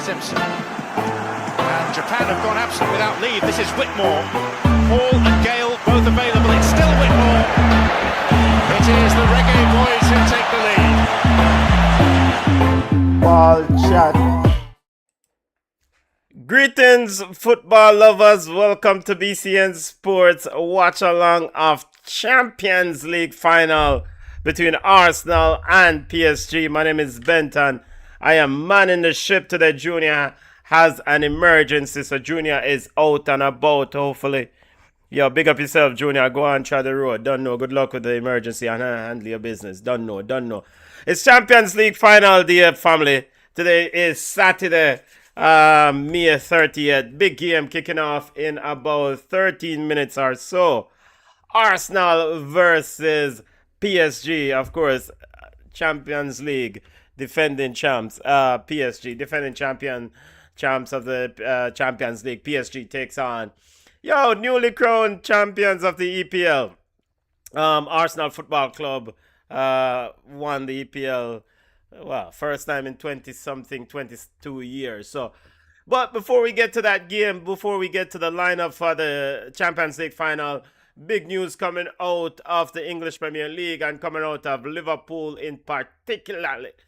Simpson. And Japan have gone absent without leave. This is Whitmore. Hall and Gale both available. It's still Whitmore. It is the Reggae Boys who take the lead. Ball shot. Greetings, football lovers. Welcome to BCN Sports Watch Along of Champions League final between Arsenal and PSG. My name is Benton. I am manning the ship today. Junior has an emergency, so Junior is out and about, hopefully. Yo, big up yourself, Junior. Go on, try the road. Don't know. Good luck with the emergency and handle your business. Don't know. It's Champions League final, dear family. Today is Saturday, May 30th. Big game kicking off in about 13 minutes or so. Arsenal versus PSG, of course, Champions League defending champs. PSG defending champs of the Champions League. PSG takes on newly crowned champions of the EPL. Arsenal Football Club won the EPL. Well, first time in 22 years. So, but before we get to that game, before we get to the lineup for the Champions League final, big news coming out of the English Premier League and coming out of Liverpool in particular.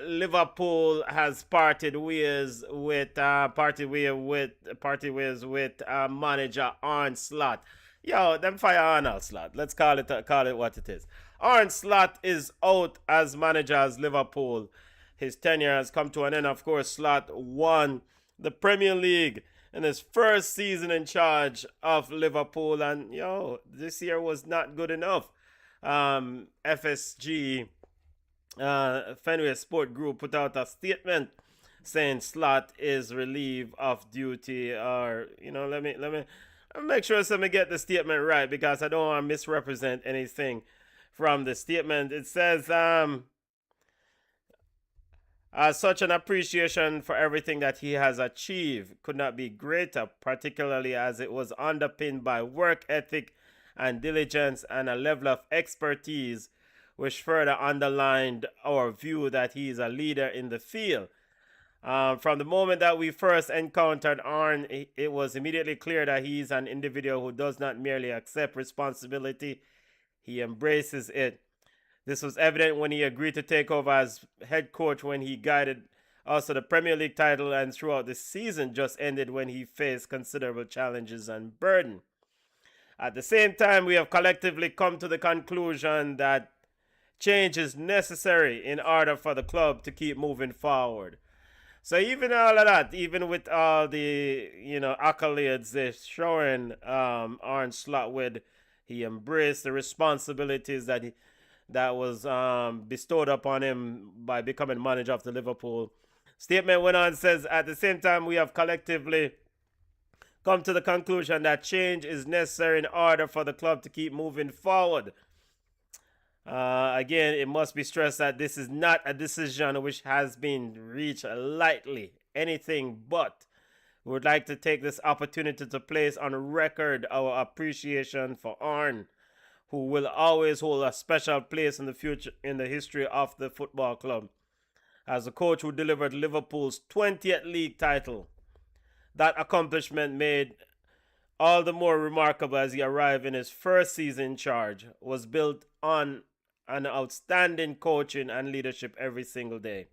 Liverpool has parted ways with manager Arne Slot. Them fire Arnold Slot. Let's call it what it is. Arne Slot is out as manager as Liverpool. His tenure has come to an end. Of course, Slot won the Premier League in his first season in charge of Liverpool, and this year was not good enough. FSG Fenway Sport Group put out a statement saying Slot is relieved of duty, or let me make sure somebody get the statement right, because I don't want to misrepresent anything from the statement. It says such an appreciation for everything that he has achieved could not be greater, particularly as it was underpinned by work ethic and diligence and a level of expertise which further underlined our view that he is a leader in the field. From the moment that we first encountered Arne, it was immediately clear that he is an individual who does not merely accept responsibility, he embraces it. This was evident when he agreed to take over as head coach when he guided us to the Premier League title, and throughout the season just ended when he faced considerable challenges and burden. At the same time, we have collectively come to the conclusion that change is necessary in order for the club to keep moving forward. So even all of that, even with all the accolades they're showing Arne Slot with, he embraced the responsibilities that was bestowed upon him by becoming manager of the Liverpool. Statement went on, says, at the same time, we have collectively come to the conclusion that change is necessary in order for the club to keep moving forward. Again, it must be stressed that this is not a decision which has been reached lightly, anything but. We would like to take this opportunity to place on record our appreciation for Arne, who will always hold a special place in the future in the history of the football club. As a coach who delivered Liverpool's 20th league title, that accomplishment made all the more remarkable as he arrived in his first season in charge, was built on an outstanding coaching and leadership every single day.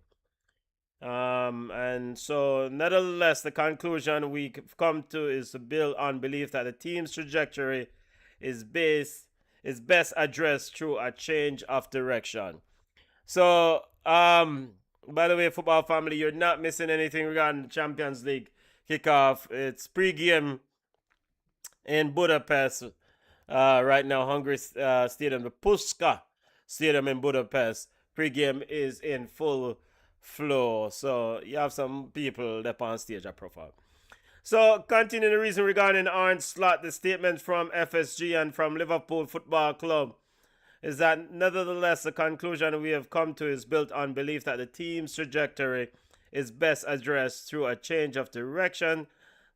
And so, nevertheless, the conclusion we've come to is to build on belief that the team's trajectory is best addressed through a change of direction. So, by the way, football family, you're not missing anything regarding the Champions League kickoff. It's pre-game in Budapest right now. Hungary Stadium, the Puska Stadium in Budapest. Pre-game is in full flow. So you have some people up on stage at profile. So continuing the reason regarding Arne Slot, the statement from FSG and from Liverpool Football Club is that nevertheless the conclusion we have come to is built on belief that the team's trajectory is best addressed through a change of direction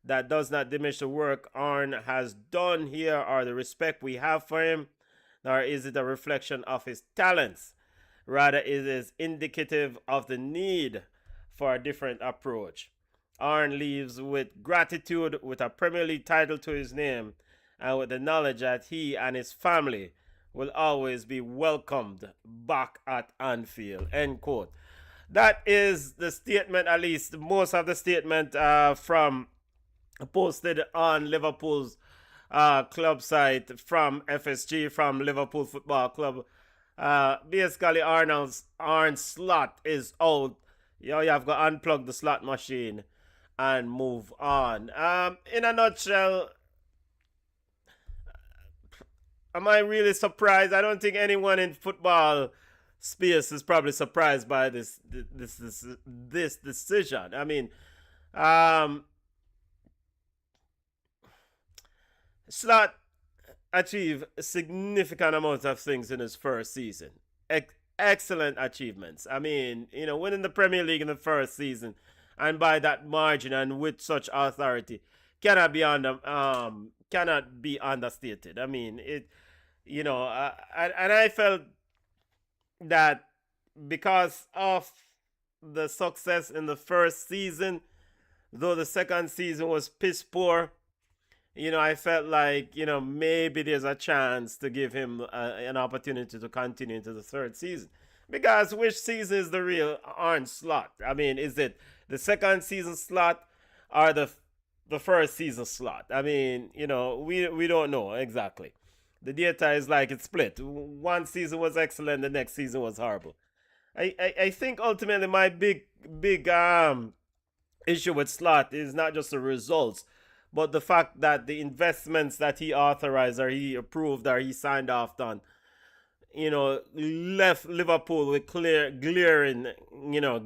that does not diminish the work Arne has done here or the respect we have for him, nor is it a reflection of his talents. Rather, it is indicative of the need for a different approach. Arn leaves with gratitude, with a Premier League title to his name, and with the knowledge that he and his family will always be welcomed back at Anfield. End quote. That is the statement, at least most of the statement from posted on Liverpool's club site from FSG, from Liverpool Football Club. Basically, Arne's slot is out. You have got to unplug the slot machine and move on. In a nutshell, am I really surprised? I don't think anyone in football space is probably surprised by this decision. I mean, Slot achieved significant amounts of things in his first season. Excellent achievements. I mean, winning the Premier League in the first season, and by that margin and with such authority, cannot be understated. I mean, and I felt that because of the success in the first season, though the second season was piss poor, I felt like, maybe there's a chance to give him an opportunity to continue into the third season. Because which season is the real Arne Slot? I mean, is it the second season slot or the first season slot? I mean, we don't know exactly. The data is like it's split. One season was excellent, the next season was horrible. I think ultimately my big issue with Slot is not just the results, but the fact that the investments that he authorized or he approved or he signed off on, left Liverpool with glaring,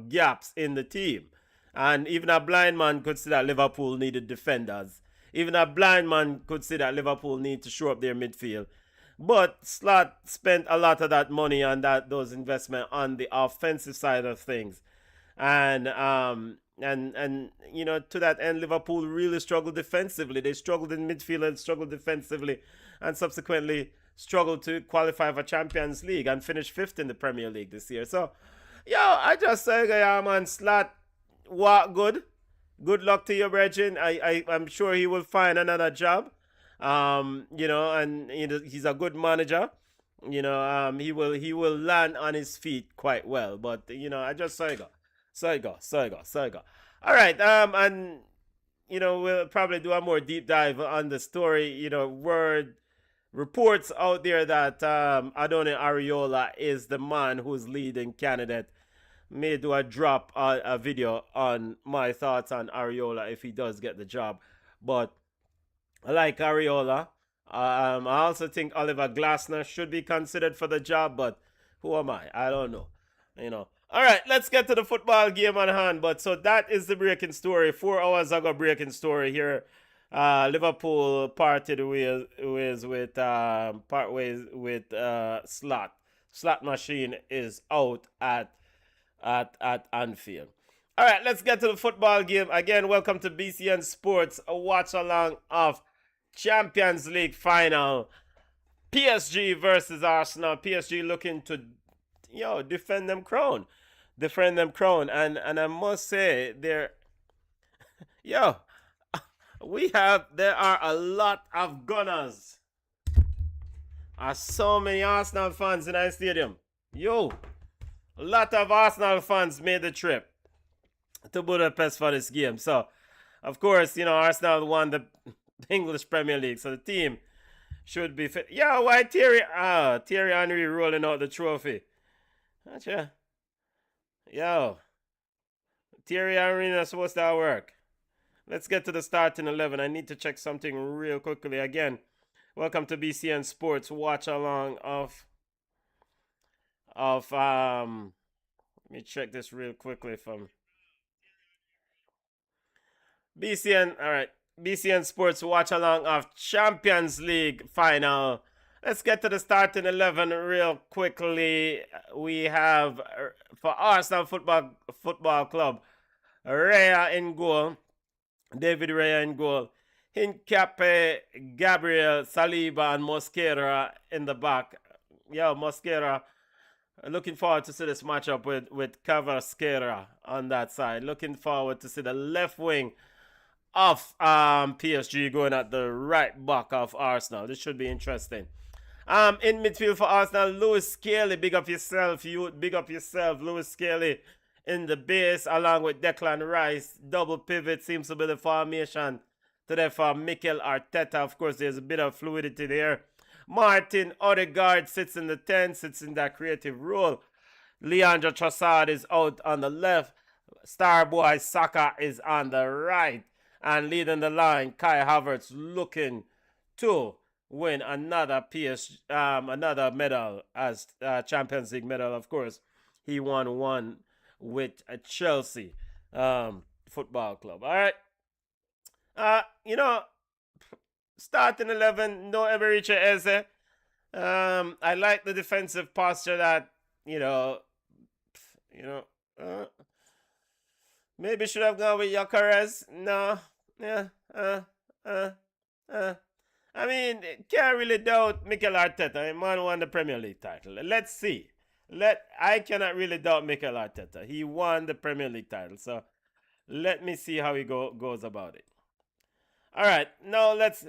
gaps in the team. And even a blind man could see that Liverpool needed defenders. Even a blind man could see that Liverpool need to shore up their midfield. But Slot spent a lot of that money on those investments on the offensive side of things. And to that end, Liverpool really struggled defensively. They struggled in midfield and struggled defensively, and subsequently struggled to qualify for Champions League and finish fifth in the Premier League this year. So, I just say, man, Slot, what good? Good luck to you, Brethren. I'm sure he will find another job. And he's a good manager. He will land on his feet quite well. But I just saw it go. All right, and we'll probably do a more deep dive on the story. Word reports out there that Adone Areola is the man who's leading candidate. May do a drop a video on my thoughts on Areola if he does get the job. But I like Areola. I also think Oliver Glasner should be considered for the job, but who am I? I don't know. All right, let's get to the football game on hand. But so that is the breaking story. 4 hours ago, breaking story here. Liverpool parted ways with Slot. Slot machine is out at Anfield. All right, let's get to the football game. Again, welcome to BCN Sports, a watch along of Champions League final. PSG versus Arsenal. PSG looking to defend them crown. And I must say, there are a lot of Gunners. So many Arsenal fans in our stadium. A lot of Arsenal fans made the trip to Budapest for this game. So, of course, Arsenal won the English Premier League, so the team should be fit. Why Thierry Henry rolling out the trophy? Gotcha. Thierry Henry is supposed to work. Let's get to the starting 11. I need to check something real quickly. Again, welcome to BCN Sports watch along of let me check this real quickly from BCN. All right, BCN Sports watch along of Champions League final. Let's get to the starting 11 real quickly. We have for Arsenal Football Club, Raya in goal, David Raya in goal, Hincapié, Gabriel, Saliba, and Mosquera in the back. Mosquera Looking forward to see this matchup with Cavasquera on that side. Looking forward to see the left wing of PSG going at the right back of Arsenal. This should be interesting. In midfield for Arsenal, Lewis Skelly, big up yourself, you big up yourself, Lewis Skelly in the base along with Declan Rice. Double pivot seems to be the formation today for Mikel Arteta. Of course, there's a bit of fluidity there. Martin Odegaard sits in the 10, sits in that creative role. Leandro Trossard is out on the left. Starboy Saka is on the right. And leading the line, Kai Havertz looking to win another another medal as Champions League medal. Of course, he won one with a Chelsea football club. All right. Starting 11, no Emericha Eze. I like the defensive posture that, maybe should have gone with Gyökeres. No. Yeah. I mean, can't really doubt Mikel Arteta. Man won the Premier League title. Let's see. I cannot really doubt Mikel Arteta. He won the Premier League title. So let me see how he goes about it. All right. Now let's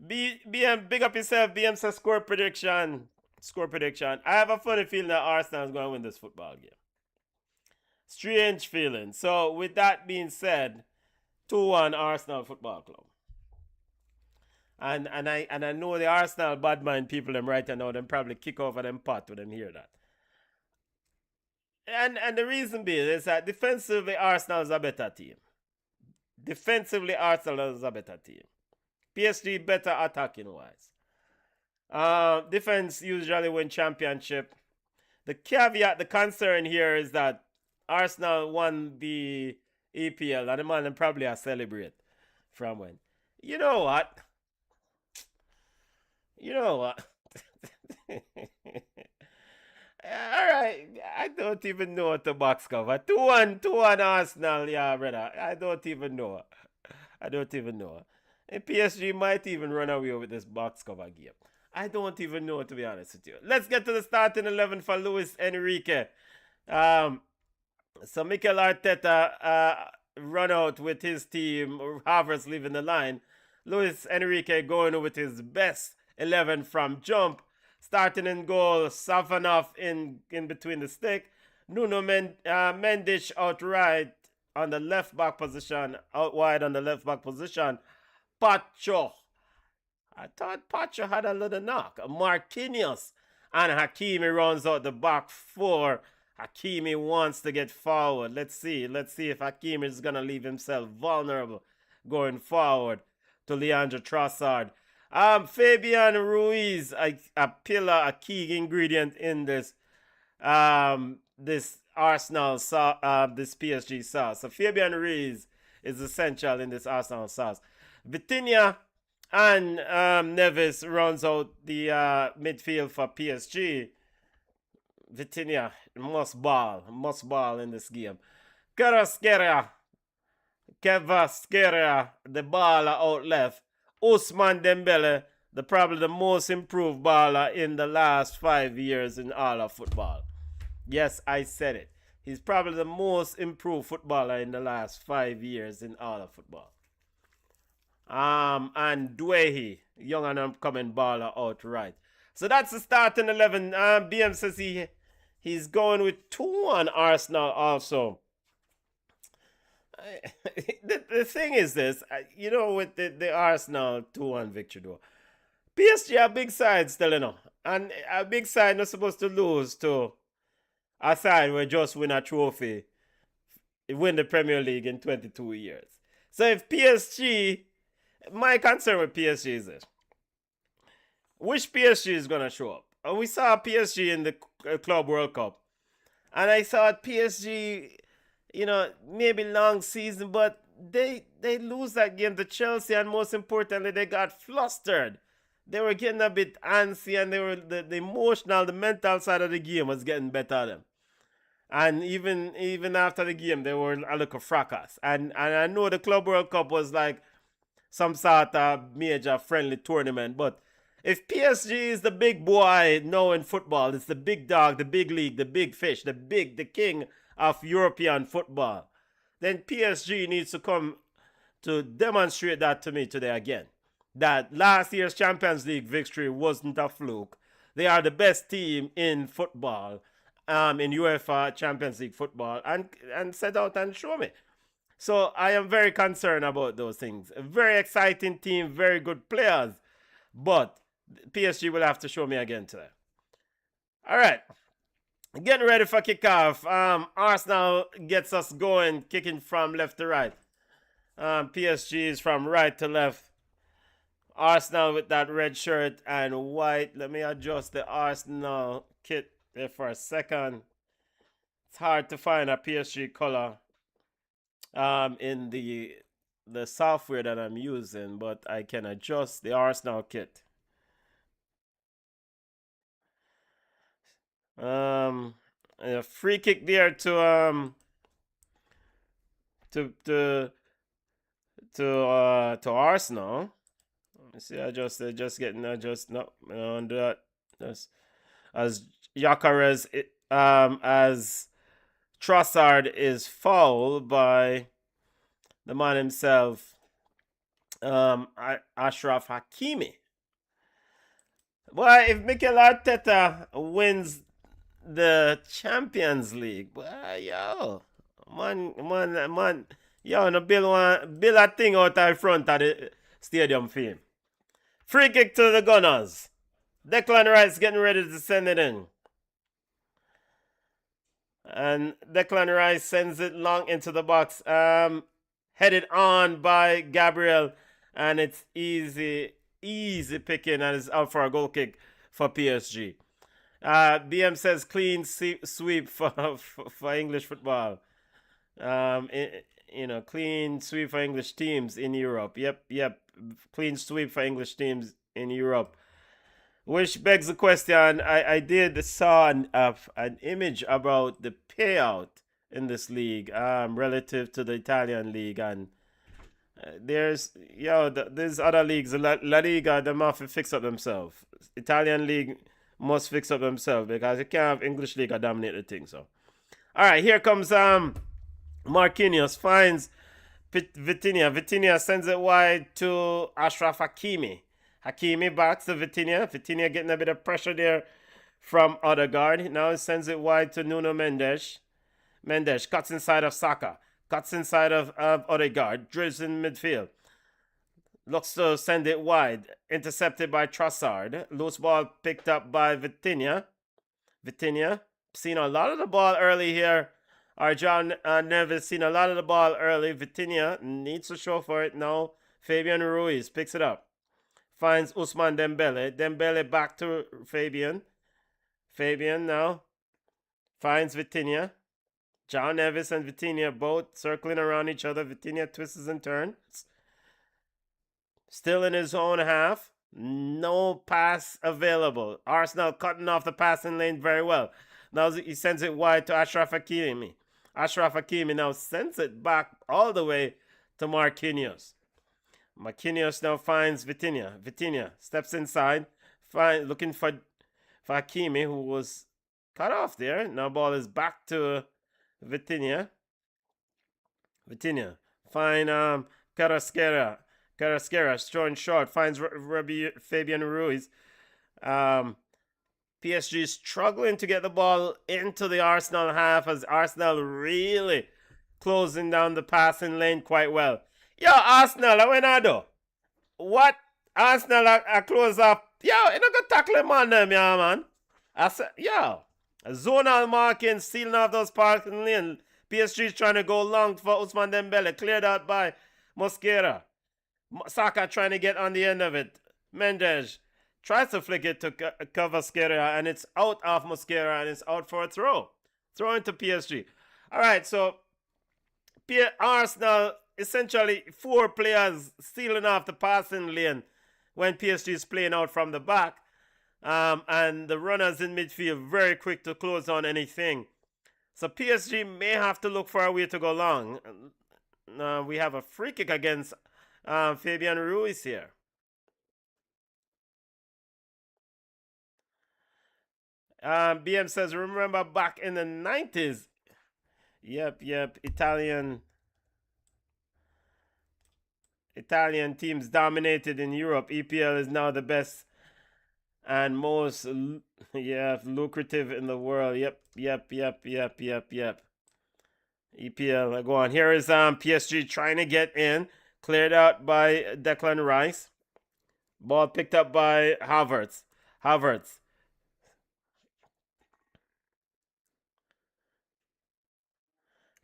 BM, big up yourself. BM says score prediction. Score prediction. I have a funny feeling that Arsenal is going to win this football game. Strange feeling. So with that being said, 2-1 Arsenal Football Club. And I know the Arsenal bad mind people them right now, them probably kick over them pot when them hear that. And the reason being is that defensively Arsenal is a better team. Defensively Arsenal is a better team. PSG better attacking wise. Defense usually win championship. The caveat, the concern here is that Arsenal won the EPL and the man probably a celebrate from when. You know what? Alright, I don't even know what the box cover. 2-1 Arsenal, yeah, brother. I don't even know. And PSG might even run away with this box cover game. I don't even know, to be honest with you. Let's get to the starting 11 for Luis Enrique. So Mikel Arteta run out with his team. Havertz leaving the line. Luis Enrique going with his best 11 from jump. Starting in goal, Safanov in between the stick. Nuno Mendes outright on the left back position. Out wide on the left back position. Pacho. I thought Pacho had a little knock. Marquinhos and Hakimi runs out the back four. Hakimi wants to get forward. Let's see if Hakimi is going to leave himself vulnerable going forward to Leandro Trossard. Fabian Ruiz, a pillar, a key ingredient in this this Arsenal this PSG sauce. So Fabian Ruiz is essential in this Arsenal sauce. Vitinha and Neves runs out the midfield for PSG. Vitinha must ball in this game. Kvaratskhelia, the baller out left. Ousmane Dembele, probably the most improved baller in the last 5 years in all of football. Yes, I said it. He's probably the most improved footballer in the last 5 years in all of football. And Dwehi, young and upcoming baller outright. So that's the starting 11. BM says he's going with 2-1 Arsenal also. The thing is this, with the Arsenal 2-1 victory though, PSG are big side still, and a big side not supposed to lose to a side where just win a trophy, win the Premier League in 22 years. So if PSG, my concern with PSG is this, which PSG is going to show up? We saw PSG in the Club World Cup, and I thought PSG, maybe long season, but they lose that game to Chelsea, and most importantly, they got flustered. They were getting a bit antsy, and they were the emotional, the mental side of the game was getting better at them. And even after the game, they were a little fracas. And I know the Club World Cup was like some sort of major friendly tournament, but If PSG is the big boy now in football, it's the big dog, the big league, the big fish, the king of European football, then PSG needs to come to demonstrate that to me today again. That last year's Champions League victory wasn't a fluke. They are the best team in football, in UEFA Champions League football, and set out and show me. So I am very concerned about those things. A very exciting team, very good players, but PSG will have to show me again today. All right, getting ready for kickoff. Arsenal gets us going, kicking from left to right. PSG is from right to left. Arsenal with that red shirt and white. Let me adjust the Arsenal kit there for a second. It's hard to find a PSG color in the software that I'm using, but I can adjust the Arsenal kit. A free kick there to Arsenal. Let me see, just getting adjust. No, I don't do that. Just as Gyökeres, as Trossard is fouled by the man himself, Ashraf Hakimi. Well, if Mikel Arteta wins the Champions League, well, yo, man, yo, no build a thing out in front of the stadium for him. Free kick to the Gunners. Declan Rice getting ready to send it in. And Declan Rice sends it long into the box. Headed on by Gabriel. And it's easy picking, and it's out for a goal kick for PSG. BM says clean sweep for English football. Clean sweep for English teams in Europe. Yep. Clean sweep for English teams in Europe. Which begs the question, I did saw an image about the payout in this league relative to the Italian league, and there's other leagues, La Liga, they must fix up themselves. Italian league must fix up themselves because you can't have English league dominate the thing. So, all right, here comes Marquinhos finds Vitinha. Vitinha sends it wide to Ashraf Hakimi. Hakimi back to Vitinha. Vitinha getting a bit of pressure there from Odegaard. Now he sends it wide to Nuno Mendes. Mendes cuts inside of Saka. Cuts inside of Odegaard. Drills in midfield. Looks to send it wide. Intercepted by Trossard. Loose ball picked up by Vitinha. Vitinha. Seen a lot of the ball early here. John Neves seen a lot of the ball early. Vitinha needs to show for it now. Fabian Ruiz picks it up. Finds Ousmane Dembele. Dembele back to Fabian. Fabian now finds Vitinha. John Neves and Vitinha both circling around each other. Vitinha twists and turns. Still in his own half. No pass available. Arsenal cutting off the passing lane very well. Now he sends it wide to Ashraf Hakimi. Ashraf Hakimi now sends it back all the way to Marquinhos. Marquinhos now finds Vitinha. Vitinha steps inside, looking for Hakimi, who was cut off there. Now ball is back to Vitinha. Vitinha find Carrasquera. Carrasquera throwing short, finds Fabian Ruiz. PSG is struggling to get the ball into the Arsenal half, as Arsenal really closing down the passing lane quite well. Yo, Arsenal, what I do? What? Arsenal are close up. Yo, you don't go tackle him on them, yeah, man. I said, yo, zonal marking, sealing off those passing lanes. PSG is trying to go long for Ousmane Dembele, cleared out by Mosquera. Saka trying to get on the end of it. Mendes tries to flick it to cover Mosquera, and it's out of Mosquera, and it's out for a throw. Throw into PSG. All right, so Arsenal, essentially 4 players sealing off the passing lane when PSG is playing out from the back. And the runners in midfield very quick to close on anything. So PSG may have to look for a way to go long. We have a free kick against Fabian Ruiz here. BM says, remember back in the 90s. Yep. Italian teams dominated in Europe. EPL is now the best and most lucrative in the world. Yep. EPL, go on. Here is PSG trying to get in. Cleared out by Declan Rice. Ball picked up by Havertz.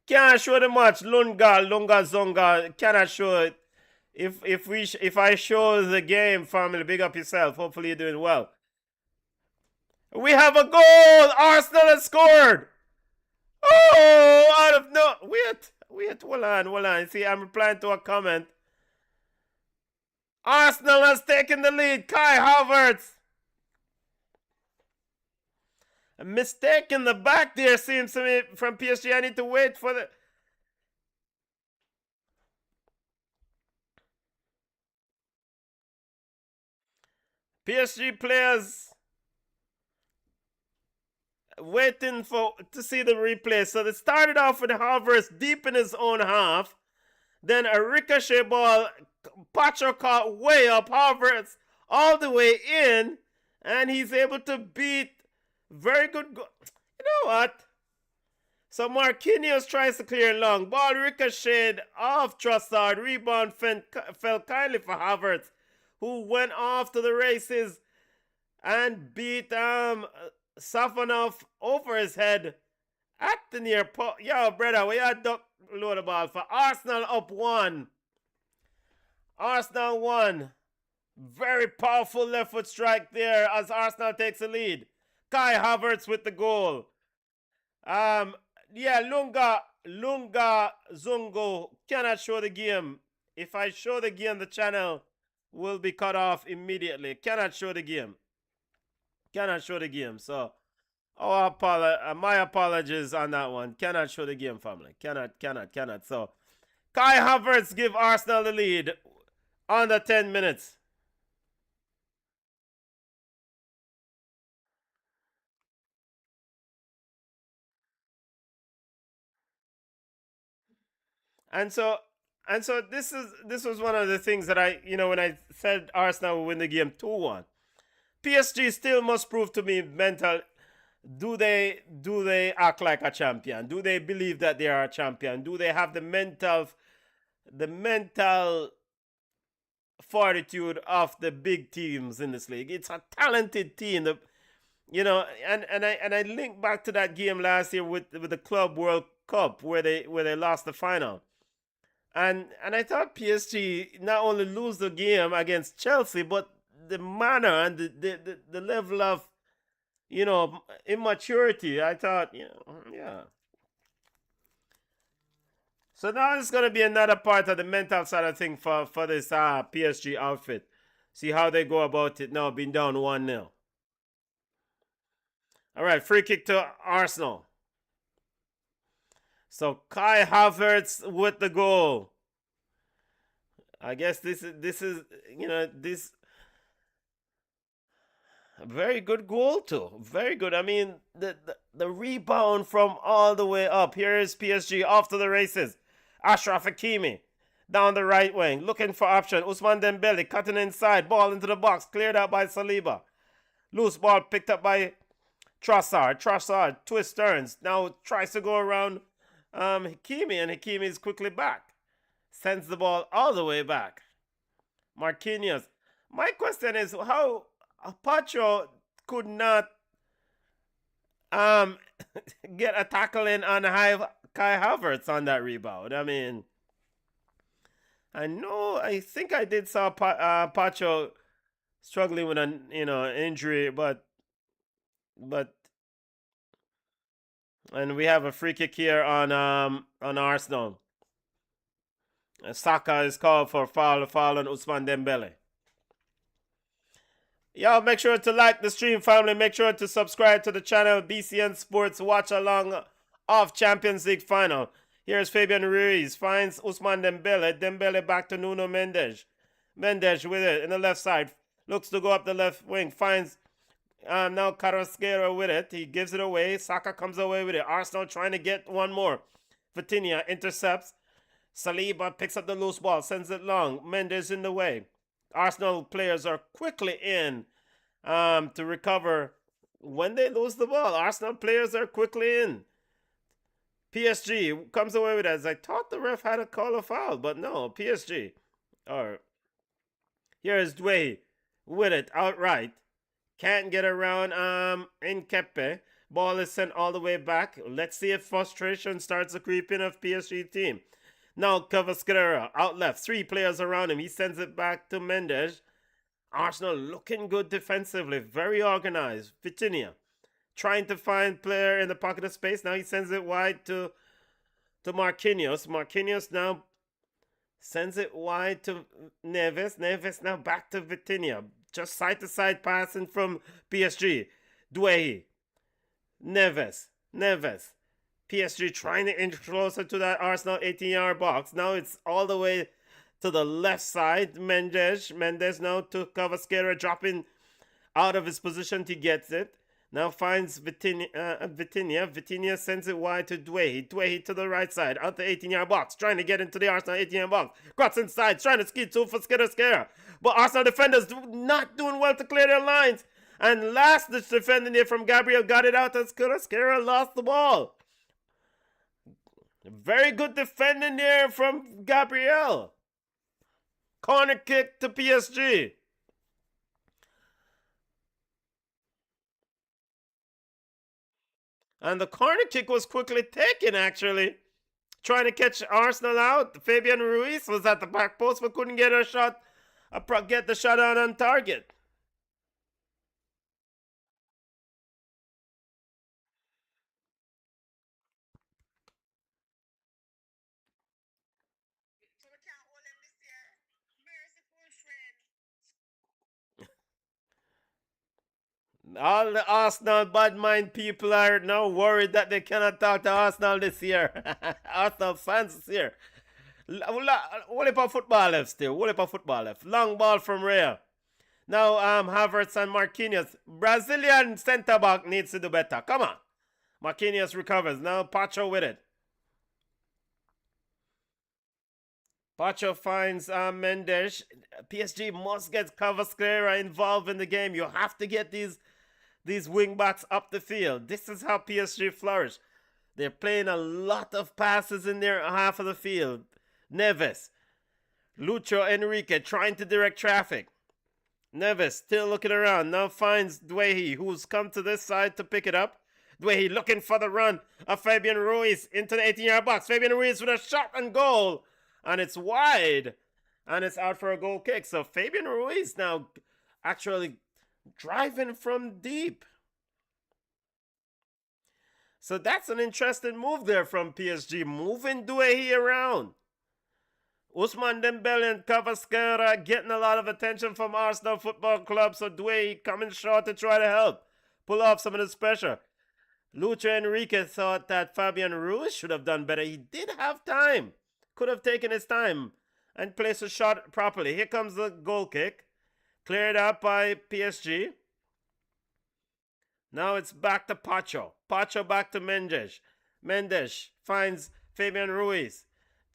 Can't show the match. Lunga Zonga. Cannot show it. If I show the game, family, big up yourself. Hopefully you're doing well. We have a goal. Arsenal has scored. Oh, out of no. Wait. Hold on. See, I'm replying to a comment. Arsenal has taken the lead. Kai Havertz. A mistake in the back there seems to me from PSG. I need to wait for the... PSG players waiting to see the replay. So they started off with Havertz deep in his own half. Then a ricochet ball, Pacho caught way up, Havertz all the way in, and he's able to beat very good goal. You know what? So Marquinhos tries to clear long. Ball ricocheted off Trossard. Rebound fell kindly for Havertz, who went off to the races and beat Safonov over his head at the near post. Yo, brother, we had duck load the ball for Arsenal up 1. Arsenal 1. Very powerful left foot strike there as Arsenal takes the lead. Kai Havertz with the goal. Lunga Zungo cannot show the game. If I show the game, the channel will be cut off immediately. Cannot show the game. So, my apologies on that one. Cannot show the game, family. Cannot. So, Kai Havertz give Arsenal the lead under 10 minutes. And so this was one of the things that when I said Arsenal will win the game 2-1. PSG still must prove to me mental. Do they act like a champion? Do they believe that they are a champion? Do they have the mental fortitude of the big teams in this league? It's a talented team. And I link back to that game last year with the Club World Cup where they lost the final. And I thought PSG not only lose the game against Chelsea, but the manner and the level of immaturity. I thought, yeah. So now it's gonna be another part of the mental side of thing for this PSG outfit. See how they go about it now, being down 1-0. All right, free kick to Arsenal. So Kai Havertz with the goal. I guess this is a very good goal too. Very good. I mean the rebound from all the way up. Here is PSG off to the races. Achraf Hakimi down the right wing, looking for option. Ousmane Dembele cutting inside, ball into the box, cleared out by Saliba. Loose ball picked up by Trossard twist turns. Now tries to go around Hakimi, and Hakimi is quickly back. Sends the ball all the way back. Marquinhos. My question is how Pacho could not get a tackle in on Kai Havertz on that rebound. I mean, I think I did saw Pacho struggling with an injury, but and we have a free kick here on Arsenal. Saka is called for foul on Ousmane Dembele. Y'all make sure to like the stream, family. Make sure to subscribe to the channel. BCN Sports Watch Along of Champions League Final. Here's Fabian Ruiz. Finds Ousmane Dembele. Dembele back to Nuno Mendes. Mendes with it in the left side. Looks to go up the left wing. Finds Now Carrasquero with it. He gives it away. Saka comes away with it. Arsenal trying to get one more. Vitinha intercepts. Saliba picks up the loose ball, sends it long. Mendes in the way. Arsenal players are quickly in to recover when they lose the ball. Arsenal players are quickly in. PSG comes away with it. As I thought the ref had a call a foul, but no, PSG. Or here is Dway with it outright. Can't get around Nkepe. Ball is sent all the way back. Let's see if frustration starts to creep in of PSG team. Now Cavasquera out left. 3 players around him. He sends it back to Mendes. Arsenal looking good defensively. Very organized. Vitinha trying to find player in the pocket of space. Now he sends it wide to Marquinhos. Marquinhos now sends it wide to Neves. Neves now back to Vitinha. Just side-to-side passing from PSG. Doué. Neves. PSG trying to inch closer to that Arsenal 18-yard box. Now it's all the way to the left side. Mendes now to Cavasquera, dropping out of his position to get it. Now finds Vitinha. Vitinha sends it wide to Doué. Doué to the right side, out the 18-yard box, trying to get into the Arsenal 18-yard box. Cross inside, trying to ski to for Skera. But Arsenal defenders not doing well to clear their lines. And last ditch defending here from Gabriel got it out as Skera lost the ball. Very good defending there from Gabriel. Corner kick to PSG. And the corner kick was quickly taken, actually. Trying to catch Arsenal out. Fabian Ruiz was at the back post but couldn't get get the shot out on target. All the Arsenal bad mind people are now worried that they cannot talk to Arsenal this year. Arsenal fans this year. What about football left still? What about football left? Long ball from Rea. Now Havertz and Marquinhos. Brazilian centre back needs to do better. Come on. Marquinhos recovers. Now Pacho with it. Pacho finds Mendes. PSG must get Cavasquera involved in the game. You have to get these wingbacks up the field. This is how PSG flourish. They're playing a lot of passes in their half of the field. Neves. Lucho Enrique trying to direct traffic. Neves still looking around. Now finds Doué, who's come to this side to pick it up. Doué looking for the run of Fabian Ruiz into the 18-yard box. Fabian Ruiz with a shot and goal. And it's wide. And it's out for a goal kick. So Fabian Ruiz now actually driving from deep. So that's an interesting move there from PSG. Moving Doué around. Ousmane Dembele and Cavasquera getting a lot of attention from Arsenal Football Club. So Doué coming short to try to help pull off some of this pressure. Lucho Enrique thought that Fabian Ruiz should have done better. He did have time. Could have taken his time and placed a shot properly. Here comes the goal kick. Cleared out by PSG. Now it's back to Pacho. Pacho back to Mendes. Mendes finds Fabian Ruiz.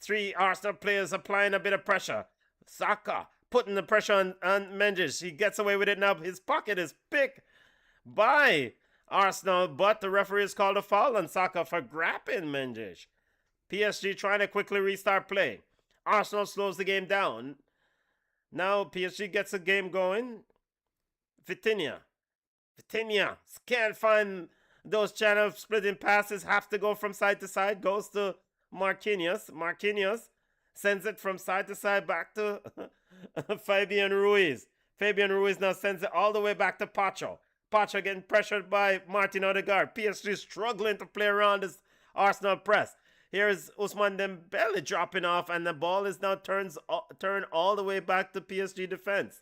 3 Arsenal players applying a bit of pressure. Saka putting the pressure on Mendes. He gets away with it now. His pocket is picked by Arsenal, but the referee has called a foul on Saka for grabbing Mendes. PSG trying to quickly restart play. Arsenal slows the game down. Now PSG gets the game going. Vitinha can't find those channel splitting passes. Have to go from side to side. Goes to Marquinhos. Marquinhos sends it from side to side back to Fabian Ruiz. Fabian Ruiz now sends it all the way back to Pacho. Pacho getting pressured by Martin Odegaard. PSG struggling to play around this Arsenal press. Here's Ousmane Dembele dropping off, and the ball is now turned all the way back to PSG defense.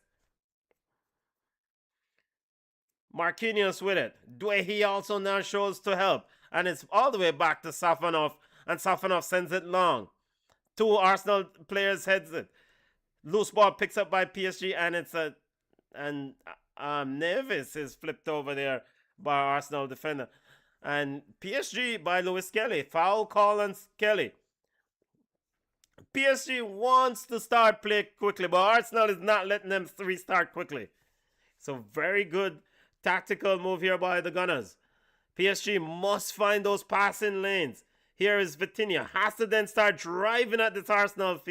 Marquinhos with it. Doué also now shows to help, and it's all the way back to Safanov, and Safanov sends it long. 2 Arsenal players heads it. Loose ball picks up by PSG, and Neves is flipped over there by Arsenal defender. And PSG by Lewis Kelly. Foul call on Kelly. PSG wants to start play quickly, but Arsenal is not letting them restart quickly. So very good tactical move here by the Gunners. PSG must find those passing lanes. Here is Vitinha. Has to then start driving at this Arsenal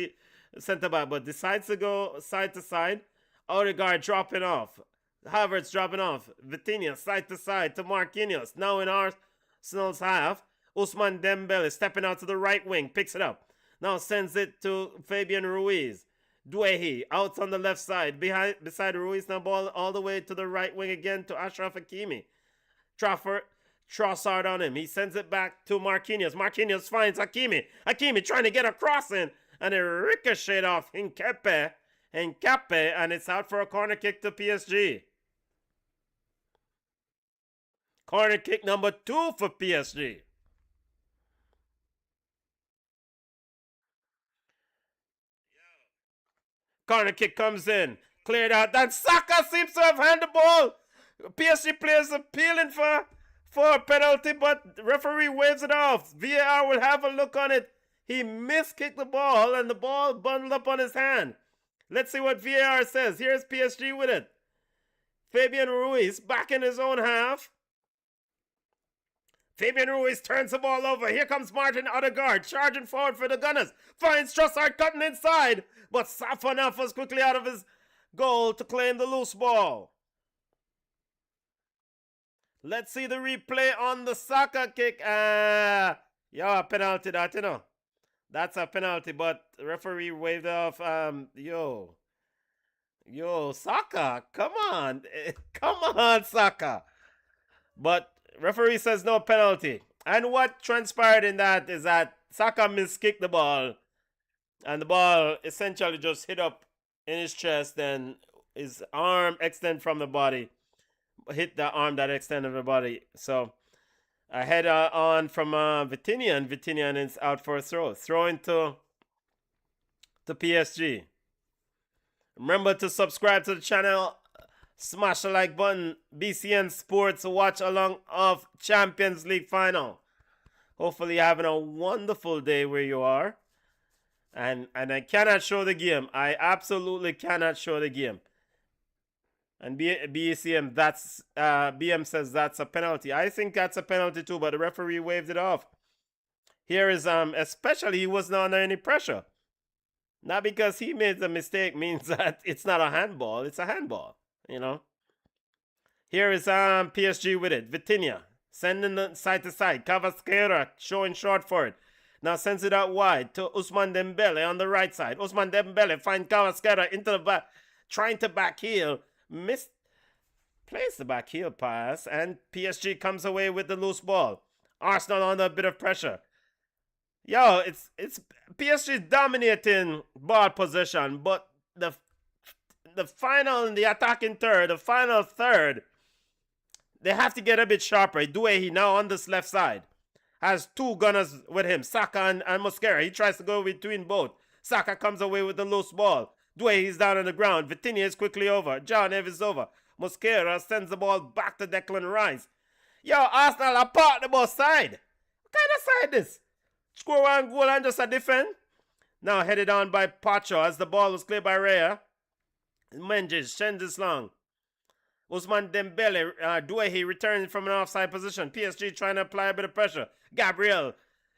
centre back, but decides to go side to side. Odegaard dropping off. Havertz dropping off. Vitinha side to side to Marquinhos. Now in Arsenal's half. Ousmane Dembele stepping out to the right wing. Picks it up. Now sends it to Fabian Ruiz. Douehi out on the left side. Beside Ruiz. Now ball all the way to the right wing again to Achraf Hakimi. Trossard on him. He sends it back to Marquinhos. Marquinhos finds Hakimi. Hakimi trying to get a crossing. And it ricocheted off Hincapié. And it's out for a corner kick to PSG. Corner kick number 2 for PSG. Corner kick comes in. Cleared out. And Saka seems to have handed the ball. PSG players appealing for a penalty, but referee waves it off. VAR will have a look on it. He miskicked the ball, and the ball bundled up on his hand. Let's see what VAR says. Here's PSG with it. Fabian Ruiz back in his own half. Fabian Ruiz turns the ball over. Here comes Martin Odegaard charging forward for the Gunners. Finds Trossard cutting inside, but Safonov was quickly out of his goal to claim the loose ball. Let's see the replay on the Saka kick. Yeah, penalty that, you know. That's a penalty, but the referee waved off. Saka, come on. Come on, Saka. But referee says no penalty. And what transpired in that is that Saka miskicked the ball. And the ball essentially just hit up in his chest, and his arm extended from the body. Hit the arm that extended the body. So a header on from Vitinha, and Vitinha is out for a throw. Throwing to PSG. Remember to subscribe to the channel. Smash the like button. BCN Sports Watch Along of Champions League Final. Hopefully you're having a wonderful day where you are. And I cannot show the game. I absolutely cannot show the game. And BCM, BM says that's a penalty. I think that's a penalty too, but the referee waved it off. Here is especially he wasn't under any pressure. Not because he made the mistake means that it's not a handball. It's a handball, you know. Here is PSG with it. Vitinha sending it side to side. Cavasqueira showing short for it. Now sends it out wide to Ousmane Dembele on the right side. Ousmane Dembele finds Cavasqueira into the back, trying to back heel. Plays the back heel pass, and PSG comes away with the loose ball. Arsenal under a bit of pressure. Yo, it's PSG dominating ball possession, but the final, the attacking third, the final third, they have to get a bit sharper. Douehi now on this left side has 2 gunners with him, Saka and Mosquera. He tries to go between both. Saka comes away with the loose ball. Douehi's down on the ground. Vitinha is quickly over. John Neves is over. Mosquera sends the ball back to Declan Rice. Yo, Arsenal are part the ball side. What kind of side this? Score 1 goal and just a defend. Now headed on by Pacho as the ball was cleared by Raya. Menges sends this long. Ousmane Dembele, Douehi returning from an offside position. PSG trying to apply a bit of pressure. Gabriel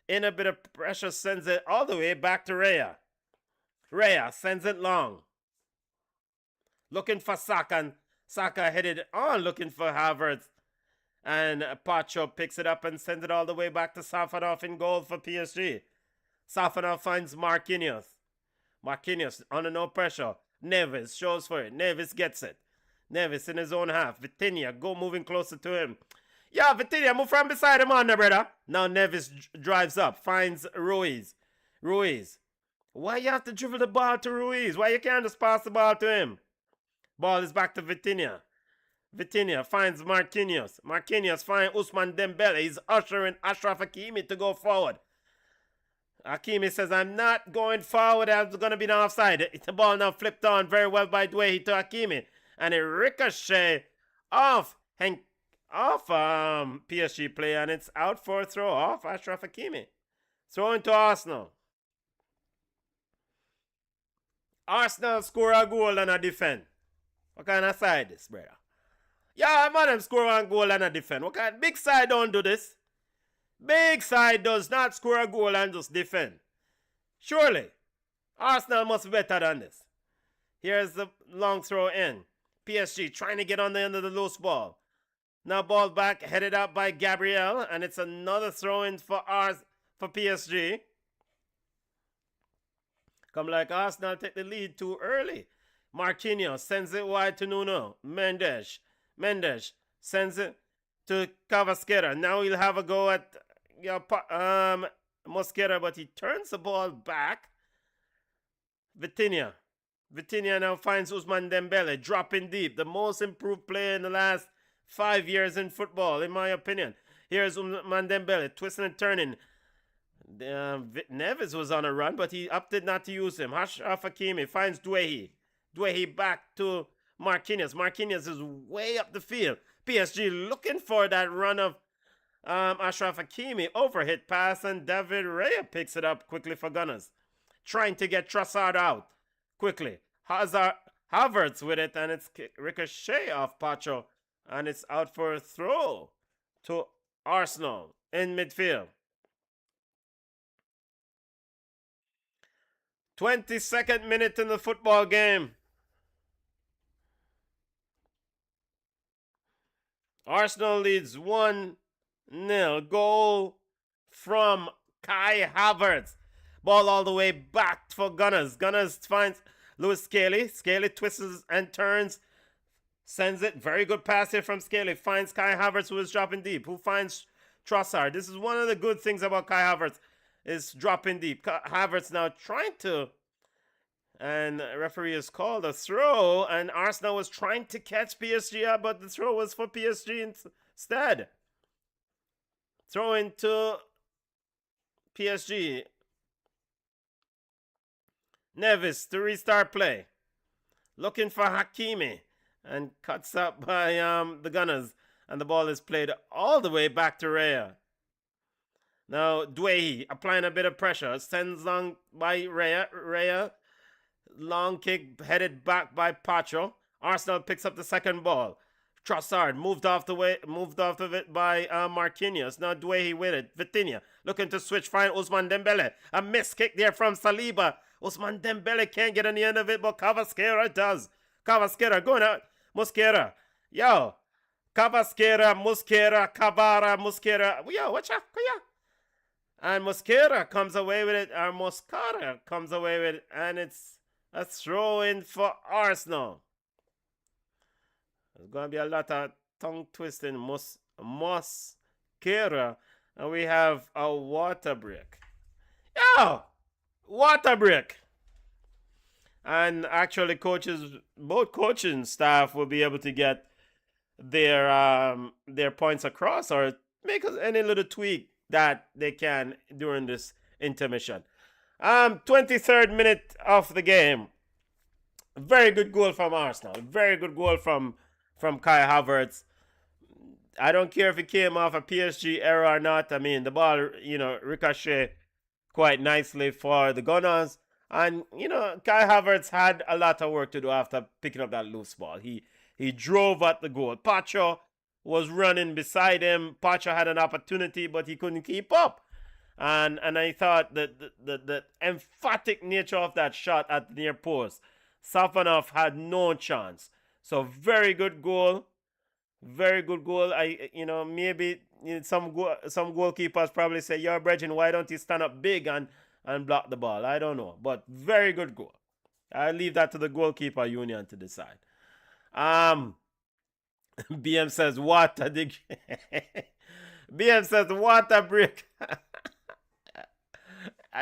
in a bit of pressure sends it all the way back to Raya. Raya sends it long. Looking for Saka, and Saka headed on looking for Havertz. And Pacho picks it up and sends it all the way back to Safonov in goal for PSG. Safonov finds Marquinhos. Marquinhos under no pressure. Neves shows for it. Neves gets it. Neves in his own half. Vitinha go moving closer to him. Yeah, Vitinha move from beside him on there, brother. Now Neves drives up. Finds Ruiz. Why you have to dribble the ball to Ruiz? Why you can't just pass the ball to him? Ball is back to Vitinha. Vitinha finds Marquinhos. Marquinhos finds Ousmane Dembele. He's ushering Achraf Hakimi to go forward. Hakimi says, I'm not going forward. I'm going to be an offside. The ball now flipped on very well by Douehi to Hakimi. And it ricocheted off PSG play, and it's out for a throw off Ashraf Hakimi. Throw into Arsenal. Arsenal score a goal and a defend. What kind of side this, brother? Yeah, man, them score one goal and a defend. What kind? Big side don't do this. Big side does not score a goal and just defend. Surely, Arsenal must be better than this. Here's the long throw in. PSG trying to get on the end of the loose ball. Now ball back, headed up by Gabriel, and it's another throw in for PSG. Come like Arsenal take the lead too early. Marquinhos sends it wide to Nuno. Mendes sends it to Cavasquera. Now he'll have a go at Mosquera, but he turns the ball back. Vitinha now finds Ousmane Dembele, dropping deep. The most improved player in the last 5 years in football, in my opinion. Here's Ousmane Dembele, twisting and turning. Neves was on a run, but he opted not to use him. Ashraf Hakimi finds Douehi. Douehi back to Marquinhos. Marquinhos is way up the field. PSG looking for that run of Ashraf Hakimi. Overhit pass, and David Raya picks it up quickly for Gunners. Trying to get Trossard out quickly. Havertz with it, and it's ricochet off Pacho, and it's out for a throw to Arsenal in midfield. 22nd minute in the football game. Arsenal leads 1-0. Goal from Kai Havertz. Ball all the way back for Gunners. Gunners finds Lewis Scaly. Scaly twists and turns. Sends it. Very good pass here from Scaly. Finds Kai Havertz, who is dropping deep. Who finds Trossard. This is one of the good things about Kai Havertz, is dropping deep. Havertz now trying to, and referee has called a throw, and Arsenal was trying to catch PSG, but the throw was for PSG instead. Throw into PSG. Neves to restart play. Looking for Hakimi, and cuts up by the Gunners, and the ball is played all the way back to Raya. Now Douehi applying a bit of pressure, sends long by Raya. Long kick headed back by Pacho. Arsenal picks up the second ball. Trossard moved off of it by Marquinhos. Now Douehi with it. Vitinha looking to switch, find Ousmane Dembele. A missed kick there from Saliba. Ousmane Dembele can't get on the end of it, but Cavasquera does. Cavasquera going out. Mosquera. Yo. Cavasquera, Mosquera, Cavara, Mosquera. Yo, watch out. And Mosquera comes away with it. Or Moscara comes away with it. And it's a throw in for Arsenal. There's going to be a lot of tongue twisting. Mosquera. And we have a water break. Yo! Water break. And actually both coaching staff will be able to get their points across, or make any little tweak that they can during this intermission. 23rd minute of the game. Very good goal from Arsenal. Very good goal from Kai Havertz. I don't care if it came off a PSG error or not. I mean, the ball, ricochet quite nicely for the Gunners. And, Kai Havertz had a lot of work to do after picking up that loose ball. He drove at the goal. Pacho was running beside him. Pacho had an opportunity, but he couldn't keep up. And I thought that the emphatic nature of that shot at the near post, Safanov had no chance. So very good goal. Very good goal. Maybe some goalkeepers probably say, "Yo, Bregin, why don't you stand up big and block the ball?" I don't know. But very good goal. I leave that to the goalkeeper union to decide. BM says water dig. BM says water break.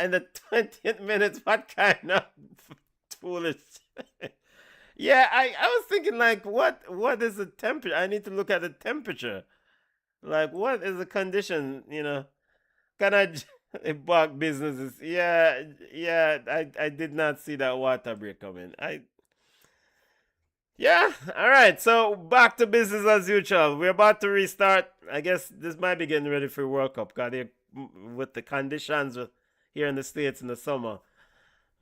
In the 20th minute, what kind of foolish? Yeah, I was thinking, like, what is the temperature? I need to look at the temperature. Like, what is the condition, Can I bug businesses? Yeah, I did not see that water break coming. Yeah, all right. So back to business as usual. We're about to restart. I guess this might be getting ready for World Cup. Got here with the conditions here in the States in the summer.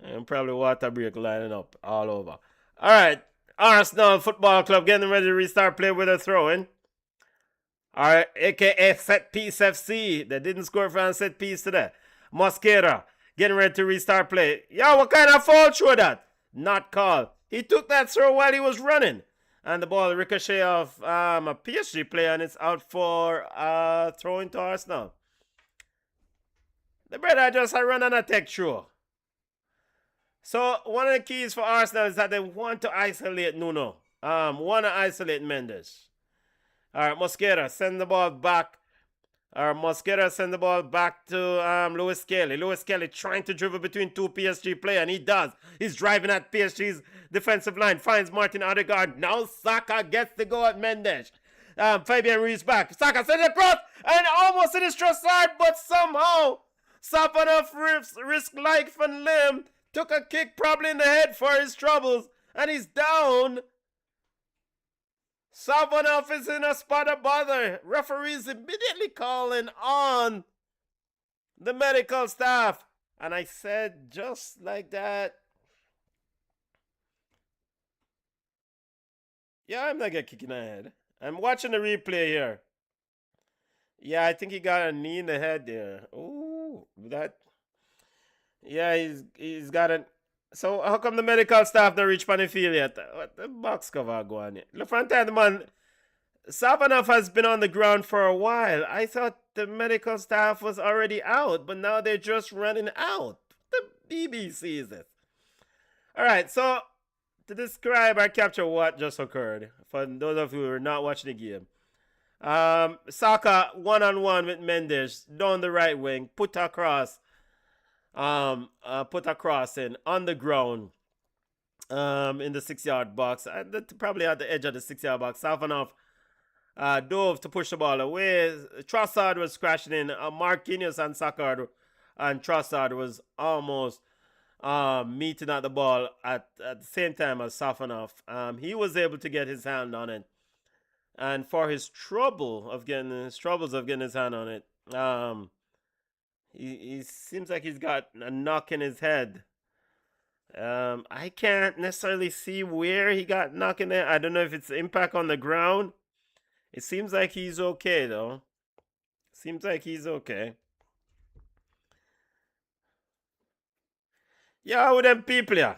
And probably water break lining up all over. All right. Arsenal Football Club getting ready to restart play with a throw in. All right, aka Set Piece FC. They didn't score for a set piece today. Mosquera getting ready to restart play. Yo, what kind of foul throw that? Not called. He took that throw while he was running. And the ball ricochet off a PSG player and it's out for throwing to Arsenal. The brother just run on a tech throw. So one of the keys for Arsenal is that they want to isolate Nuno. Want to isolate Mendes. All right, Mosquera send the ball back. Mosquera send the ball back to Lewis Kelly. Lewis Kelly trying to dribble between two PSG players, and he does. He's driving at PSG's defensive line. Finds Martin Odegaard. Now Saka gets the go at Mendes. Fabian Ruiz back. Saka sends it across, and almost in his side, but somehow Safanov risk life and limb. Took a kick probably in the head for his troubles, and he's down. Safanov is in a spot of bother. Referees immediately calling on the medical staff. And I said, just like that. Yeah, I'm not getting kicked in the head. I'm watching the replay here. Yeah, I think he got a knee in the head there. Ooh, that. Yeah, he's got a. So how come the medical staff don't reach on the field yet? What the box cover go on here? Look, front end, man. Safanov has been on the ground for a while. I thought the medical staff was already out, but now they're just running out. The BBC is it. All right, so to describe or capture what just occurred, for those of you who are not watching the game, Saka one-on-one with Mendes down the right wing, put across in on the ground in the 6-yard box, probably at the edge of the 6-yard box. Safanov dove to push the ball away. Trossard was crashing in. Marquinhos and Saka and Trossard was almost meeting at the ball at the same time as Safanov. He was able to get his hand on it, and for his troubles of getting his hand on it, he seems like he's got a knock in his head. I can't necessarily see where he got knocked in there. I don't know if it's impact on the ground. It seems like he's okay, though. Seems like he's okay. Yeah, with them people, yeah.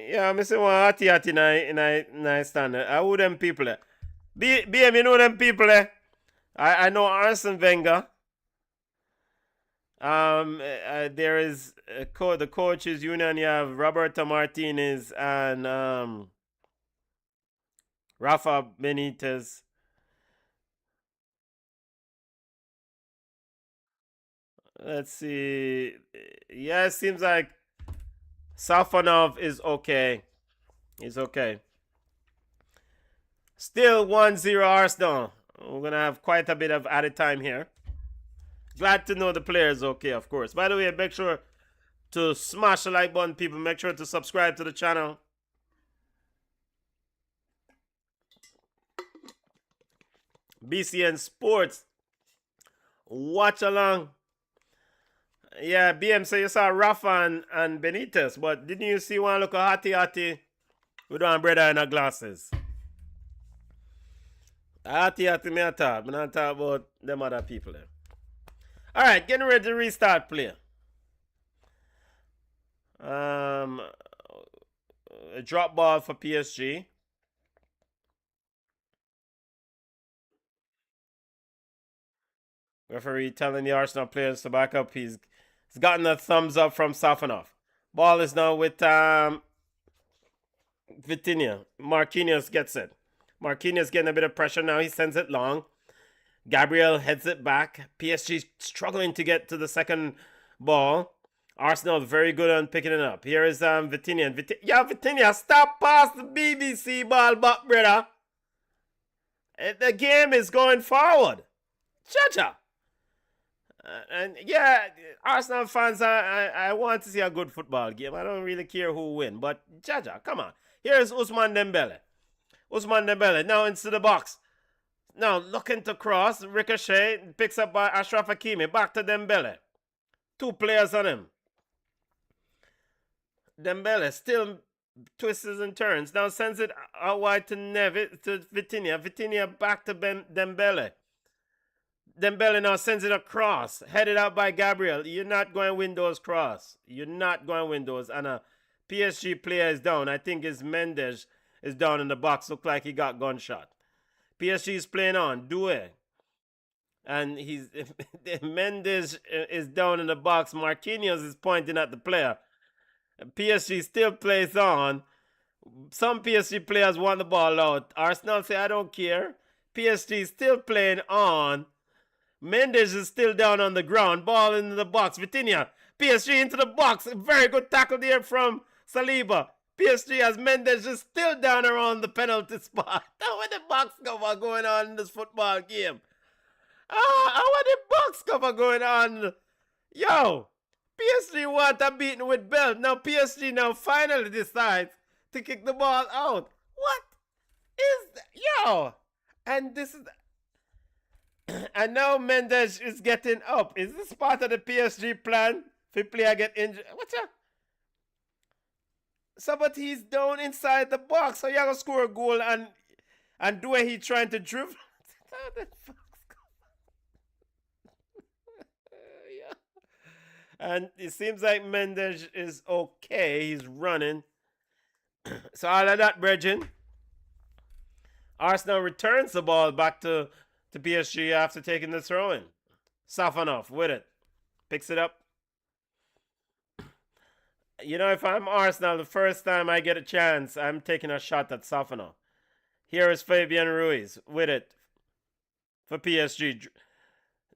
Yeah, I say one hatty in I standard. I would them people. BM, you know them people. I know Arsene Wenger. There is the coaches union. You have Roberto Martinez and Rafa Benitez. Let's see. Yeah, it seems like Safanov is okay. He's okay. Still 1-0 Arsenal. We're going to have quite a bit of added time here. Glad to know the player is okay, of course. By the way, make sure to smash the like button, people. Make sure to subscribe to the channel. BCN Sports. Watch along. Yeah, BM, so you saw Rafa and Benitez, but didn't you see one look at Hattie with one brother in the glasses? Hattie me I talk. I'm not talking about them other people there. Alright, getting ready to restart play. A drop ball for PSG. Referee telling the Arsenal players to back up. He's gotten a thumbs up from Safanov. Ball is now with Vitinha. Marquinhos gets it. Marquinhos getting a bit of pressure now. He sends it long. Gabriel heads it back. PSG struggling to get to the second ball. Arsenal very good on picking it up. Here is Vitinha. Vitinha, stop past the BBC ball back, brother. The game is going forward. Cha-cha. And yeah, Arsenal fans, I want to see a good football game. I don't really care who win, but Jaja, come on. Here's Usman Dembele. Usman Dembele now into the box. Now looking to cross, ricochet, picks up by Ashraf Hakimi. Back to Dembele. Two players on him. Dembele still twists and turns. Now sends it out wide to Vitinha. Vitinha back to Dembele. Dembele now sends it across, headed out by Gabriel. You're not going to win those cross. You're not going to win those. And a PSG player is down. I think his Mendes is down in the box. Look like he got gunshot. PSG is playing on. Doué. And Mendes is down in the box. Marquinhos is pointing at the player. PSG still plays on. Some PSG players want the ball out. Arsenal say, I don't care. PSG is still playing on. Mendes is still down on the ground. Ball into the box. Vitinha. PSG into the box. Very good tackle there from Saliba. PSG has Mendes is still down around the penalty spot. Now what the box cover going on in this football game? What the box cover going on? Yo, PSG want a beating with belt. Now PSG now finally decides to kick the ball out. What is that? Yo, and this is... And now Mendes is getting up. Is this part of the PSG plan? If a player get injured, what's that? So, but he's down inside the box, so you gotta score a goal and do what he trying to dribble. Yeah. And it seems like Mendes is okay. He's running. So all of that, brethren. Arsenal returns the ball back to PSG after taking the throw-in. Safanov with it. Picks it up. You know, if I'm Arsenal, the first time I get a chance, I'm taking a shot at Safanov. Here is Fabian Ruiz with it for PSG.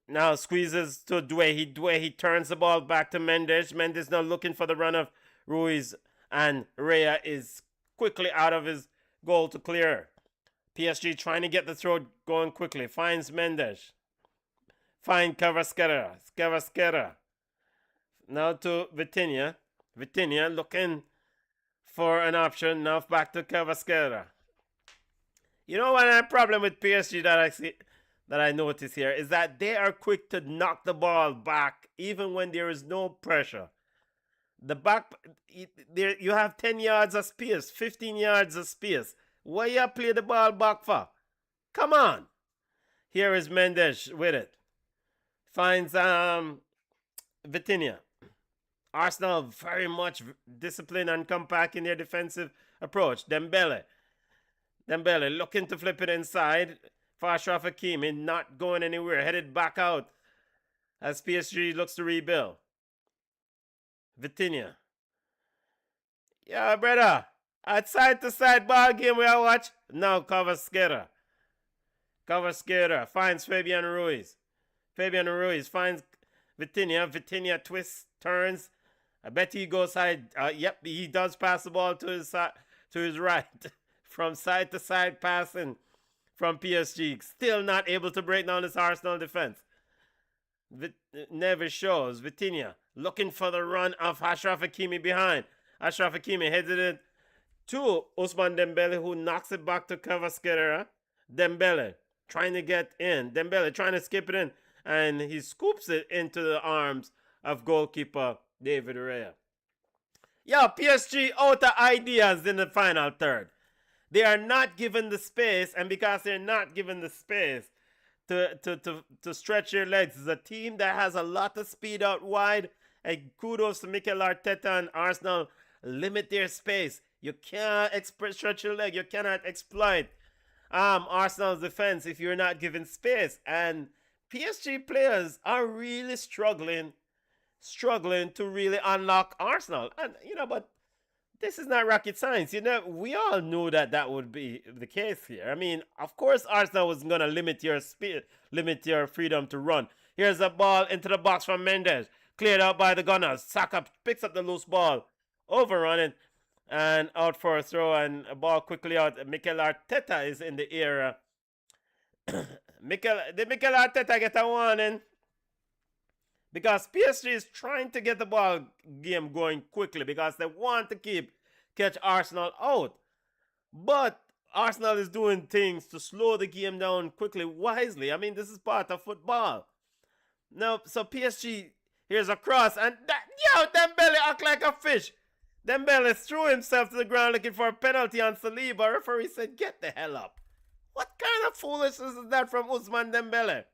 Now squeezes to Doué. He turns the ball back to Mendes. Mendes now looking for the run of Ruiz. And Rea is quickly out of his goal to clear. PSG trying to get the throw going quickly. Finds Mendes. Find Cavasquera. Now to Vitinha. Vitinha looking for an option. Now back to Cavasquera. You know what a problem with PSG that I notice here is that they are quick to knock the ball back even when there is no pressure. The back, there you have 10 yards of space, 15 yards of space. Why you play the ball back for? Come on. Here is Mendes with it. Finds Vitinha. Arsenal very much disciplined and compact in their defensive approach. Dembele looking to flip it inside for Ashraf Hakimi, not going anywhere, headed back out as PSG looks to rebuild. Vitinha. Yeah, brother. A side-to-side ball game we are watch. Now Cavasquera finds Fabian Ruiz. Fabian Ruiz finds Vitinha. Vitinha twists, turns. I bet he goes side. Yep, he does pass the ball to his right. From side to side passing from PSG. Still not able to break down this Arsenal defense. Never shows. Vitinha looking for the run of Ashraf Hakimi behind. Ashraf Hakimi heads it to Ousmane Dembele, who knocks it back to Cavasquera. Dembele trying to get in. Dembele trying to skip it in. And he scoops it into the arms of goalkeeper David Rea. Yeah, PSG out of ideas in the final third. They are not given the space, and because they're not given the space to stretch their legs, it's a team that has a lot of speed out wide. And kudos to Mikel Arteta and Arsenal. Limit their space. You can't stretch your leg. You cannot exploit Arsenal's defense if you're not given space. And PSG players are really struggling to really unlock Arsenal. And, but this is not rocket science. We all knew that would be the case here. I mean, of course, Arsenal was going to limit your speed, limit your freedom to run. Here's a ball into the box from Mendes. Cleared out by the Gunners. Saka picks up the loose ball. Overrunning and out for a throw, and a ball quickly out. Mikel Arteta is in the area. Did Mikel Arteta get a warning? Because PSG is trying to get the ball game going quickly because they want to catch Arsenal out. But Arsenal is doing things to slow the game down quickly, wisely. I mean, this is part of football. Now, so PSG, here's a cross, and Dembele act like a fish. Dembele threw himself to the ground looking for a penalty on Saliba. Referee said, get the hell up. What kind of foolishness is that from Ousmane Dembele?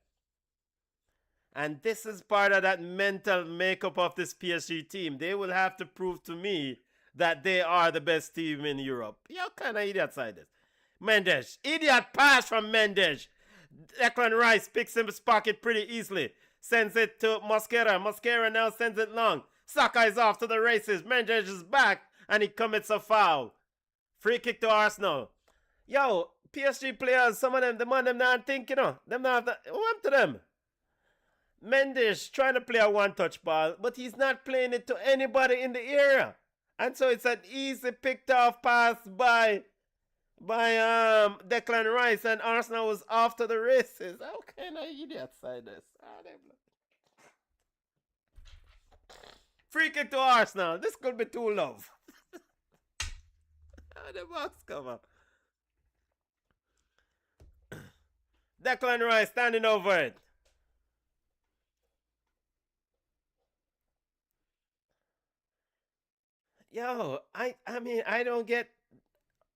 And this is part of that mental makeup of this PSG team. They will have to prove to me that they are the best team in Europe. What kind of idiot side is? Mendes. Idiot pass from Mendes. Declan Rice picks his pocket pretty easily. Sends it to Mosquera. Mosquera now sends it long. Saka is off to the races. Mendes is back and he commits a foul. Free kick to Arsenal. Yo, PSG players, some of them, the man them not think, them not have that. What to them? Mendes trying to play a one-touch ball, but he's not playing it to anybody in the area. And so it's an easy picked off pass by Declan Rice, and Arsenal was off to the races. How kind of idiot side this? Free kick to Arsenal. This could be too love. The box cover. Declan Rice standing over it. Yo, I mean, I don't get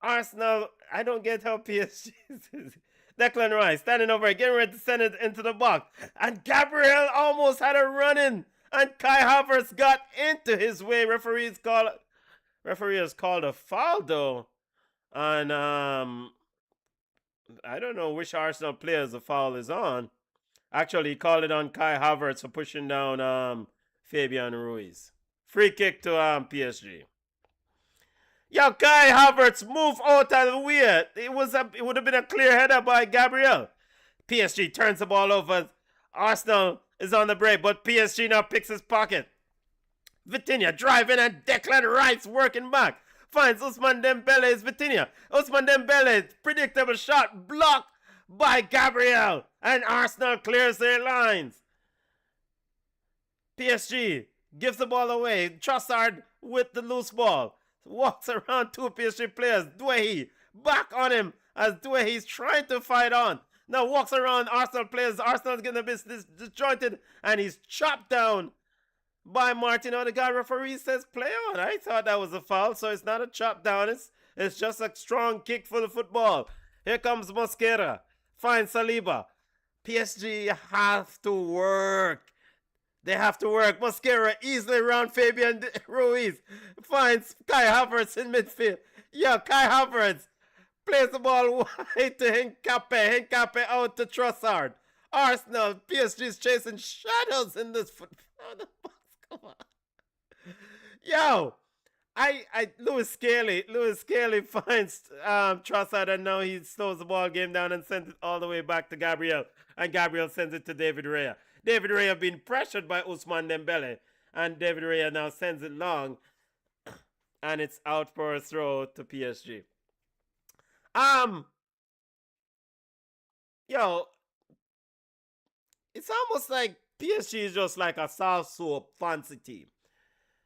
Arsenal. I don't get how PSG is. Declan Rice standing over it, getting ready to send it into the box. And Gabriel almost had a run-in. And Kai Havertz got into his way. Referee has called a foul, though. And I don't know which Arsenal players the foul is on. Actually, he called it on Kai Havertz for pushing down Fabian Ruiz. Free kick to PSG. Yo, Kai Havertz, move out of the way. It would have been a clear header by Gabriel. PSG turns the ball over. Arsenal is on the break, but PSG now picks his pocket. Vitinha driving and Declan Rice working back. Finds Ousmane Dembele. It's Vitinha. Ousmane Dembele, predictable shot, blocked by Gabriel. And Arsenal clears their lines. PSG gives the ball away. Trossard with the loose ball. Walks around two PSG players. Douahi back on him as Douahi's trying to fight on. Now walks around Arsenal players. Arsenal's getting a bit disjointed and he's chopped down by Martin Odegaard. Referee says play on. I thought that was a foul, so it's not a chop down. It's just a strong kick for the football. Here comes Mosquera. Finds Saliba. PSG have to work. They have to work. Mosquera easily around Fabian Ruiz. Finds Kai Havertz in midfield. Yeah, Kai Havertz plays the ball wide to Hincape. Hincape out to Trossard. Arsenal, PSG is chasing shadows in this football. Come on. Yo, Lewis Scaly finds Trossard, and now he slows the ball game down and sends it all the way back to Gabriel. And Gabriel sends it to David Raya. David Raya being pressured by Ousmane Dembele. And David Raya now sends it long. And it's out for a throw to PSG. Yo, it's almost like PSG is just like a soft soap fancy team.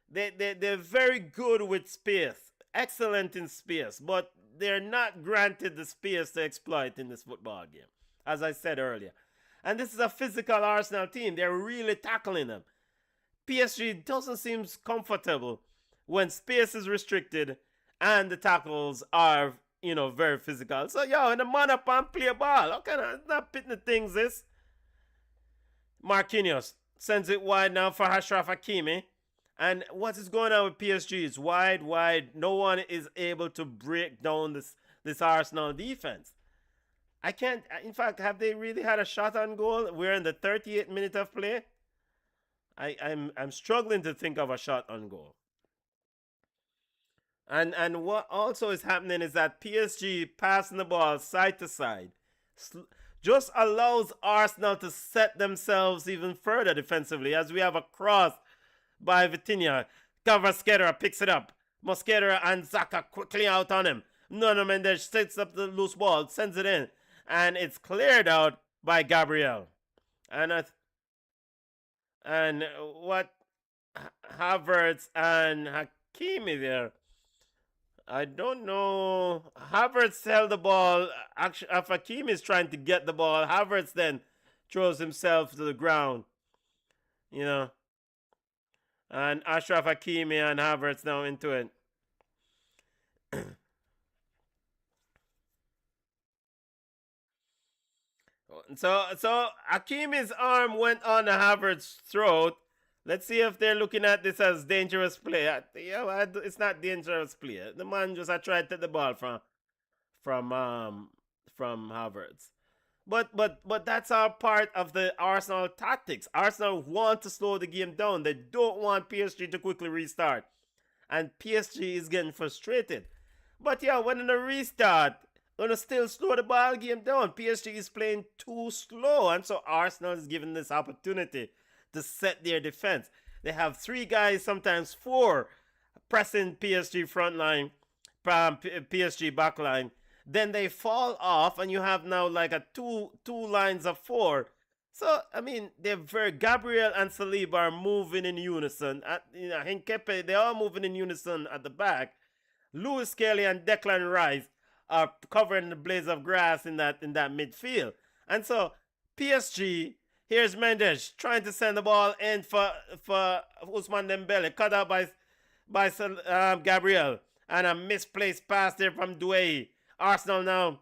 They're very good with space, excellent in space, but they're not granted the space to exploit in this football game, as I said earlier. And this is a physical Arsenal team. They're really tackling them. PSG doesn't seem comfortable when space is restricted and the tackles are, very physical. So, in the man up and play ball. How can I not pitting the things this? Marquinhos sends it wide now for Achraf Hakimi. And what is going on with PSG is wide. No one is able to break down this Arsenal defense. I can't. In fact, have they really had a shot on goal? We're in the 38th minute of play. I'm struggling to think of a shot on goal. And what also is happening is that PSG passing the ball side to side just allows Arsenal to set themselves even further defensively, as we have a cross by Vitinha. Mosquera picks it up. Mosquera and Xhaka quickly out on him. Nuno Mendes sets up the loose ball, sends it in, and it's cleared out by Gabriel. And And what Havertz and Hakimi there. I don't know. Havertz held the ball. Actually, if Hakimi is trying to get the ball, Havertz then throws himself to the ground. You know. And Ashraf Hakimi and Havertz now into it. So Hakimi's arm went on Havertz's throat. Let's see if they're looking at this as dangerous play. It's not dangerous play. The man just tried to take the ball from Havertz. But that's all part of the Arsenal tactics. Arsenal want to slow the game down. They don't want PSG to quickly restart. And PSG is getting frustrated. But yeah, when in a restart, gonna still slow the ball game down. PSG is playing too slow. And so Arsenal is given this opportunity to set their defense. They have 3 guys, sometimes 4, pressing PSG front line, PSG back line. Then they fall off, and you have now like a two lines of 4. So I mean, Gabriel and Saliba are moving in unison. Hinkepe, they're all moving in unison at the back. Lewis Kelly and Declan Rice are covering the blades of grass in that midfield. And so PSG, here's Mendes trying to send the ball in for Ousmane Dembele, cut out by Gabriel, and a misplaced pass there from Doué. Arsenal now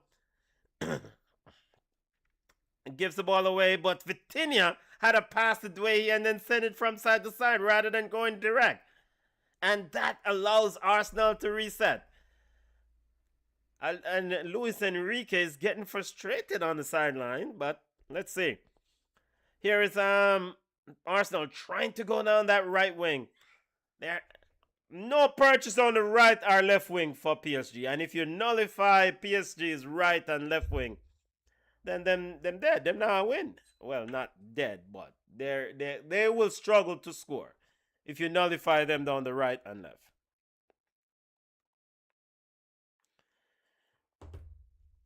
gives the ball away, but Vitinha had a pass to Doué and then sent it from side to side rather than going direct. And that allows Arsenal to reset. And Luis Enrique is getting frustrated on the sideline, but let's see. Here is Arsenal trying to go down that right wing. There, no purchase on the right or left wing for PSG. And if you nullify PSG's right and left wing, then them dead. Them now win. Well, not dead, but they will struggle to score if you nullify them down the right and left.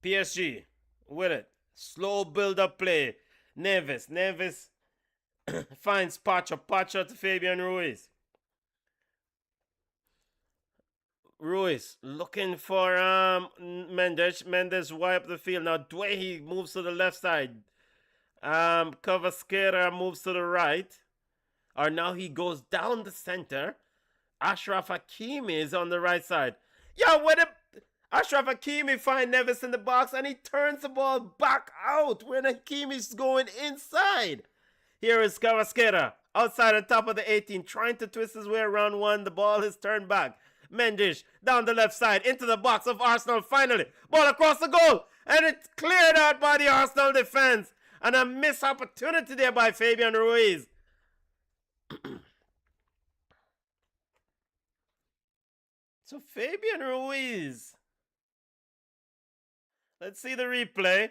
PSG with it. Slow build-up play. Neves finds Pacho to Fabian Ruiz. Ruiz looking for Mendes. Mendes wide up the field. Now Doué moves to the left side. Kvaratskhelia moves to the right. Or now he goes down the center. Ashraf Hakimi is on the right side. Yeah, Ashraf Hakimi finds Neves in the box and he turns the ball back out when Hakimi's going inside. Here is Kvaratskhelia outside the top of the 18 trying to twist his way around one. The ball is turned back. Mendes down the left side into the box of Arsenal finally. Ball across the goal and it's cleared out by the Arsenal defense. And a missed opportunity there by Fabian Ruiz. So Fabian Ruiz. Let's see the replay.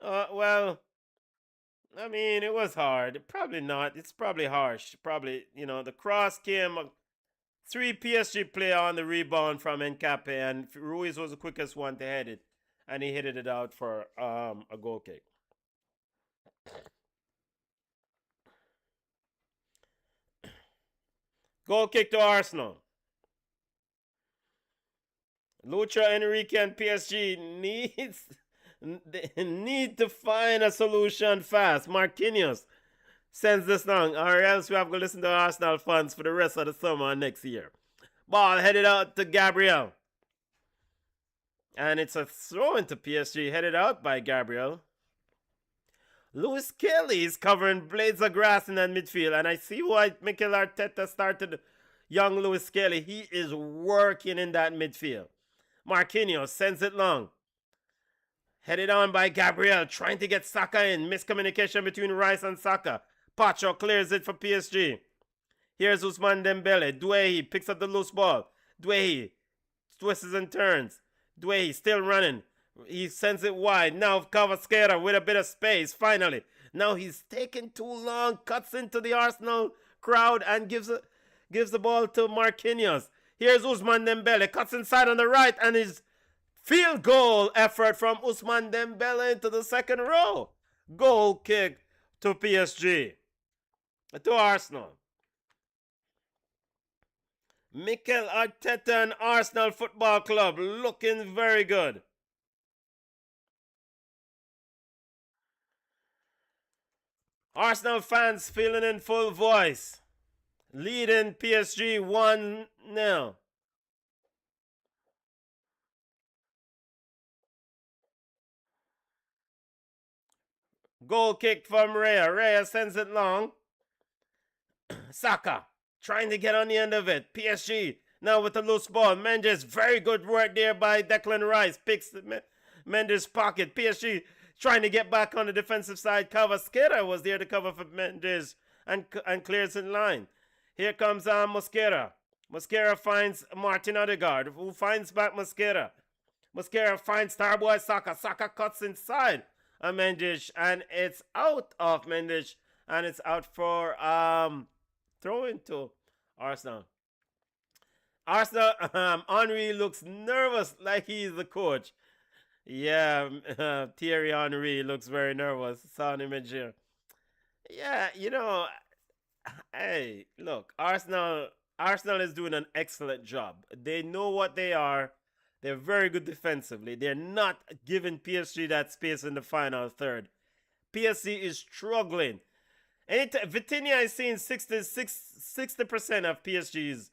Well, I mean, it was hard. Probably not. It's probably harsh. Probably, the cross came. 3 PSG player on the rebound from Nkape, and Ruiz was the quickest one to head it. And he headed it out for a goal kick. Goal kick to Arsenal. Lucha Enrique and PSG need to find a solution fast. Marquinhos sends this long, or else we have to listen to Arsenal fans for the rest of the summer next year. Ball headed out to Gabriel. And it's a throw into PSG headed out by Gabriel. Lewis Kelly is covering blades of grass in that midfield. And I see why Mikel Arteta started young Lewis Kelly. He is working in that midfield. Marquinhos sends it long. Headed on by Gabriel, trying to get Saka in. Miscommunication between Rice and Saka. Pacho clears it for PSG. Here's Ousmane Dembele. Doué picks up the loose ball. Doué twists and turns. Doué still running. He sends it wide. Now Kvaratskhelia with a bit of space. Finally. Now he's taking too long. Cuts into the Arsenal crowd and gives the ball to Marquinhos. Here's Ousmane Dembele. Cuts inside on the right. And his field goal effort from Ousmane Dembele into the second row. Goal kick to PSG. to Arsenal. Mikel Arteta and Arsenal Football Club looking very good. Arsenal fans feeling in full voice. Leading PSG 1-0. Goal kick from Raya. Raya sends it long. Saka trying to get on the end of it. PSG now with the loose ball. Mendes, very good work there by Declan Rice. Picks Mendes' pocket. PSG trying to get back on the defensive side. Cavasquera was there to cover for Mendes and clears in line. Here comes Mosquera. Mosquera finds Martin Odegaard, who finds back Mosquera. Mosquera finds Starboy Saka. Saka cuts inside Mendes, and it's out of Mendes, and it's out for throw into Arsenal. Arsenal, Henry looks nervous like he's the coach. Yeah, Thierry Henry looks very nervous. Saw an image here. Yeah, hey, look, Arsenal is doing an excellent job. They know what they are. They're very good defensively. They're not giving PSG that space in the final third. PSG is struggling. Vitinha is seeing 60% of PSG's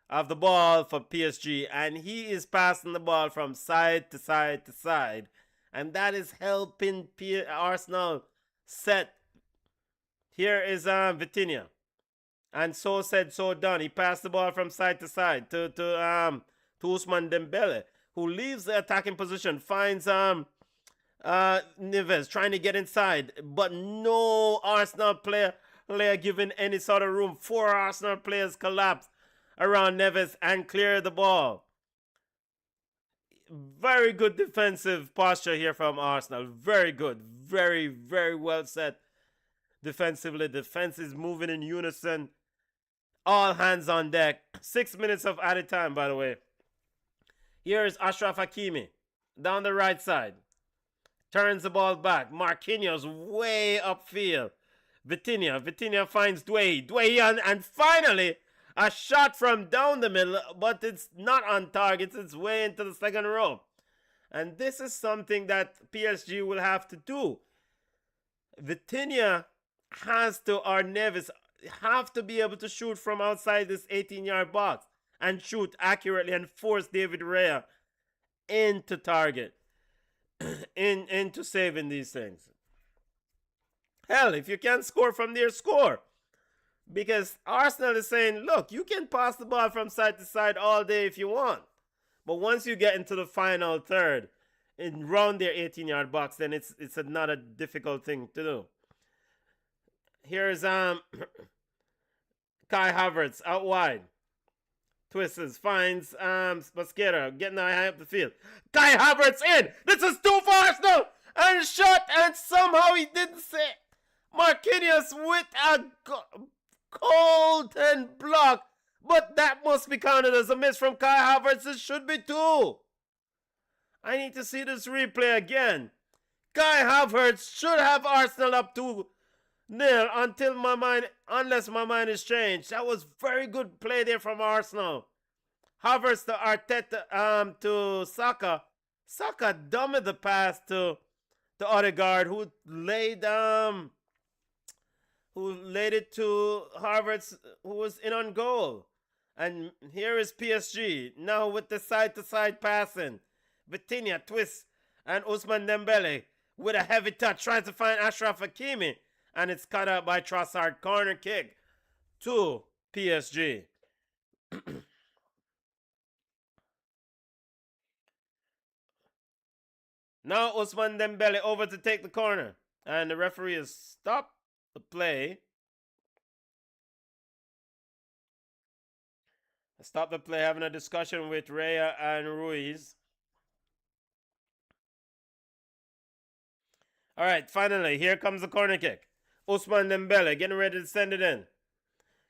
of the ball for PSG, and he is passing the ball from side to side to side, and that is helping Arsenal set. Here is Vitinha, and so said, so done. He passed the ball from side to side to Ousmane Dembele, who leaves the attacking position, finds Neves trying to get inside, but no Arsenal player giving any sort of room. 4 Arsenal players collapse around Neves and clear the ball. Very good defensive posture here from Arsenal. Very good. Very, very well set defensively. Defense is moving in unison. All hands on deck. 6 minutes of added time, by the way. Here is Achraf Hakimi down the right side. Turns the ball back. Marquinhos way upfield. Vitinha finds Dwayne, and finally a shot from down the middle, but it's not on target. It's way into the second row. And this is something that PSG will have to do. Vitinha or Neves have to be able to shoot from outside this 18-yard box and shoot accurately and force David Raya into target, into saving these things. Hell, if you can't score from there, score. Because Arsenal is saying, look, you can pass the ball from side to side all day if you want. But once you get into the final third, and round their 18-yard box, then it's not a difficult thing to do. Here's Kai Havertz out wide. Twists, finds Mosquera getting high up the field. Kai Havertz in! This is 2 for Arsenal! And shot, and somehow he didn't say. Marquinhos with a golden block, but that must be counted as a miss from Kai Havertz. It should be 2. I need to see this replay again. Kai Havertz should have Arsenal up 2-0 unless my mind is changed. That was very good play there from Arsenal. Havertz to Arteta to Saka. Saka dumbed the pass to Odegaard, who laid it to Havertz, who was in on goal. And here is PSG now with the side-to-side passing. Vitinha twists, and Ousmane Dembele with a heavy touch trying to find Achraf Hakimi, and it's cut out by Trossard. Corner kick to PSG. Now Ousmane Dembele over to take the corner, and the referee has stopped the play. Stop the play, having a discussion with Raya and Ruiz. All right, finally, here comes the corner kick. Ousmane Dembele getting ready to send it in.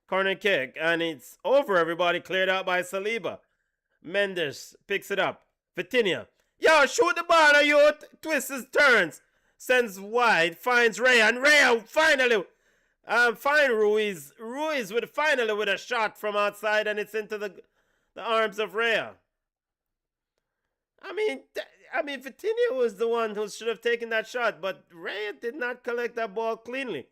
Corner kick, and it's over, everybody. Cleared out by Saliba. Mendes picks it up. Vitinha. Yo, shoot the ball, you twists his turns. Sends wide, finds Raya, and Raya finally Fine, Ruiz. Ruiz with finally with a shot from outside, and it's into the arms of Rhea. I mean, Vitinha was the one who should have taken that shot, but Rhea did not collect that ball cleanly.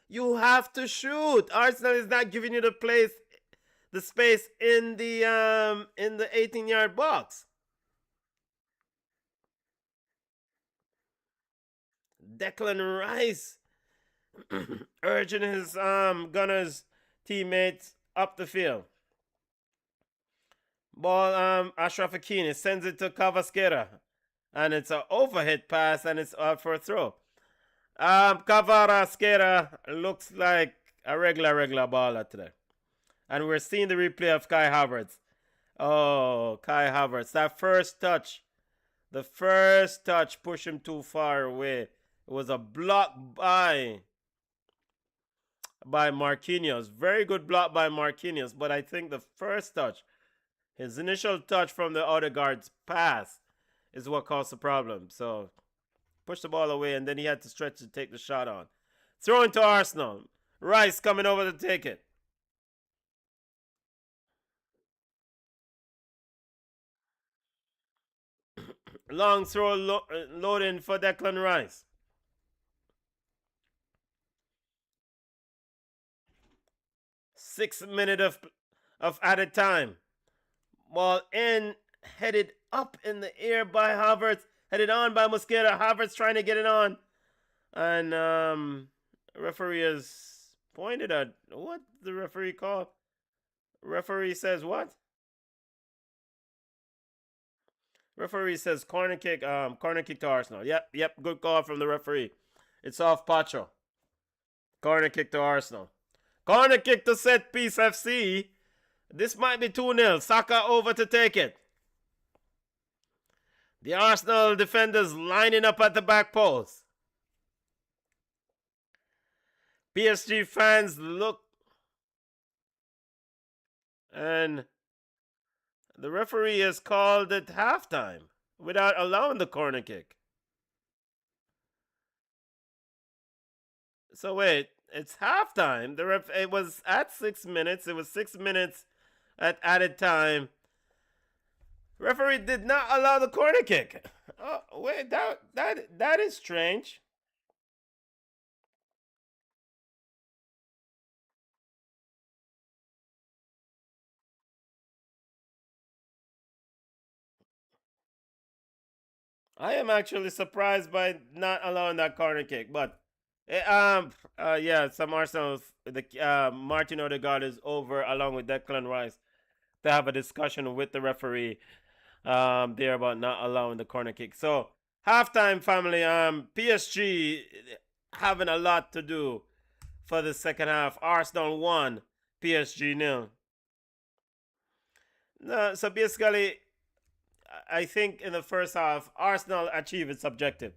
You have to shoot. Arsenal is not giving you the space in the 18-yard box. Declan Rice urging his Gunners teammates up the field. Ball, Ashraf Hakimi sends it to Cavasquera, and it's an overhead pass, and it's out for a throw. Cavasquera looks like a regular baller today, and we're seeing the replay of Kai Havertz. Oh, Kai Havertz, that first touch, the first touch pushed him too far away. It was a block by Marquinhos. Very good block by Marquinhos, but I think the first touch, his initial touch from the Odegaard's pass, is what caused the problem. So, push the ball away, and then he had to stretch to take the shot on. Throw into Arsenal. Rice coming over to take it. Long throw loading for Declan Rice. 6 minutes of added time. Ball in, headed up in the air by Havertz, headed on by Mosquera. Havertz trying to get it on. And referee has pointed at what the referee called. Referee says what? Referee says corner kick to Arsenal. Yep, good call from the referee. It's off Pacho. Corner kick to Arsenal. Corner kick to Set Piece FC. This might be 2-0. Saka over to take it. The Arsenal defenders lining up at the back post. PSG fans look. And the referee has called it halftime without allowing the corner kick. So wait, it's halftime. It was at 6 minutes. It was 6 minutes at added time. Referee did not allow the corner kick. Oh wait, that is strange. I am actually surprised by not allowing that corner kick, but some Arsenal, Martin Odegaard is over along with Declan Rice to have a discussion with the referee there about not allowing the corner kick. So halftime, family. PSG having a lot to do for the second half. Arsenal 1, PSG 0. No, so basically, I think in the first half, Arsenal achieved its objective.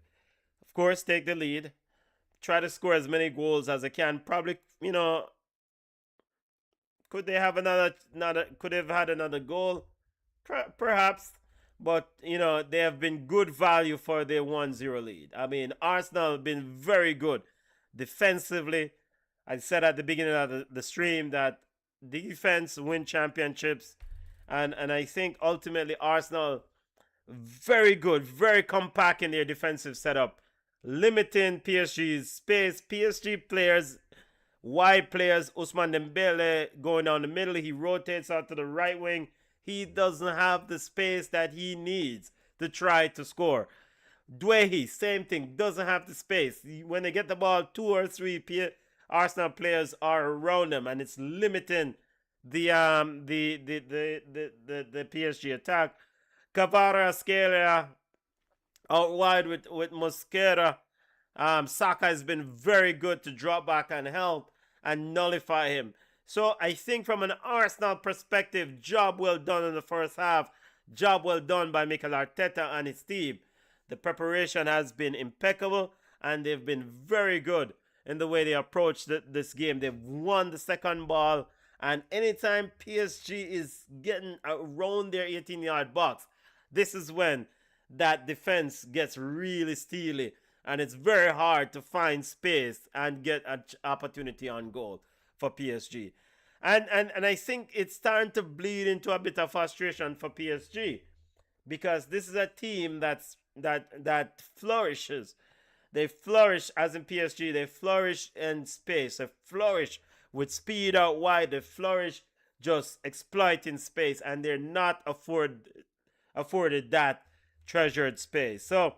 Of course, take the lead, try to score as many goals as they can. Probably, could they have could they have had another goal? Perhaps, but they have been good value for their 1-0 lead. I mean, Arsenal have been very good defensively. I said at the beginning of the stream that defense win championships. And I think ultimately Arsenal, very good, very compact in their defensive setup, limiting PSG's space. PSG players, wide players, Ousmane Dembele going down the middle. He rotates out to the right wing. He doesn't have the space that he needs to try to score. Dwehi, same thing, doesn't have the space. When they get the ball, 2 or 3 Arsenal players are around them, and it's limiting the PSG attack. Kvaratskhelia out wide with Mosquera. Saka has been very good to drop back and help and nullify him. So I think from an Arsenal perspective, job well done in the first half. Job well done by Mikel Arteta and his team. The preparation has been impeccable, and they've been very good in the way they approach this game. They've won the second ball. And anytime PSG is getting around their 18-yard box, this is when that defense gets really steely. And it's very hard to find space and get an opportunity on goal for PSG. And I think it's starting to bleed into a bit of frustration for PSG because this is a team that flourishes. They flourish as in PSG. They flourish in space. They flourish with speed out wide. They flourish just exploiting space, and they're not afforded that treasured space. So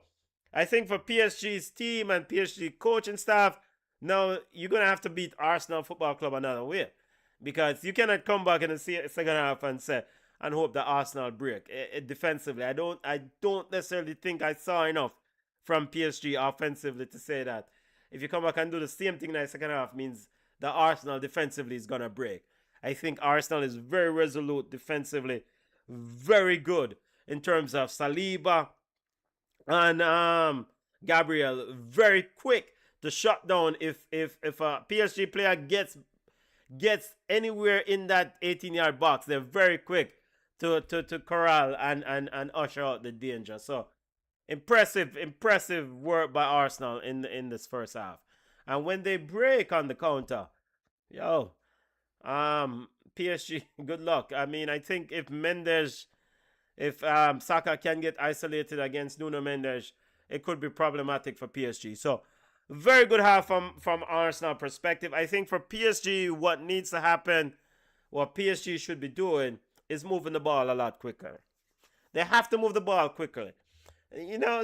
I think for PSG's team and PSG coaching staff, now you're gonna have to beat Arsenal Football Club another way, because you cannot come back in the second half and say and hope that Arsenal break defensively. I don't necessarily think I saw enough from PSG offensively to say that if you come back and do the same thing in the second half means that Arsenal defensively is gonna break. I think Arsenal is very resolute defensively, very good in terms of Saliba and Gabriel, very quick to shut down if a PSG player gets anywhere in that 18-yard box. They're very quick to corral and usher out the danger. So impressive work by Arsenal in this first half. And when they break on the counter, yo, PSG, good luck. I mean, I think if Saka can get isolated against Nuno Mendes, it could be problematic for PSG. So very good half from Arsenal perspective. I think for PSG, what needs to happen, what PSG should be doing, is moving the ball a lot quicker. They have to move the ball quickly.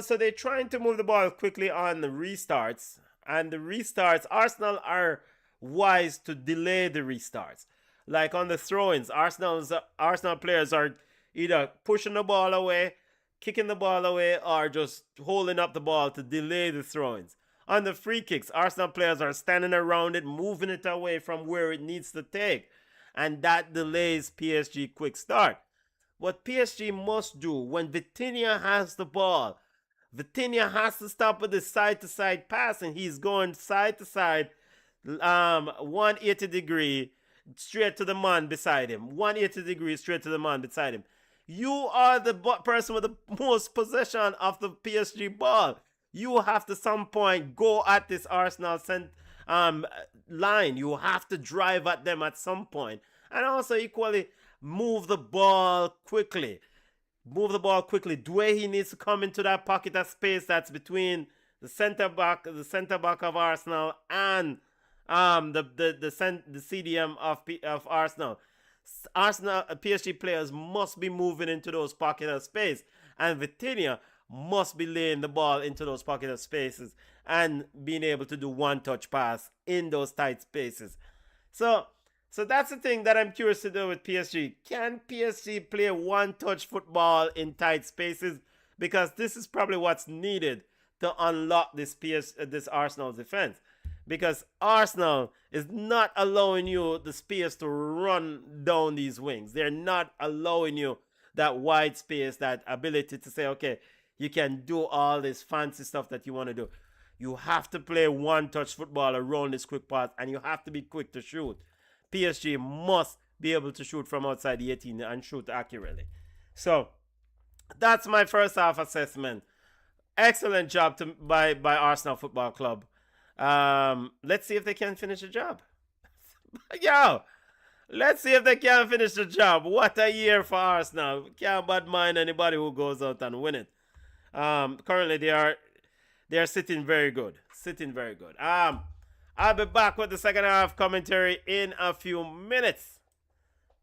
So they're trying to move the ball quickly on the restarts. And the restarts, Arsenal are wise to delay the restarts. Like on the throw-ins, Arsenal players are either pushing the ball away, kicking the ball away, or just holding up the ball to delay the throw-ins. On the free kicks, Arsenal players are standing around it, moving it away from where it needs to take. And that delays PSG quick start. What PSG must do when Vitinha has the ball, Vitinha has to stop with the side-to-side pass, and he's going side-to-side, 180 degree straight to the man beside him. 180 degrees straight to the man beside him. You are the person with the most possession of the PSG ball. You have to some point go at this Arsenal line. You have to drive at them at some point. And also equally move the ball quickly. Move the ball quickly. Dwayne needs to come into that pocket of space that's between the center back of Arsenal and the CDM of Arsenal. PSG players must be moving into those pockets of space, and Vitinha must be laying the ball into those pockets of spaces and being able to do one-touch pass in those tight spaces. So that's the thing that I'm curious to do with PSG. Can PSG play one-touch football in tight spaces? Because this is probably what's needed to unlock this Arsenal defense. Because Arsenal is not allowing you the space to run down these wings. They're not allowing you that wide space, that ability to say, okay, you can do all this fancy stuff that you want to do. You have to play one-touch football around this quick pass, and you have to be quick to shoot. PSG must be able to shoot from outside the 18 and shoot accurately. So that's my first half assessment. Excellent job by Arsenal Football Club. Let's see if they can finish the job. Yo, let's see if they can finish the job. What a year for Arsenal. Can't bad mind anybody who goes out and win it. Currently they are sitting very good. I'll be back with the second half commentary in a few minutes.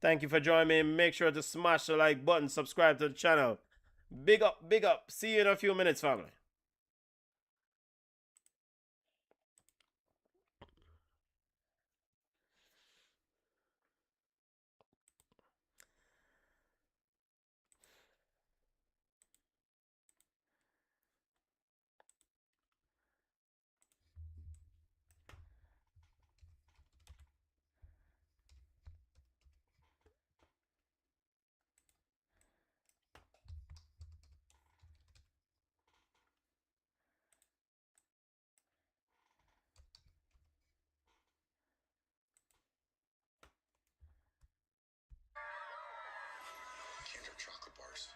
Thank you for joining me. Make sure to smash the like button, subscribe to the channel. Big up. See you in a few minutes, family. Kinder chocolate bars.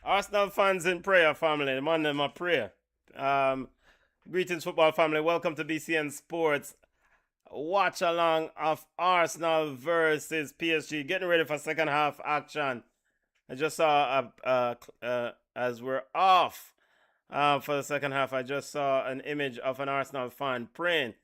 Arsenal fans in prayer, family. The man them a prayer. Greetings, football family. Welcome to BCN Sports. Watch along of Arsenal versus PSG. Getting ready for second half action. I just saw as we're off for the second half. I just saw an image of an Arsenal fan praying.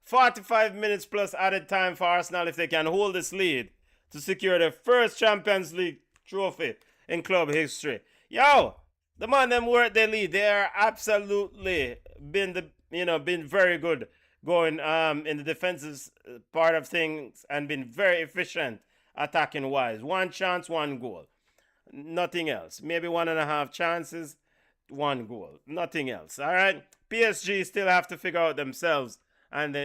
45 minutes plus added time for Arsenal if they can hold this lead to secure their first Champions League trophy in club history. Yo, the man them work their lead. They are absolutely been very good going in the defensive part of things and been very efficient attacking wise. One chance, one goal. Nothing else. Maybe 1.5 chances, one goal. Nothing else. All right. PSG still have to figure out themselves, and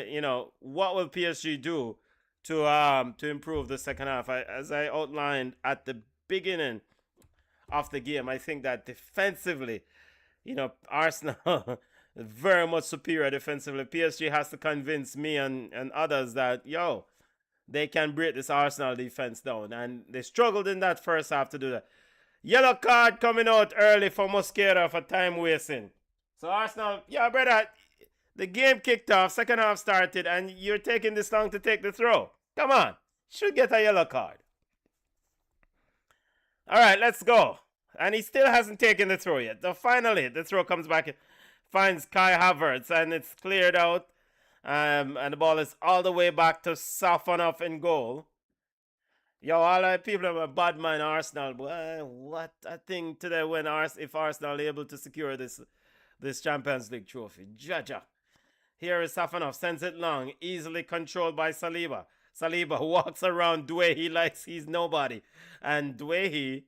what will PSG do to improve the second half. As I outlined at the beginning of the game, I think that defensively, Arsenal very much superior defensively. PSG has to convince me and others that they can break this Arsenal defense down, and they struggled in that first half to do that. Yellow card coming out early for Mosquera for time wasting. So Arsenal, brother, the game kicked off, second half started, and you're taking this long to take the throw. Come on, should get a yellow card. All right, let's go. And he still hasn't taken the throw yet. So finally, the throw comes back, finds Kai Havertz, and it's cleared out. And the ball is all the way back to Safonov in goal. All the people have a bad mind Arsenal. Boy, what a thing today when if Arsenal are able to secure this Champions League trophy. Jaja. Here is Safonov, sends it long, easily controlled by Saliba. Saliba walks around Doué like he's nobody. And Doué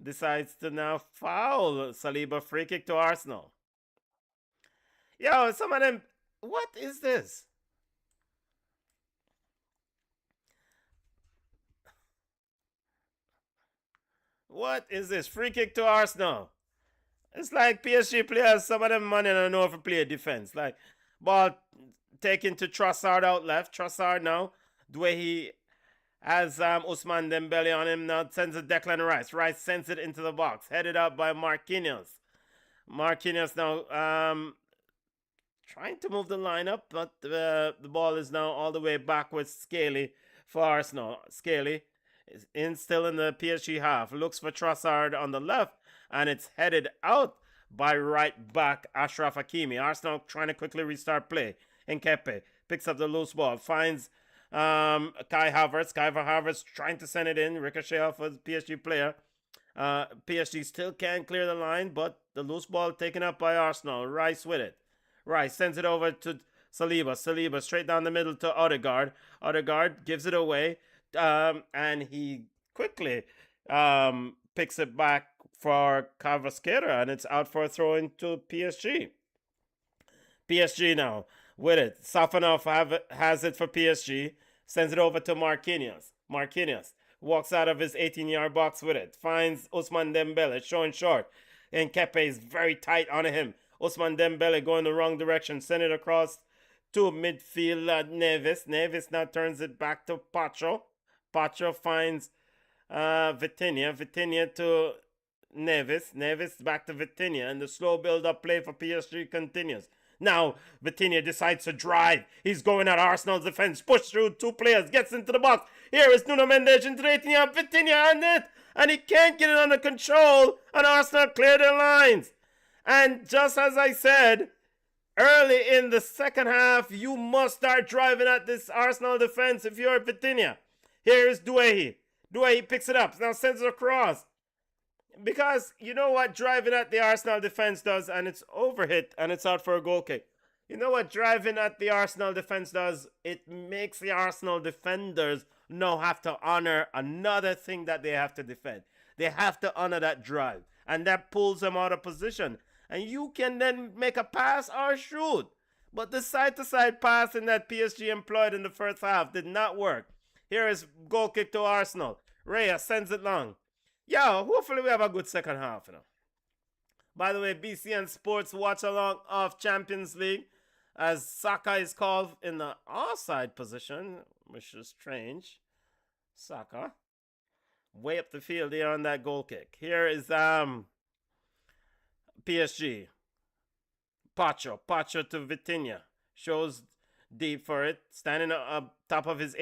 decides to now foul Saliba. Free kick to Arsenal. Some of them, what is this? What is this? Free kick to Arsenal. It's like PSG players, some of them money don't know if to play defense. Like, ball taken to Trossard out left. Trossard now, the way he has Ousmane Dembele on him now, sends it Declan Rice. Rice sends it into the box, headed up by Marquinhos. Marquinhos now trying to move the line up, but the ball is now all the way back with Scaly for Arsenal. Scaly is still in the PSG half. Looks for Trossard on the left, and it's headed out by right back Achraf Hakimi. Arsenal trying to quickly restart play. Nkepe picks up the loose ball, finds Kai Havertz. Kai Havertz trying to send it in. Ricochet off a PSG player. PSG still can't clear the line, but the loose ball taken up by Arsenal. Rice with it. Rice sends it over to Saliba. Saliba straight down the middle to Odegaard. Odegaard gives it away. And he quickly picks it back for Cavasquera, and it's out for a throw into PSG. PSG now with it. Safonov has it for PSG, sends it over to Marquinhos. Marquinhos walks out of his 18-yard box with it, finds Ousmane Dembele, showing short. And Kepe is very tight on him. Ousmane Dembele going the wrong direction, send it across to midfield Neves. Neves now turns it back to Pacho. Pacho finds Vitinha. Vitinha to Neves. Neves back to Vitinha. And the slow build-up play for PSG continues. Now, Vitinha decides to drive. He's going at Arsenal's defense. Push through 2 players. Gets into the box. Here is Nuno Mendes into the 18-yard. Vitinha on it. And he can't get it under control. And Arsenal clear their lines. And just as I said, early in the second half, you must start driving at this Arsenal defense if you're Vitinha. Here is Doué. Doué picks it up. Now sends it across. Because you know what driving at the Arsenal defense does? And it's overhit and it's out for a goal kick. You know what driving at the Arsenal defense does? It makes the Arsenal defenders now have to honor another thing that they have to defend. They have to honor that drive. And that pulls them out of position. And you can then make a pass or shoot. But the side-to-side passing that PSG employed in the first half did not work. Here is goal kick to Arsenal. Reyes sends it long. Hopefully we have a good second half. By the way, BCN Sports Watch Along of Champions League, as Saka is called in the offside position, which is strange. Saka way up the field here on that goal kick. Here is PSG. Pacho to Vitinha. Shows deep for it. Standing up top of his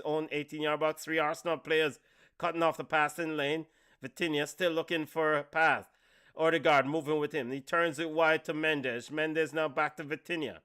own 18-yard box. 3 Arsenal players cutting off the passing lane. Vitinha still looking for a path. Odegaard moving with him. He turns it wide to Mendes. Mendes now back to Vitinha.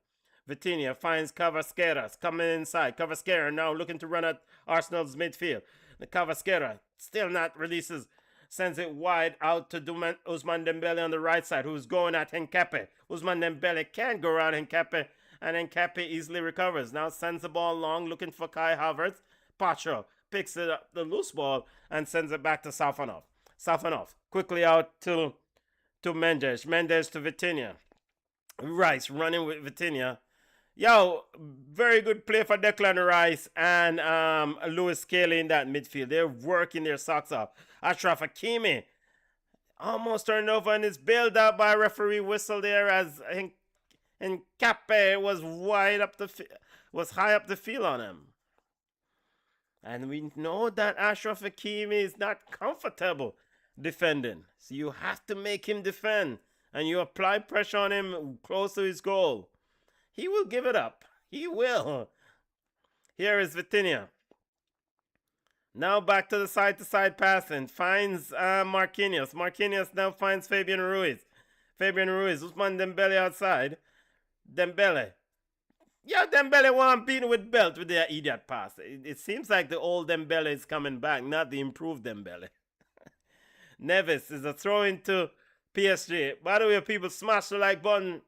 Vitinha finds Cavasqueras coming inside. Cavasquera now looking to run at Arsenal's midfield. The Cavasquera still not releases. Sends it wide out to Ousmane Dembele on the right side, who's going at Nketiah. Ousmane Dembele can't go around Nketiah, and Nketiah easily recovers. Now sends the ball long, looking for Kai Havertz. Pacho picks it up, the loose ball, and sends it back to Safanov. Safanov quickly out to Mendes. Mendes to Vitinha. Rice running with Vitinha. Yo, very good play for Declan Rice and Lewis Kelly in that midfield. They're working their socks off. Achraf Hakimi almost turned over and is bailed out by a referee whistle there as Nketiah was high up the field on him. And we know that Achraf Hakimi is not comfortable defending. So you have to make him defend. And you apply pressure on him close to his goal. He will give it up. He will. Here is Vitinha. Now back to the side-to-side passing. Finds Marquinhos. Marquinhos now finds Fabian Ruiz. Fabian Ruiz. Ousmane Dembele outside. Dembele. Yeah, Dembele won beaten with belt with their idiot pass. It seems like the old Dembele is coming back, not the improved Dembele. Neves is a throw into PSG. By the way, people, smash the like button.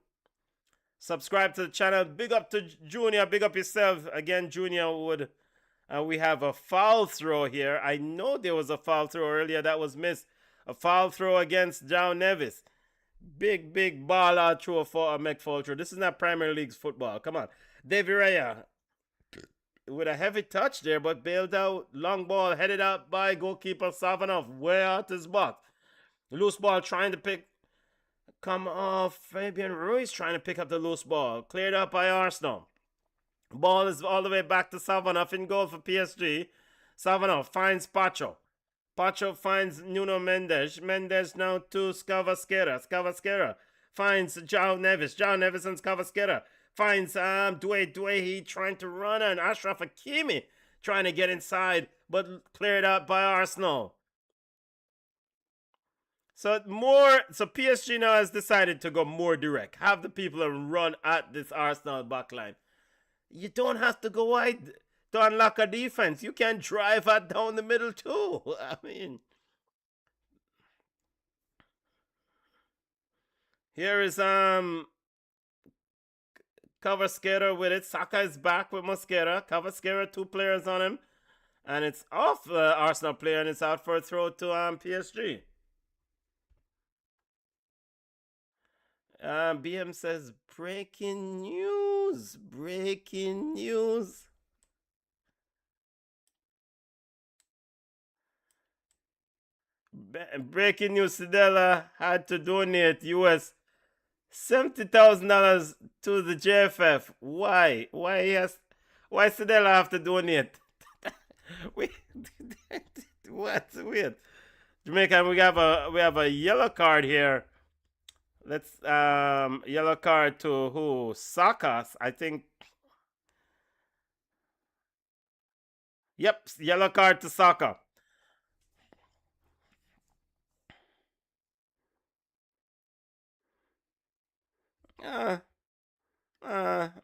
Subscribe to the channel. Big up to Junior. Big up yourself. Again, Junior would... we have a foul throw here. I know there was a foul throw earlier that was missed. A foul throw against João Neves. Big ball out throw for a McFall throw. This is not Premier League football. Come on. David Raya with a heavy touch there, but bailed out. Long ball headed out by goalkeeper Savanov. Way out his box. Loose ball trying to pick... Come off. Fabian Ruiz trying to pick up the loose ball. Cleared up by Arsenal. Ball is all the way back to Savanov in goal for PSG. Savanov finds Pacho. Pacho finds Nuno Mendes. Mendes now to Cavasqueira. Cavasqueira finds João Neves. João Neves and Cavasqueira finds Doué. He trying to run, and Achraf Hakimi trying to get inside, but cleared out by Arsenal. So PSG now has decided to go more direct. Have the people run at this Arsenal backline. You don't have to go wide to unlock a defense. You can drive it down the middle too. I mean, here is Cavasqueira with it. Saka is back with Mosquera. Cavasqueira, 2 players on him, and it's off the Arsenal player, and it's out for a throw to PSG. BM says, breaking news. Breaking news. Breaking news, Sidela had to donate US $70,000 to the JFF. Why? Why Sidela have to donate? What's weird? Jamaica, we have a yellow card here. Let's yellow card to who? Saka, I think. Yep, yellow card to Saka.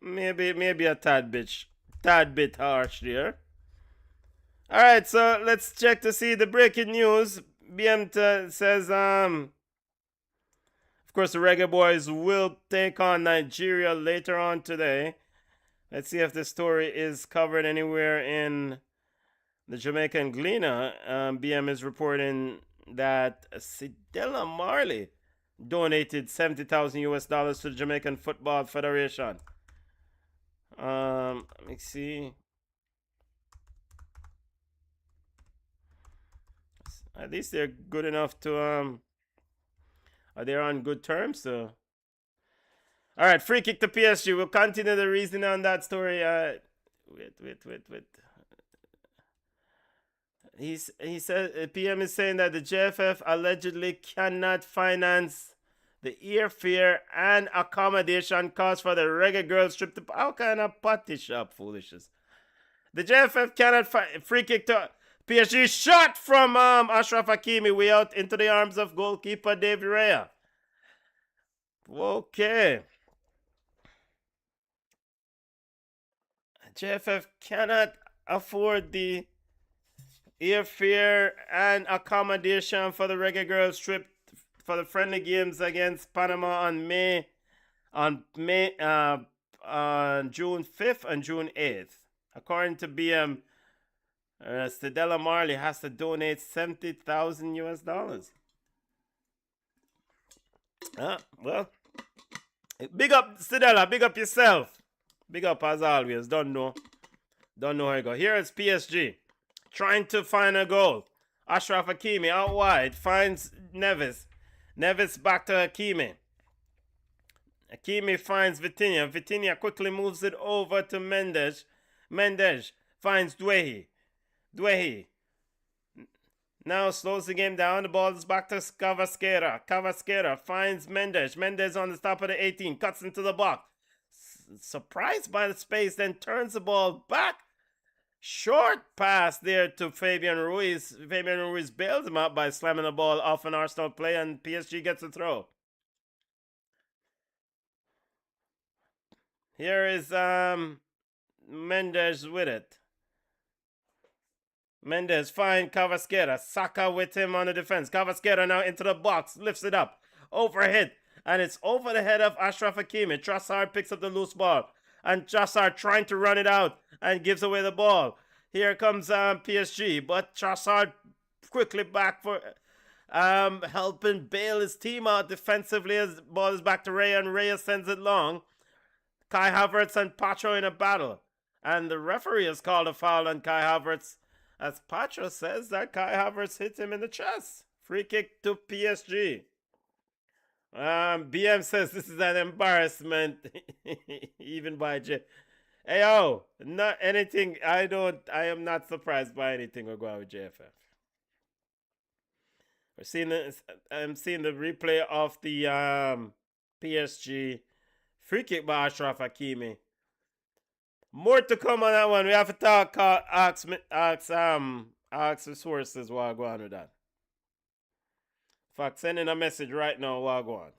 Maybe a tad bit harsh there. All right, so let's check to see the breaking news. BM says of course, the Reggae Boys will take on Nigeria later on today. Let's see if this story is covered anywhere in the Jamaican Gleaner. BM is reporting that Sidela Marley donated 70,000 US dollars to the Jamaican Football Federation. Let me see. At least they're good enough to they're on good terms, so. All right, free kick to PSG. We'll continue the reasoning on that story. Wait. He said PM is saying that the JFF allegedly cannot finance The airfare and accommodation cost for the reggae girls trip to how kind of potty shop foolishness. The JFF cannot free kick to PSG shot from Ashraf Hakimi way out into the arms of goalkeeper David Raya. Okay. JFF cannot afford the airfare and accommodation for the reggae girls trip for the friendly games against Panama on June 5th and June 8th. According to BM, Stella Marley has to donate $70,000 US. Well, big up Stella, big up yourself. Big up as always. Don't know how it go. Here is PSG trying to find a goal. Ashraf Hakimi out wide finds Neves. Neves back to Hakimi. Hakimi finds Vitinha. Vitinha quickly moves it over to Mendes. Mendes finds Dwehi. Dwehi now slows the game down. The ball is back to Cavasqueira. Cavasqueira finds Mendes. Mendes on the top of the 18. Cuts into the box. Surprised by the space, then turns the ball back. Short pass there to Fabian Ruiz. Fabian Ruiz bails him out by slamming the ball off an Arsenal play, and PSG gets a throw. Here is Mendes with it. Mendes find Cavasqueira. Saka with him on the defense. Cavasqueira now into the box. Lifts it up. Overhead. And it's over the head of Ashraf Hakimi. Trossard picks up the loose ball. And Trossard trying to run it out and gives away the ball. Here comes PSG. But Trossard quickly back for helping bail his team out defensively as the ball is back to Raya. And Raya sends it long. Kai Havertz and Pacho in a battle. And the referee has called a foul on Kai Havertz, as Pacho says that Kai Havertz hit him in the chest. Free kick to PSG. BM says this is an embarrassment, even by J. Hey yo, not anything. I am not surprised by anything we're going with JFF. I'm seeing the replay of the PSG free kick by Ashraf Hakimi. More to come on that one. We have to talk, ask the sources while I go on with that. In fact, sending a message right now while I go on.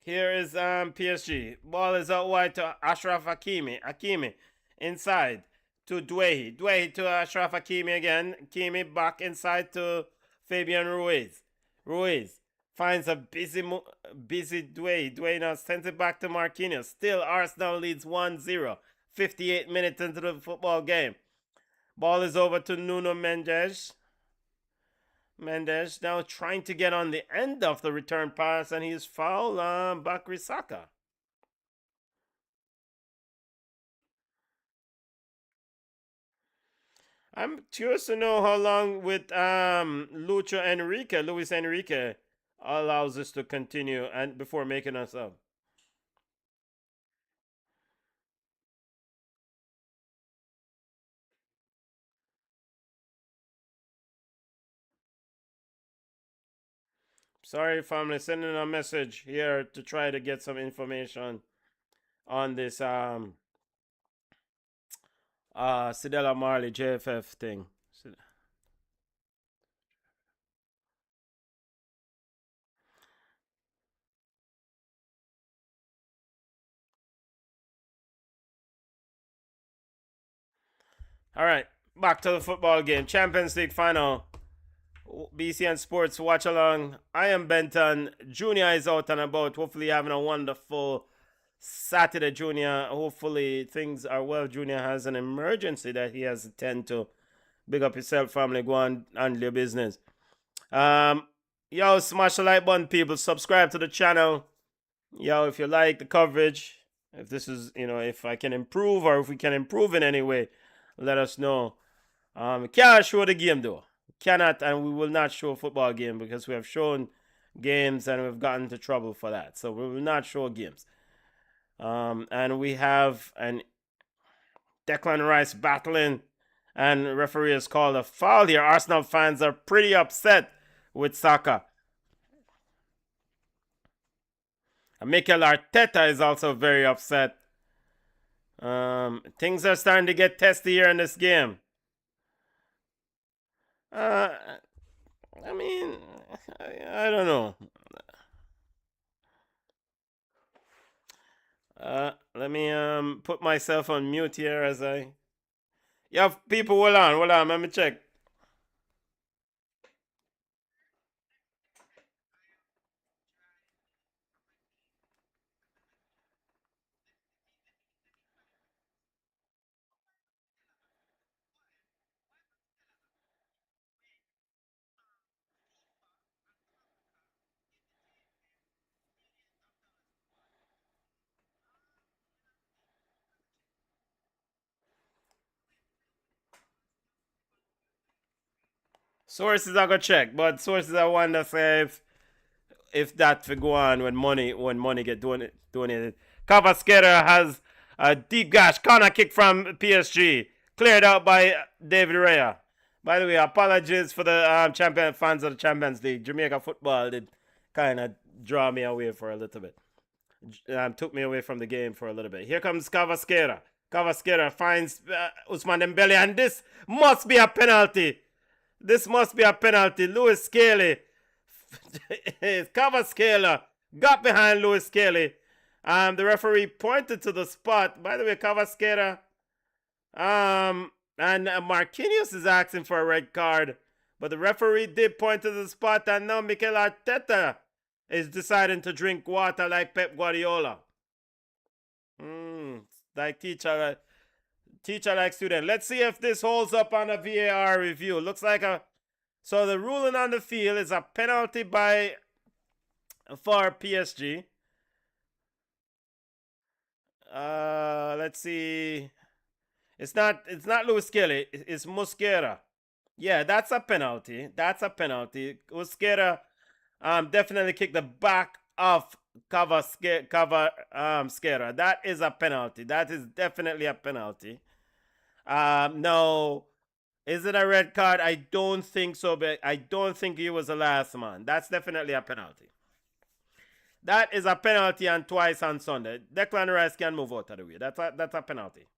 Here is PSG. Ball is out wide to Ashraf Hakimi. Hakimi inside to Dwehi. Dwehi to Ashraf Hakimi again. Hakimi back inside to Fabian Ruiz. Ruiz finds a busy Dwehi. Dwehi now sends it back to Marquinhos. Still, Arsenal leads 1-0. 58 minutes into the football game. Ball is over to Nuno Mendes. Mendes now trying to get on the end of the return pass, and he's fouled on Bakary Saka. I'm curious to know how long with Luis Enrique allows us to continue and before making us up. Sorry, family, sending a message here to try to get some information on this Stella Marley JFF thing. All right, back to the football game. Champions League final. BCN Sports Watch Along. I am Benton. Junior is out and about. Hopefully having a wonderful Saturday, Junior. Hopefully things are well. Junior has an emergency that he has to tend to. Big up yourself, family. Go on and your business. Yo, smash the like button, people. Subscribe to the channel. Yo, if you like the coverage, if this is, if I can improve or if we can improve in any way, let us know. We can't show the game though. Cannot, and we will not show a football game because we have shown games and we've gotten into trouble for that. So we will not show games. And we have an Declan Rice battling And referee has called a foul here. Arsenal fans are pretty upset with Saka. And Mikel Arteta is also very upset. Things are starting to get testy here in this game. I mean, I don't know. Let me put myself on mute here as I. Yeah, people, hold on, let me check. Sources I go check, but sources I wonder say if that for go on when money get donated. Cavaskera has a deep gash corner kick from PSG, cleared out by David Raya. By the way, apologies for the champion fans of the Champions League. Jamaica football did kind of draw me away for a little bit. Took me away from the game for a little bit. Here comes Cavaskera. Cavaskera finds Usman Dembele, and this must be a penalty. This must be a penalty. Lewis Skelly. Cavaskela got behind Lewis Skelly. The referee pointed to the spot. By the way, Cavaskela and Marquinhos is asking for a red card. But the referee did point to the spot, and now Mikel Arteta is deciding to drink water like Pep Guardiola. Like teacher like student. Let's see if this holds up on a VAR review. Looks like so the ruling on the field is a penalty for PSG. Let's see. It's not Lewis Kelly. It's Mosquera. Yeah, that's a penalty. Mosquera definitely kicked the back of Skera. That is a penalty. That is definitely a penalty. No. Is it a red card? I don't think so, but I don't think he was the last man. That's definitely a penalty. That is a penalty, and twice on Sunday. Declan Rice can move out of the way. That's a penalty.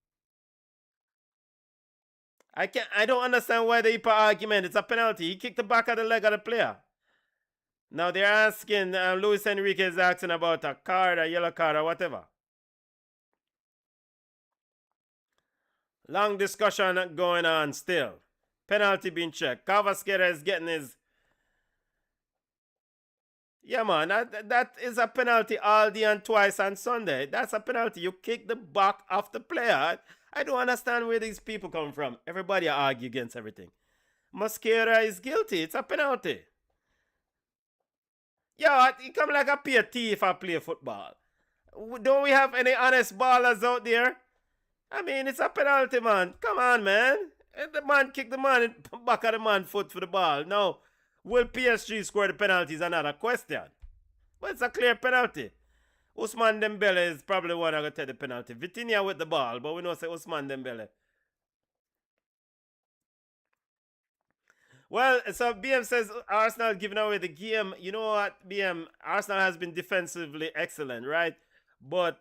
I don't understand why they put argument. It's a penalty. He kicked the back of the leg of the player. Now they're asking, Luis Enrique is asking about a card, a yellow card, or whatever. Long discussion going on still. Penalty being checked. Cavaskera is getting his. Yeah, man, that is a penalty all day and twice on Sunday. That's a penalty. You kick the back of the player. I don't understand where these people come from. Everybody argue against everything. Mosquera is guilty. It's a penalty. Yeah, he come like a PT if I play football. Don't we have any honest ballers out there? I mean, it's a penalty, man. Come on, man. The man kicked the man in the back of the man's foot for the ball. Now, will PSG score the penalty is another question. But it's a clear penalty. Usman Dembele is probably one going to take the penalty. Vitinha with the ball, but we know say Usman Dembele. Well, so BM says Arsenal giving away the game. You know what, BM? Arsenal has been defensively excellent, right? But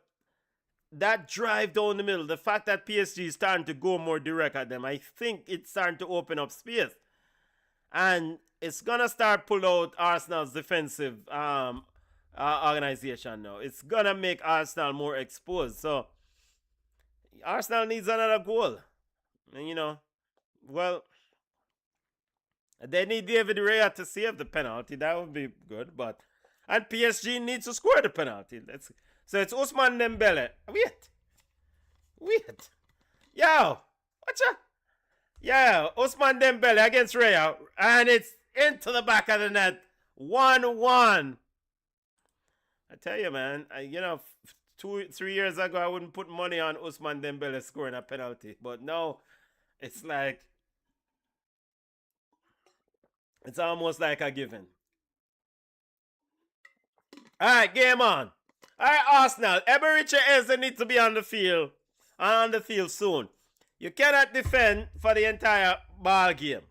that drive down the middle, the fact that PSG is starting to go more direct at them, I think it's starting to open up space. And it's going to start pull out Arsenal's defensive organization now. It's going to make Arsenal more exposed. So, Arsenal needs another goal. And, you know, well, they need David Raya to save the penalty. That would be good. And PSG needs to score the penalty. So it's Usman Dembele. Wait. Yo, watcha? Yeah, Usman Dembele against Raya. And it's into the back of the net. 1-1. I tell you, man, 2-3 years ago, I wouldn't put money on Usman Dembele scoring a penalty. But now, it's like, it's almost like a given. All right, game on. All right, Arsenal. Eberechi Eze needs to be on the field. On the field soon. You cannot defend for the entire ball game.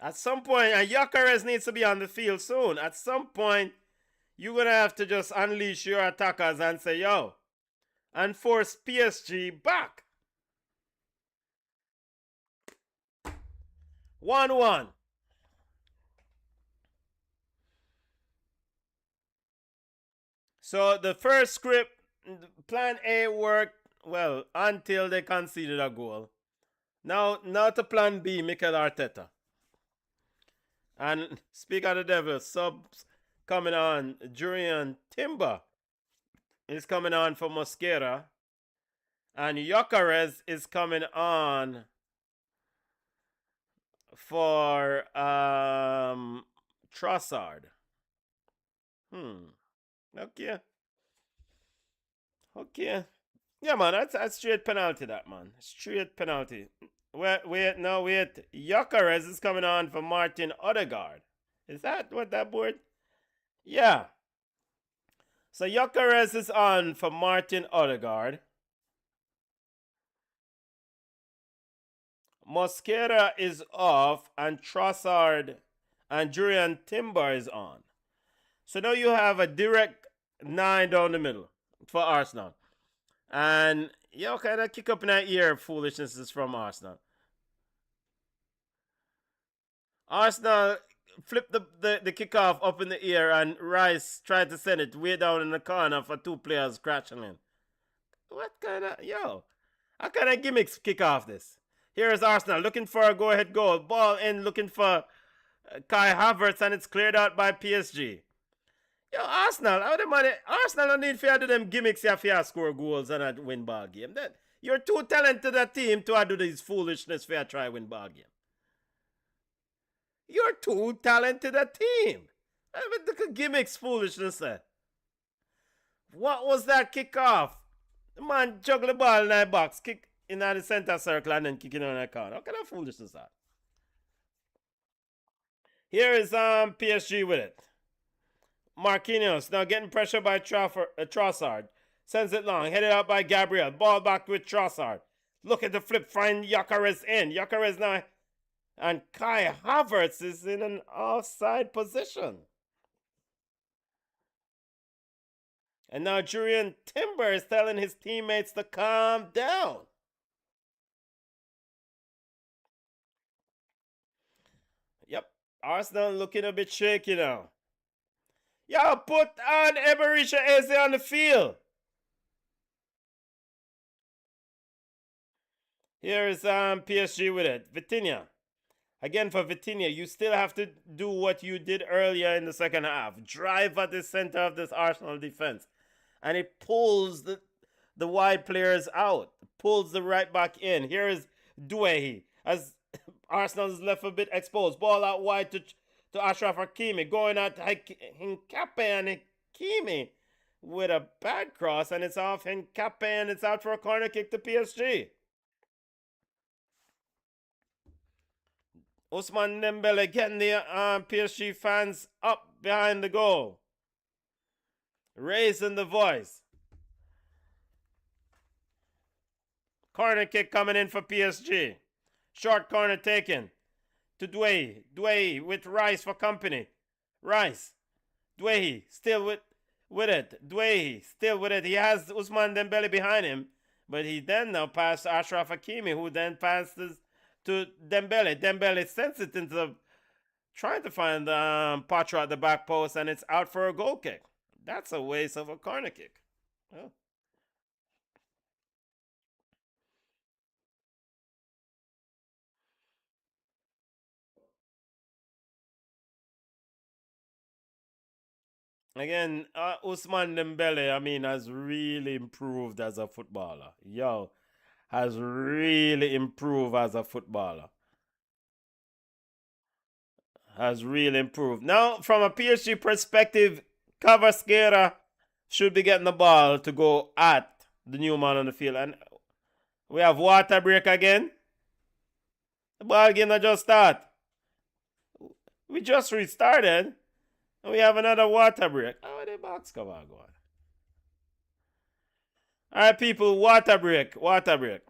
At some point, and Gyökeres needs to be on the field soon. At some point, you're going to have to just unleash your attackers and say, yo, and force PSG back. 1-1. So the first script, plan A worked well until they conceded a goal. Now to plan B, Mikel Arteta. And speak of the devil, subs coming on. Julian Timber is coming on for Mosquera. And Gyökeres is coming on for Trossard. Okay. Okay. Yeah, man, that's straight penalty, that, man. Straight penalty. Wait. Gyökeres is coming on for Martin Odegaard. Is that what that board? Yeah. So Gyökeres is on for Martin Odegaard. Mosquera is off, and Trossard and Julian Timber is on. So now you have a direct 9 down the middle for Arsenal. And yeah, kind of kick up in that ear foolishness is from Arsenal. Arsenal flipped the kickoff up in the air, and Rice tried to send it way down in the corner for 2 players crashing in. What kind of, how kind of gimmicks kick off this? Here is Arsenal looking for a go-ahead goal. Ball in, looking for Kai Havertz, and it's cleared out by PSG. Arsenal, Arsenal don't need to do them gimmicks if you score goals and win ball game. You're too talented a team to do this foolishness for you try win ball game. You're too talented a team. Look at gimmicks foolishness there. What was that kickoff? The man juggle the ball in that box, kick in the center circle, and then kick it on that corner. What kind of foolishness is that? Here is PSG with it. Marquinhos now getting pressure by Trossard. Sends it long, headed out by Gabriel. Ball back with Trossard. Look at the flip, find Gyökeres in. Gyökeres now, and Kai Havertz is in an offside position. And now Julian Timber is telling his teammates to calm down. Yep, Arsenal looking a bit shaky now. Yo, put on Eberisha Eze on the field. Here is PSG with it. Vitinha. Again for Vitinha, you still have to do what you did earlier in the second half. Drive at the center of this Arsenal defense. And it pulls the wide players out. Pulls the right back in. Here is Doué. As Arsenal is left a bit exposed. Ball out wide to Achraf Hakimi, going at Hincape, and Hakimi with a bad cross, and it's off Hincape, and it's out for a corner kick to PSG. Ousmane Dembele getting the PSG fans up behind the goal. Raising the voice. Corner kick coming in for PSG. Short corner taken to Doué. Doué with Rice for company. Rice. Doué still with it. Doué still with it. He has Ousmane Dembele behind him. But he then now passed Achraf Hakimi, who then passes to Dembele. Dembele sends it into trying to find Patra at the back post, and it's out for a goal kick. That's a waste of a corner kick. Oh. Again, Ousmane Dembele, has really improved as a footballer. Has really improved as a footballer. Has really improved. Now, from a PSG perspective, Cavasquera should be getting the ball to go at the new man on the field. And we have water break again. The ball game that just start. We just restarted. We have another water break. Oh, the box come on, go on. All right, people, water break, water break.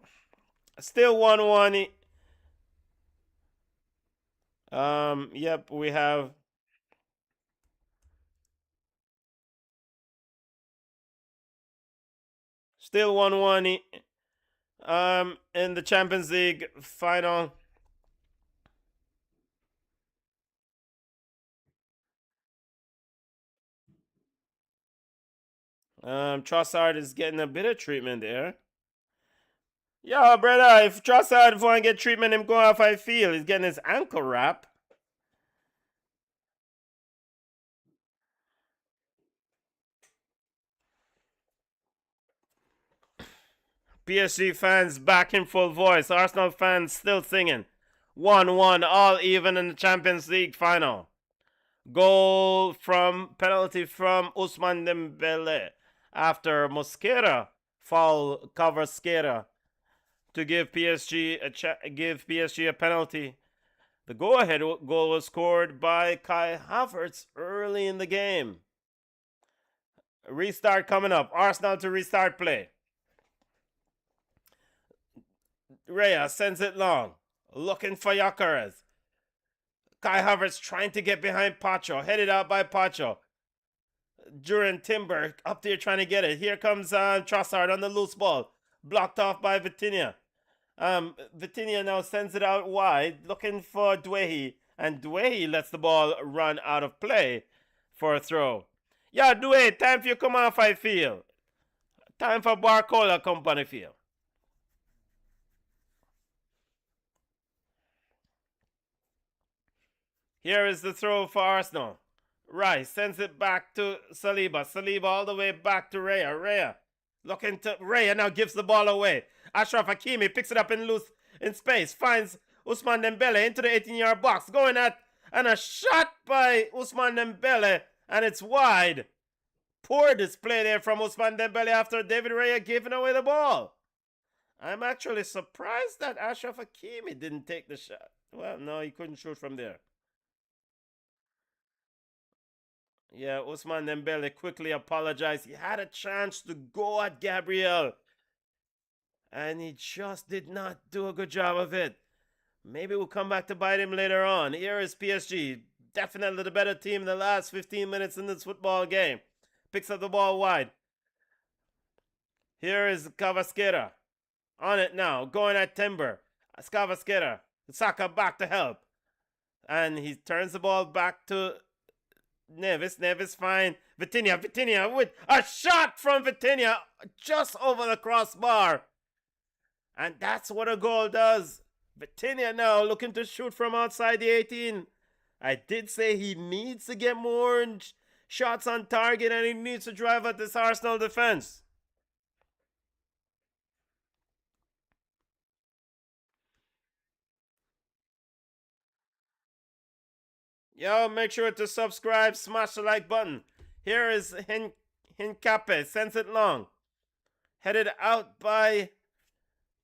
Still 1-1. Yep, we have still 1-1 in the Champions League final. Trossard is getting a bit of treatment there. Yo, brother, if Trossard want to get treatment, him go off I feel. He's getting his ankle wrap. PSG fans back in full voice. Arsenal fans still singing. 1-1, all even in the Champions League final. Goal from penalty from Ousmane Dembele after Mosquera foul cover Mosquera to give PSG a penalty. The go-ahead goal was scored by Kai Havertz early in the game. Restart coming up. Arsenal to restart play. Raya sends it long, looking for Gyökeres. Kai Havertz trying to get behind Pacho, headed out by Pacho. Duran Timber up there trying to get it. Here comes Trossard on the loose ball, blocked off by Vitinha. Vitinha now sends it out wide, looking for Douehi, and Douehi lets the ball run out of play for a throw. Yeah, Douehi, time for you come off, I feel. Time for Barcola company feel. Here is the throw for Arsenal. Rice sends it back to Saliba. Saliba all the way back to Raya. Raya looking to Raya now gives the ball away. Ashraf Hakimi picks it up in space. Finds Ousmane Dembele into the 18-yard box. Going at and a shot by Ousmane Dembele and it's wide. Poor display there from Ousmane Dembele after David Raya giving away the ball. I'm actually surprised that Ashraf Hakimi didn't take the shot. Well, no, he couldn't shoot from there. Yeah, Ousmane Dembele quickly apologized. He had a chance to go at Gabriel. And he just did not do a good job of it. Maybe we'll come back to bite him later on. Here is PSG. Definitely the better team in the last 15 minutes in this football game. Picks up the ball wide. Here is Cavasquera. On it now. Going at Timber. Cavasquera. Saka back to help. And he turns the ball back to Neves fine. Vitinha with a shot from Vitinha just over the crossbar. And that's what a goal does. Vitinha now looking to shoot from outside the 18. I did say he needs to get more shots on target and he needs to drive at this Arsenal defense. Yo, make sure to subscribe, smash the like button. Here is Hincape, sends it long. Headed out by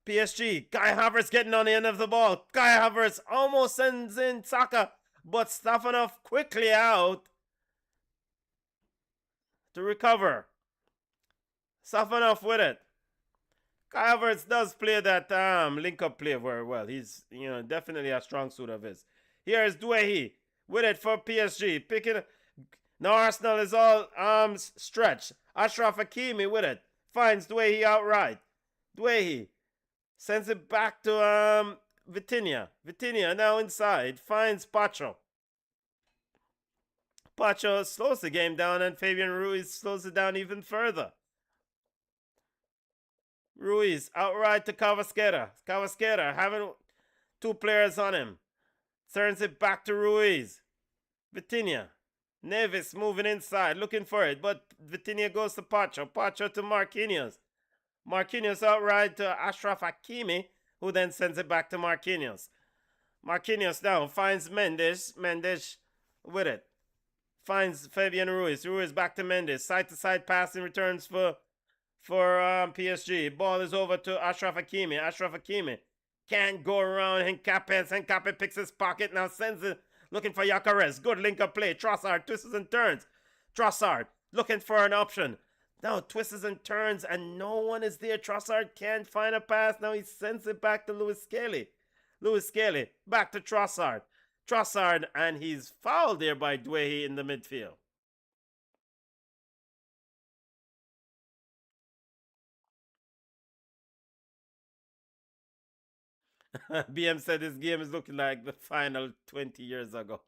PSG. Kai Havertz getting on the end of the ball. Kai Havertz almost sends in Saka, but Stefanov quickly out to recover. Stefanov with it. Kai Havertz does play that link-up play very well. He's definitely a strong suit of his. Here is Douehi. With it for PSG. Picking now Arsenal is all stretched. Ashraf Hakimi with it. Finds Douehi outright. Douehi sends it back to Vitinha. Vitinha now inside. Finds Pacho. Pacho slows the game down and Fabian Ruiz slows it down even further. Ruiz outright to Cavasquera. Cavasquera having two players on him. Turns it back to Ruiz. Vitinha. Neves moving inside, looking for it, but Vitinha goes to Pacho. Pacho to Marquinhos. Marquinhos outright to Ashraf Hakimi, who then sends it back to Marquinhos. Marquinhos now finds Mendes. Mendes with it. Finds Fabian Ruiz. Ruiz back to Mendes. Side-to-side passing returns for PSG. Ball is over to Ashraf Hakimi. Ashraf Hakimi can't go around Hincape. Hincape picks his pocket, now sends it looking for Gyökeres. Good link up play. Trossard twists and turns. Trossard looking for an option. Now twists and turns and no one is there. Trossard can't find a pass. Now he sends it back to Lewis Skelly. Lewis Skelly back to Trossard. Trossard, and he's fouled there by Dwayne in the midfield. BM said this game is looking like the final 20 years ago.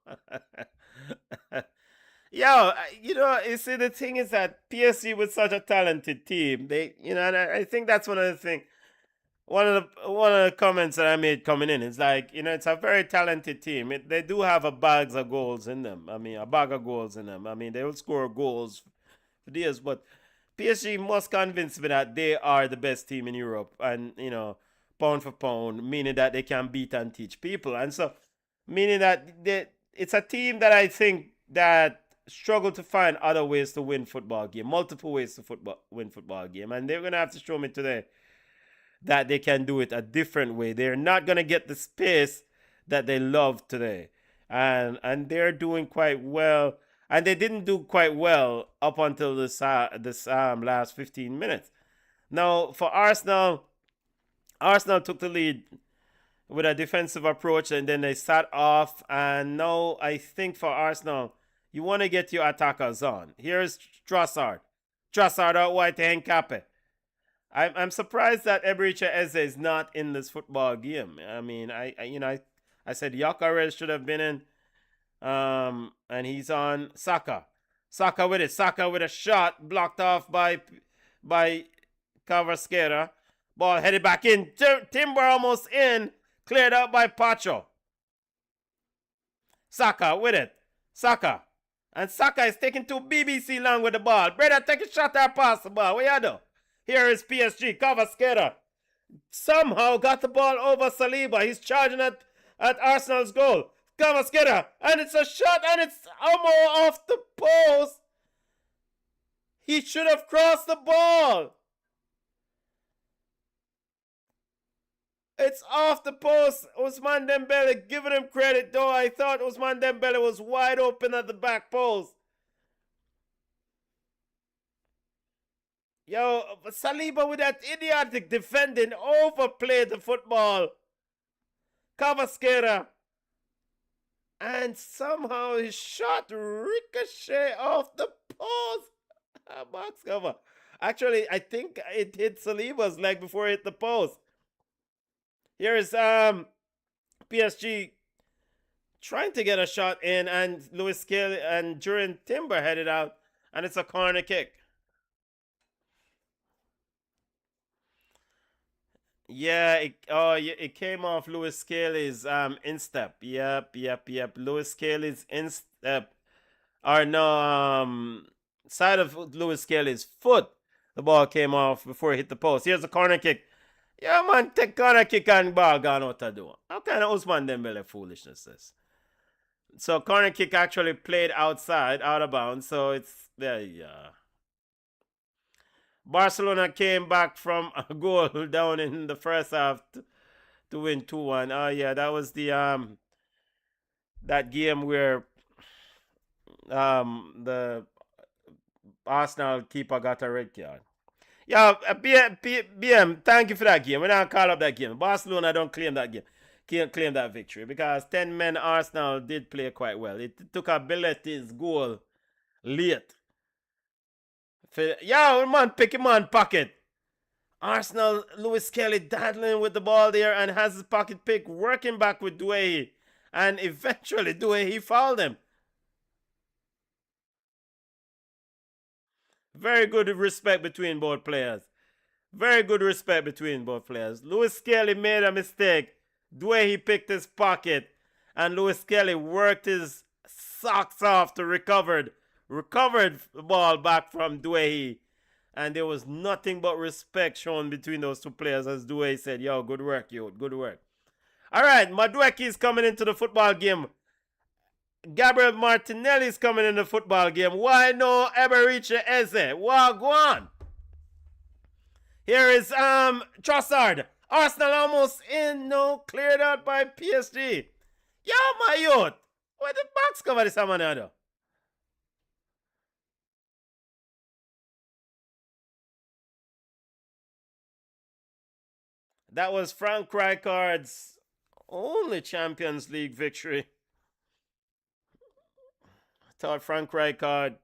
Yo, you see, the thing is that PSG with such a talented team, and I think that's one of the things. One of the comments that I made coming in is like, it's a very talented team. They do have a bag of goals in them. I mean, a bag of goals in them. I mean, they will score goals for this, but PSG must convince me that they are the best team in Europe, and pound for pound, meaning that they can beat and teach people, and so meaning that it's a team that I think that struggle to find other ways to win football game, multiple ways to win football game, and they're gonna have to show me today that they can do it a different way. They're not going to get the space that they love today. And they're doing quite well. And they didn't do quite well up until this last 15 minutes. Now, for Arsenal took the lead with a defensive approach and then they sat off. And now I think for Arsenal, you want to get your attackers on. Here's Trossard. Trossard out wide to Henkape. I'm surprised that Eberechi Eze is not in this football game. I mean, I said Gyökeres should have been in, and he's on Saka. Saka with it. Saka with a shot blocked off by Cavasquera. Ball headed back in. Timber almost in. Cleared out by Pacho. Saka with it. Saka. And Saka is taking too BBC long with the ball. Brother, take a shot or pass the ball. What you do? Here is PSG. Cavasquera somehow got the ball over Saliba. He's charging at Arsenal's goal. Cavasquera. And it's a shot and it's almost off the post. He should have crossed the ball. It's off the post. Ousmane Dembele, giving him credit, though I thought Ousmane Dembele was wide open at the back post. Yo, Saliba with that idiotic defending overplayed the football. Cavasquera. And somehow his shot ricochet off the post. Box cover. Actually, I think it hit Saliba's leg before it hit the post. Here is PSG trying to get a shot in, and Lewis Skelly and Jurien Timber headed out, and it's a corner kick. Yeah, it came off Lewis Skelly's instep. Yep. Lewis Skelly's instep, or no, side of Lewis Skelly's foot. The ball came off before it hit the post. Here's a corner kick. Yeah, man, take corner kick and ball gone out the door. How kind of Ousmane Dembele foolishness is? So corner kick actually played outside, out of bounds. So it's there. Yeah. Barcelona came back from a goal down in the first half to win 2-1. Oh yeah, that was the that game where the Arsenal keeper got a red card. Yeah, BM, thank you for that game. We're not call up that game. Barcelona don't claim that game. Can't claim that victory because 10 men Arsenal did play quite well. It took a Belletti's goal late. Yeah, man, pick him on pocket. Arsenal, Lewis Skelly daddling with the ball there and has his pocket pick, working back with Douay. And eventually Douay, he fouled him. Very good respect between both players. Very good respect between both players. Lewis Skelly made a mistake. Douay, he picked his pocket. And Lewis Skelly worked his socks off to recovered the ball back from Douay. And there was nothing but respect shown between those two players as Douay said, yo, good work, yo, good work. All right, Madueke is coming into the football game. Gabriel Martinelli is coming in the football game. Why no Eberechi Eze? Well, go on. Here is Trossard. Arsenal almost in. No, cleared out by PSG. Yo, my youth. Where the box cover this man do? That was Frank Rijkaard's only Champions League victory. I thought Frank Rijkaard,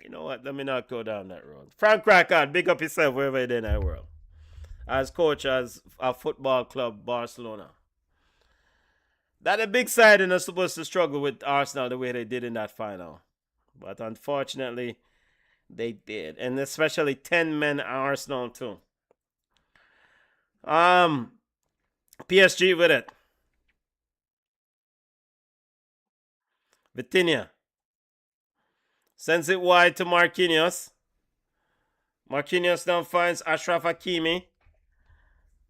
you know what, let me not go down that road. Frank Rijkaard, big up yourself wherever you're in the world. As coach as a football club, Barcelona. That a big side and are supposed to struggle with Arsenal the way they did in that final. But unfortunately, they did. And especially 10 men Arsenal too. PSG with it. Vitinha sends it wide to Marquinhos. Marquinhos now finds Ashraf Hakimi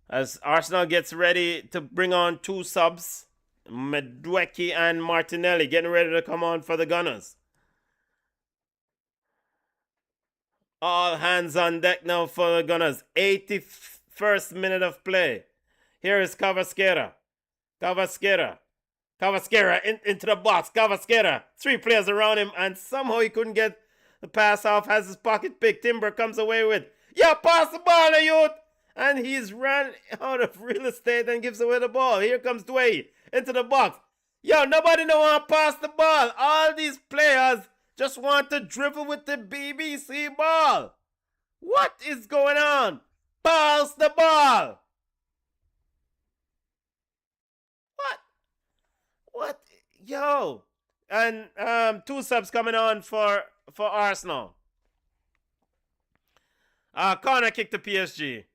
as Arsenal gets ready to bring on two subs. Madueke and Martinelli getting ready to come on for the Gunners. All hands on deck now for the Gunners. 81st minute of play. Here is Cavasqueira. Cavasqueira into the box. Cavasqueira. 3 players around him, and somehow he couldn't get the pass off. Has his pocket pick. Timber comes away with. Yeah, pass the ball, youth. And he's ran out of real estate and gives away the ball. Here comes Dwayne into the box. Yo, nobody no want to pass the ball. All these players just want to dribble with the BBC ball. What is going on? Pass the ball. What? Yo. And 2 subs coming on for Arsenal. Corner kick to PSG.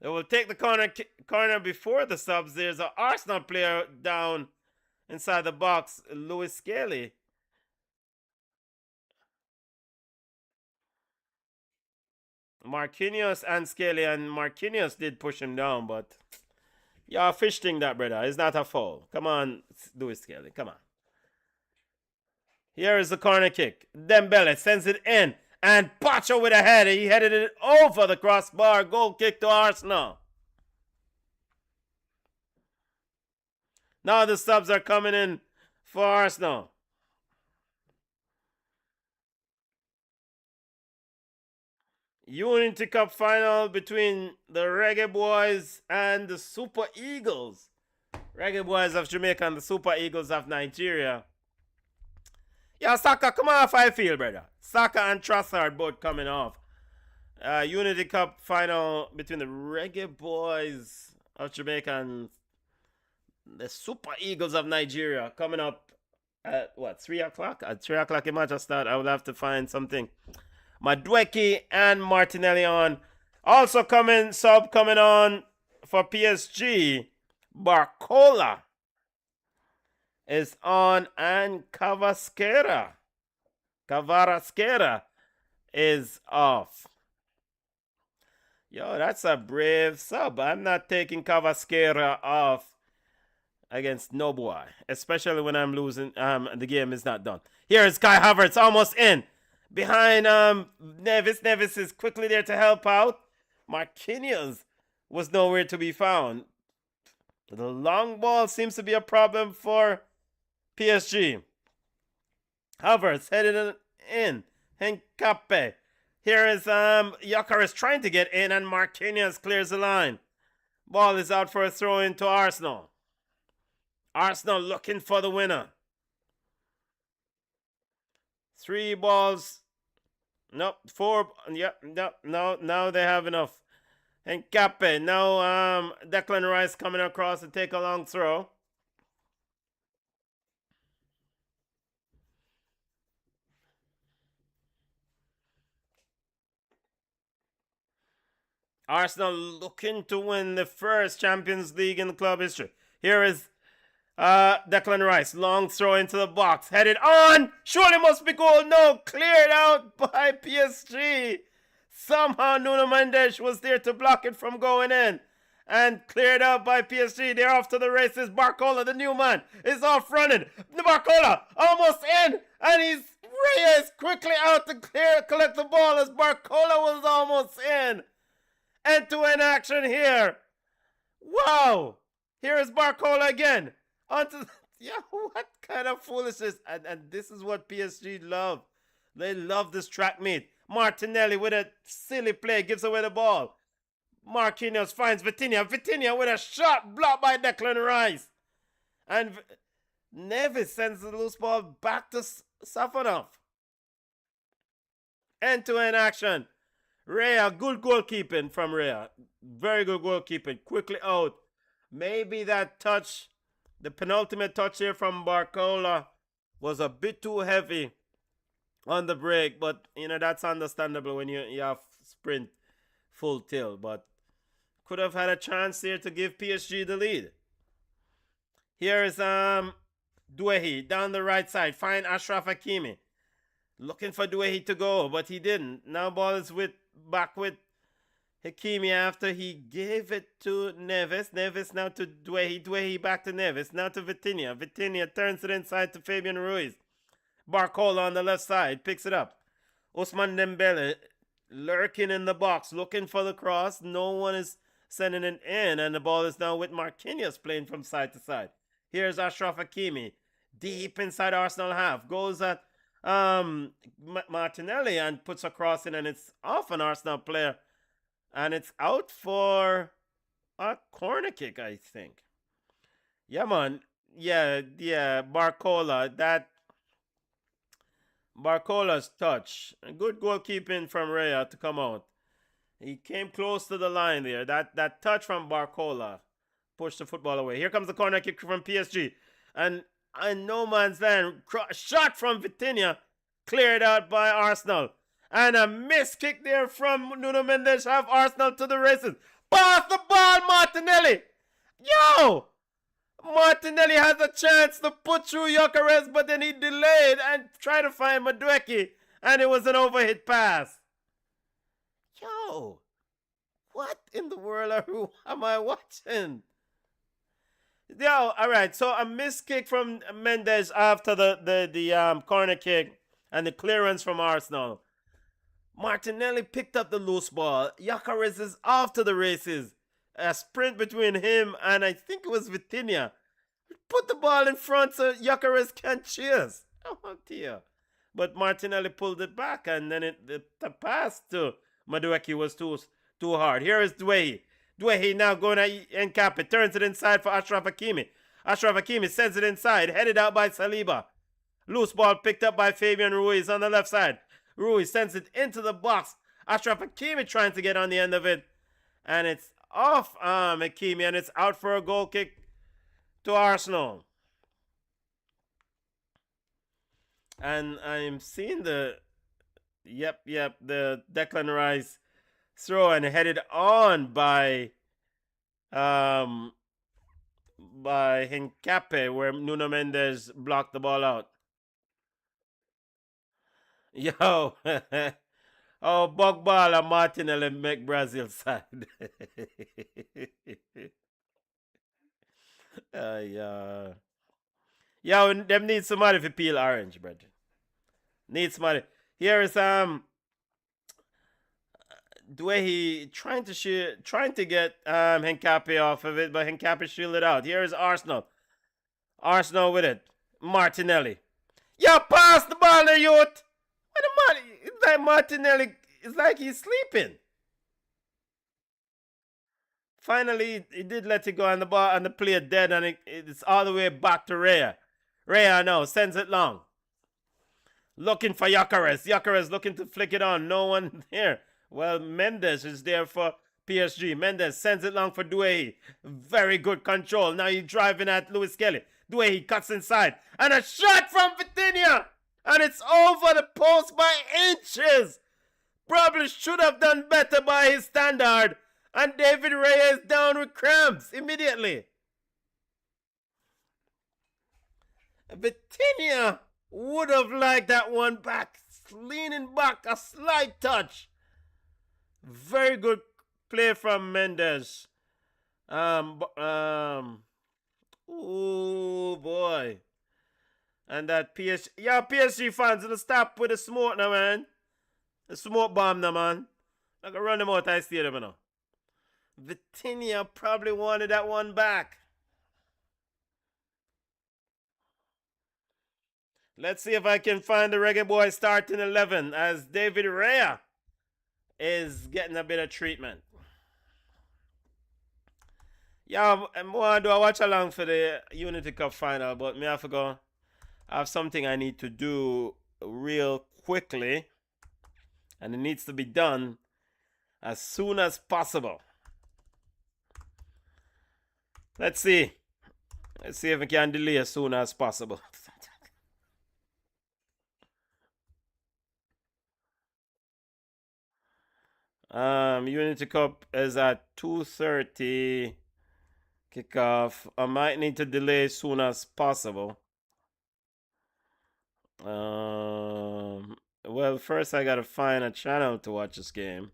They will take the corner before the subs. There's an Arsenal player down inside the box, Lewis Skelly. Marquinhos and Skelly, and Marquinhos did push him down, but you're fishing that, brother. It's not a foul. Come on, Lewis Skelly. Come on. Here is the corner kick. Dembele sends it in. And Pacho with a header. He headed it over the crossbar. Goal kick to Arsenal. Now the subs are coming in for Arsenal. Unity Cup final between the Reggae Boys and the Super Eagles. Reggae Boys of Jamaica and the Super Eagles of Nigeria. Yeah, Saka, come off, I feel, brother. Saka and Trossard both coming off. Unity Cup final between the Reggae Boys of Jamaica and the Super Eagles of Nigeria coming up at, 3 o'clock? At 3 o'clock it might just start. I would have to find something. Madueke and Martinelli on. Also coming on for PSG, Barcola is on, and Cavasqueira is off. Yo, that's a brave sub. I'm not taking Cavasqueira off against no boy, especially when I'm losing. The game is not done. Here is Kai Havertz almost in behind Nevis. Nevis is quickly there to help out. Marquinhos was nowhere to be found. The long ball seems to be a problem for PSG. Havertz headed in. Henkape. Here is Gyökeres trying to get in, and Marquinhos clears the line. Ball is out for a throw into Arsenal. Arsenal looking for the winner. 3 balls. Nope, 4. Yep, no, now they have enough. Henkape. Now Declan Rice coming across to take a long throw. Arsenal looking to win the first Champions League in club history. Here is Declan Rice. Long throw into the box. Headed on. Surely must be goal. No. Cleared out by PSG. Somehow Nuno Mendes was there to block it from going in. And cleared out by PSG. They're off to the races. Barcola, the new man, is off running. Barcola almost in. And Reyes quickly out to collect the ball as Barcola was almost in. End-to-end action here. Wow. Here is Barcola again. Onto Yeah, what kind of foolishness? And this is what PSG love. They love this track meet. Martinelli with a silly play gives away the ball. Marquinhos finds Vitinha. Vitinha with a shot blocked by Declan Rice. And Neves sends the loose ball back to Safonov. End-to-end action. Rea, good goalkeeping from Rea. Very good goalkeeping. Quickly out. Maybe that touch, the penultimate touch here from Barcola, was a bit too heavy on the break. But, that's understandable when you have sprint full tilt. But could have had a chance here to give PSG the lead. Here is Douehi down the right side. Find Ashraf Hakimi. Looking for Douehi to go, but he didn't. Now ball is back with Hakimi after he gave it to Neves. Neves now to Douehi. Douehi back to Neves. Now to Vitinha. Vitinha turns it inside to Fabian Ruiz. Barcola on the left side picks it up. Ousmane Dembele lurking in the box, looking for the cross. No one is sending it in, and the ball is now with Marquinhos playing from side to side. Here's Ashraf Hakimi, deep inside Arsenal half. Goes at Martinelli and puts a cross in, and it's off an Arsenal player. And it's out for a corner kick, I think. Yeah, man. Yeah, Barcola. Barcola's touch. Good goalkeeping from Rea to come out. He came close to the line there. That touch from Barcola pushed the football away. Here comes the corner kick from PSG. And no man's land. Shot from Vitinha. Cleared out by Arsenal. And a missed kick there from Nuno Mendes. Have Arsenal to the races. Pass the ball, Martinelli. Yo! Martinelli has a chance to put through Gyökeres, but then he delayed and tried to find Madueke. And it was an overhit pass. Yo! What in the world am I watching? Yo, alright, so a missed kick from Mendes after the corner kick and the clearance from Arsenal. Martinelli picked up the loose ball. Gyökeres is off to the races. A sprint between him and I think it was Vitinha. Put the ball in front so Gyökeres can chase. Oh dear. But Martinelli pulled it back, and then the pass to Madueke was too hard. Here is Douehi. Douehi now going at Nkape. Turns it inside for Ashraf Hakimi. Ashraf Hakimi sends it inside. Headed out by Saliba. Loose ball picked up by Fabian Ruiz on the left side. Ruiz sends it into the box. Ashraf Hakimi trying to get on the end of it. And it's off Hakimi, and it's out for a goal kick to Arsenal. And I'm seeing the Declan Rice throw and headed on by Nkape, where Nuno Mendes blocked the ball out. Yo, oh, Bogbala Martinelli make Brazil side. Yeah. Yo, them need somebody to peel orange, bread. Need somebody. Here is Douehi trying to get Nkape off of it, but Nkape shielded out. Here is Arsenal. Arsenal with it. Martinelli. Yeah, pass the ball there, youth. It's like Martinelli. It's like he's sleeping. Finally, he did let it go on the ball, and the player dead, and it's all the way back to Rea. Rea now sends it long. Looking for Gyökeres. Gyökeres looking to flick it on. No one there. Well, Mendes is there for PSG. Mendes sends it long for Douehi. Very good control. Now he's driving at Lewis Kelly. Douehi cuts inside. And a shot from Vitinha. And it's over the post by inches. Probably should have done better by his standard. And David Raya is down with cramps immediately. Vitinha would have liked that one back. Leaning back, a slight touch. Very good play from Mendes. Oh boy. And that PSG. Yeah, PSG fans, gonna stop with the smoke now, man. The smoke bomb now, man. I can run them out of the stadium now. Vitinha probably wanted that one back. Let's see if I can find the Reggae Boy starting 11 as David Raya is getting a bit of treatment. Yeah, I'm going to do a watch along for the Unity Cup final, but me have to go. I have something I need to do real quickly, and it needs to be done as soon as possible. Let's see. Let's see if we can delay as soon as possible. Unity Cup is at 2:30 kickoff. I might need to delay as soon as possible. Well, first I gotta find a channel to watch this game.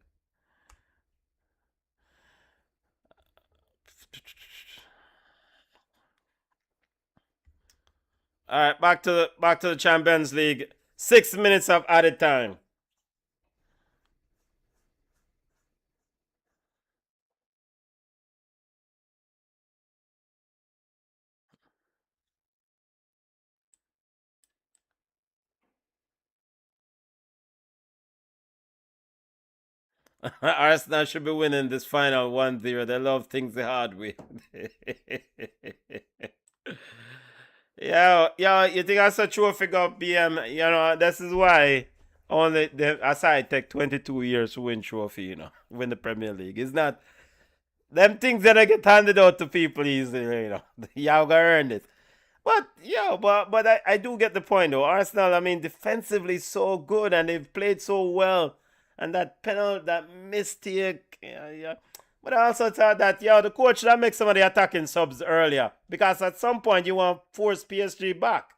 All right, back to the Champions League. 6 minutes of added time. Arsenal should be winning this final 1-0. They love things the hard way. Yeah, you think that's a trophy got BM? You know, this is why only aside take 22 years to win trophy, win the Premier League. It's not them things that I get handed out to people easily, Y'all gotta earn it. But yeah, but I do get the point though. Arsenal, I mean, defensively so good and they've played so well. And that penalty, that mistake, yeah. But I also thought that, the coach that makes some of the attacking subs earlier. Because at some point you want to force PSG back.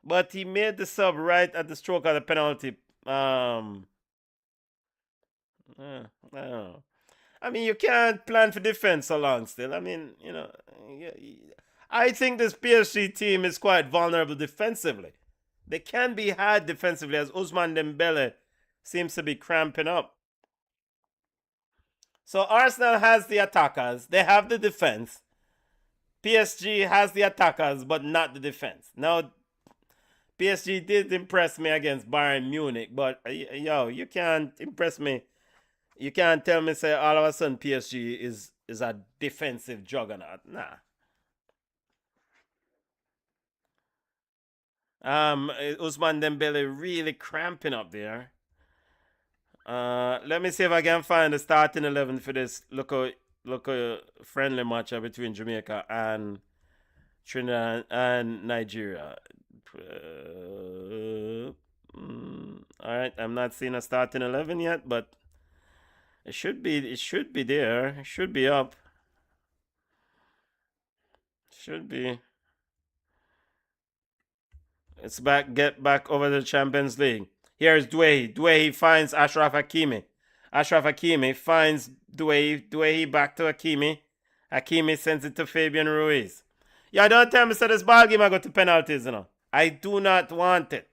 But he made the sub right at the stroke of the penalty. I don't know. I mean, you can't plan for defense so long still. I mean, I think this PSG team is quite vulnerable defensively. They can be hard defensively as Ousmane Dembele seems to be cramping up. So Arsenal has the attackers. They have the defense. PSG has the attackers, but not the defense. Now, PSG did impress me against Bayern Munich, but you can't impress me. You can't tell me, say, all of a sudden PSG is a defensive juggernaut. Nah. Ousmane Dembele really cramping up there. Let me see if I can find the starting 11 for this local friendly match between Jamaica and Trinidad and Nigeria. Alright, I'm not seeing a starting 11 yet, but it should be there. It should be up. Should be. It's get back over the Champions League. Here's Douay. Douay finds Ashraf Hakimi. Ashraf Hakimi finds Douay. Douay back to Hakimi. Hakimi sends it to Fabian Ruiz. Yeah, don't tell me so this ball game I go to penalties, I do not want it.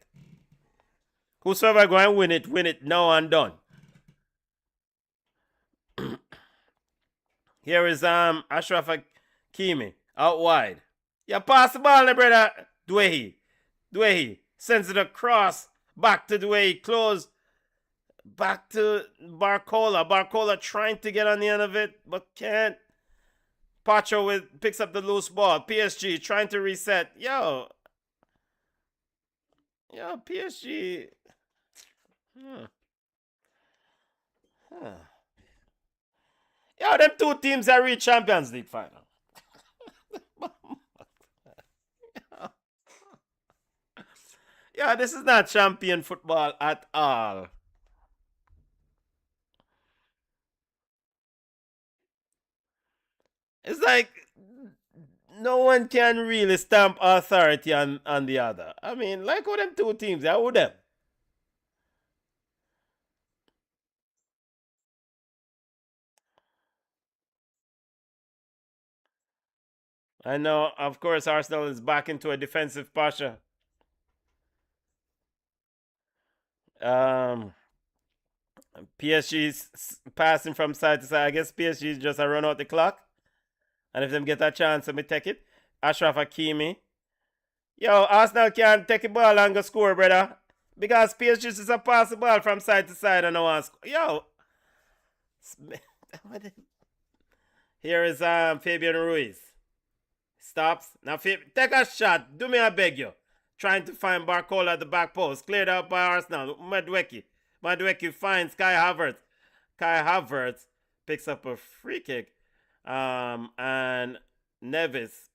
Whosoever go and win it now and done. Here is Ashraf Hakimi out wide. Yeah, pass the ball, brother. Douay sends it across. Back to Douay, close. Back to Barcola. Barcola trying to get on the end of it, but can't. Pacho picks up the loose ball. PSG trying to reset. Yo, PSG. Yo, them two teams that reach Champions League final. Yeah, this is not champion football at all. It's like no one can really stamp authority on the other. I mean, like all them two teams, how would them? I know, of course, Arsenal is back into a defensive posture. PSG's passing from side to side. I guess PSG is just a run out the clock. And if them get a chance, let me take it. Ashraf Hakimi. Yo, Arsenal can't take a ball and go score, brother. Because PSG is a pass the ball from side to side and no one score. Yo. Here is Fabian Ruiz. Stops. Now, take a shot. Do me, I beg you. Trying to find Barcola at the back post. Cleared out by Arsenal. Madueke. Madueke finds Kai Havertz. Kai Havertz picks up a free kick. And Neves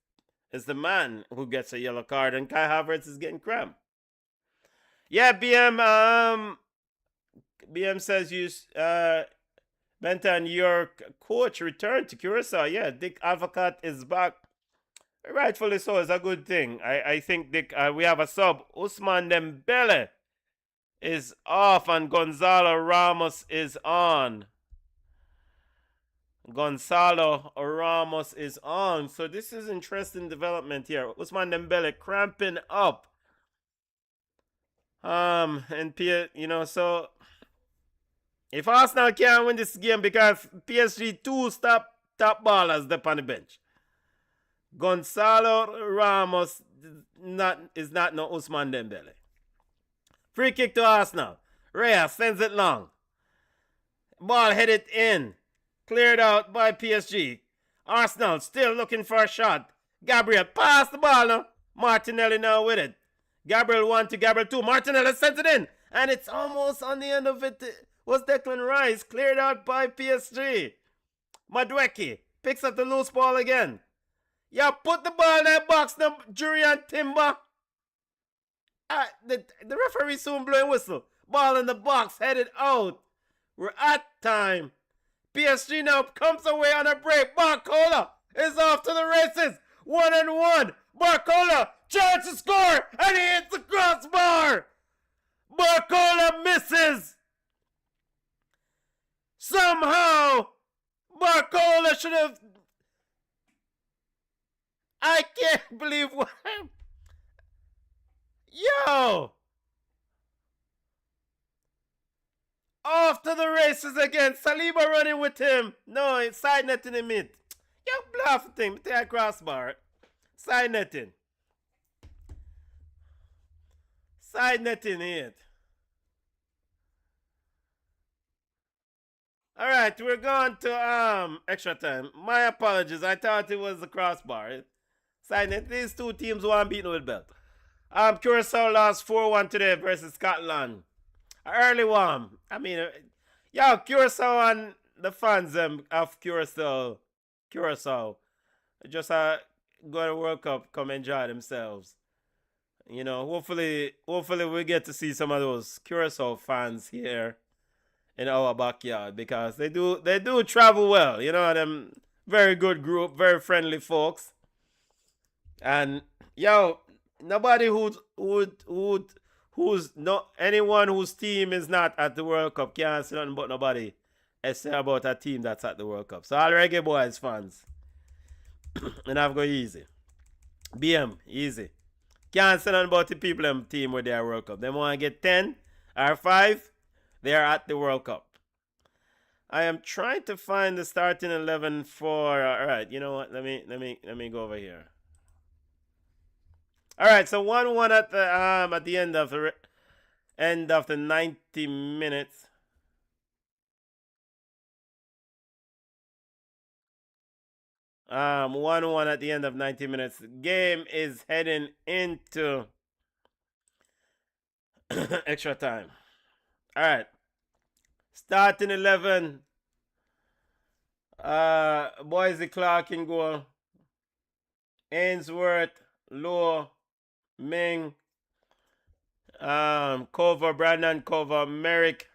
is the man who gets a yellow card. And Kai Havertz is getting cramped. Yeah, BM says you, Benton, your coach returned to Curacao. Yeah, Dick Advocat is back. Rightfully so, it's a good thing. I think Dick, we have a sub. Usman Dembele is off and Gonzalo Ramos is on. Gonzalo Ramos is on. So this is interesting development here. Usman Dembele cramping up. And so if Arsenal can't win this game because PSG two top ballers up on the bench. Gonzalo Ramos is not no Usman Dembele. Free kick to Arsenal. Reyes sends it long. Ball headed in. Cleared out by PSG. Arsenal still looking for a shot. Gabriel pass the ball now. Martinelli now with it. Gabriel 1 to Gabriel 2. Martinelli sends it in. And it's almost on the end of it. Was Declan Rice. Cleared out by PSG. Madueke picks up the loose ball again. Yeah, put the ball in that box now, Jurian Timber. The referee soon blowing whistle. Ball in the box, headed out. We're at time. PSG now comes away on a break. Barcola is off to the races. 1-1. Barcola chance to score, and he hits the crossbar. Barcola misses. Somehow, Barcola should have. I can't believe what. Yo! Off to the races again. Saliba running with him. No, it's side netting in mid. Yo, bluff thing. Take a crossbar. Side netting. Side netting it. Alright, we're going to extra time. My apologies. I thought it was the crossbar. Side net. These two teams won't beat with belt. Curacao lost 4-1 today versus Scotland. Early one. I mean, yo, Curacao and the fans of Curacao just go to World Cup, come enjoy themselves. You know, hopefully we get to see some of those Curacao fans here in our backyard because they do travel well. You know, them very good group, very friendly folks. And yo, nobody anyone whose team is not at the World Cup can't say nothing but nobody say about a team that's at the World Cup. So all Reggae Boys fans, and I've got easy. BM, easy. Can't say nothing about the people in team with their World Cup. They want to get 10 or 5, they are at the World Cup. I am trying to find the starting 11 for. All right, you know what? Let me go over here. All right, so 1-1 at the end of the 90 minutes. Um, 1-1 at the end of 90 minutes. The game is heading into extra time. All right. Starting 11. Boise Clark in goal. Ainsworth, Lowe, Ming, Cover, Brandon Cover, Merrick,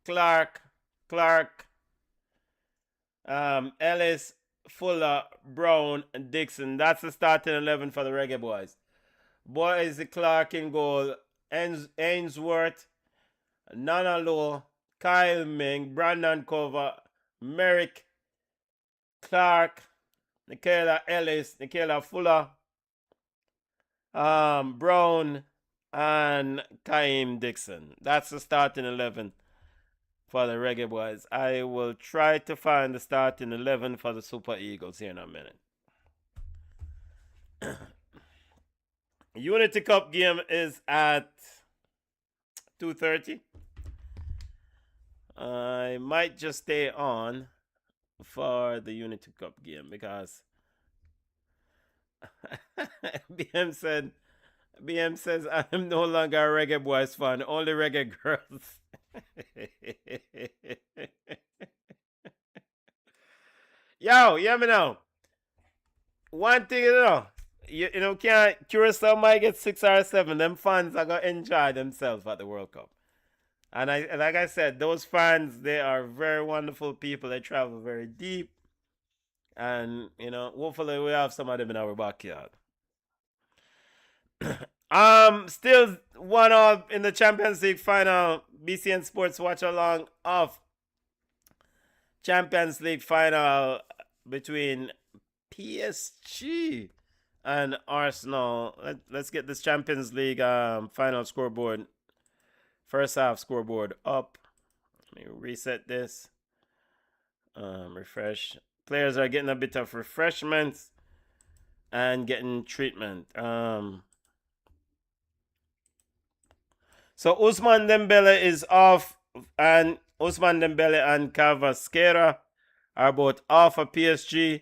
Clark, Ellis, Fuller, Brown, and Dixon. That's the starting 11 for the Reggae Boys. Boise Clark in goal. Ainsworth, Nana Lowe, Kyle Ming, Brandon Cover, Merrick, Clark, Nicola Ellis, Nicola Fuller, Brown, and Kaim Dixon. That's the starting 11 for the Reggae Boys. I will try to find the starting 11 for the Super Eagles here in a minute. Unity Cup game is at 2:30. I might just stay on for the Unity Cup game because BM said BM says I'm no longer a reggae boys fan, only reggae girls. Yo, yeah me now. One thing can't Curacao might get 6 or 7. Them fans are gonna enjoy themselves at the World Cup. And like I said, those fans, they are very wonderful people. They travel very deep. And, hopefully we have some of them in our backyard. Still 1-1 in the Champions League final. BCN Sports Watch Along of Champions League final between PSG and Arsenal. Let's get this Champions League final scoreboard, first half scoreboard up. Let me reset this. Refresh. Players are getting a bit of refreshments and getting treatment. So Ousmane Dembele is off, and Ousmane Dembele and Kvaratskhelia are both off of PSG.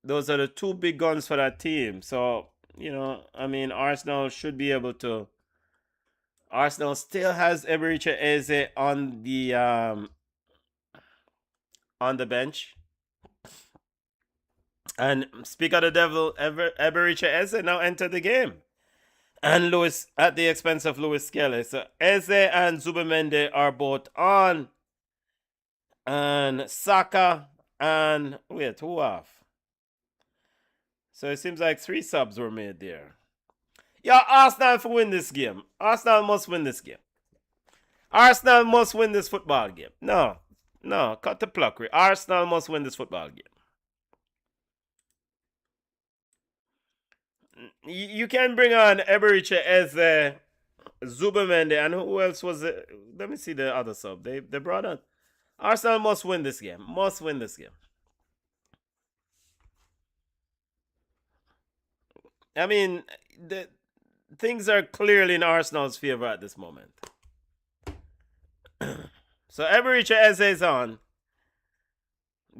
Those are the two big guns for that team. So, Arsenal should be able to. Arsenal still has Eberechi Eze on the bench. And speak of the devil, Eberechi Eze now entered the game. And Lewis, at the expense of Lewis Skelly. So Eze and Zubimendi are both on. And Saka and, who off? So it seems like 3 subs were made there. Yeah, Arsenal for win this game. Arsenal must win this game. Arsenal must win this football game. No, cut the pluckery. Arsenal must win this football game. You can bring on Eberechi Eze, Zubimendi, and who else was it? Let me see the other sub. They brought on. Arsenal must win this game. Must win this game. I mean, things are clearly in Arsenal's favor at this moment. So Eberechi Eze is on.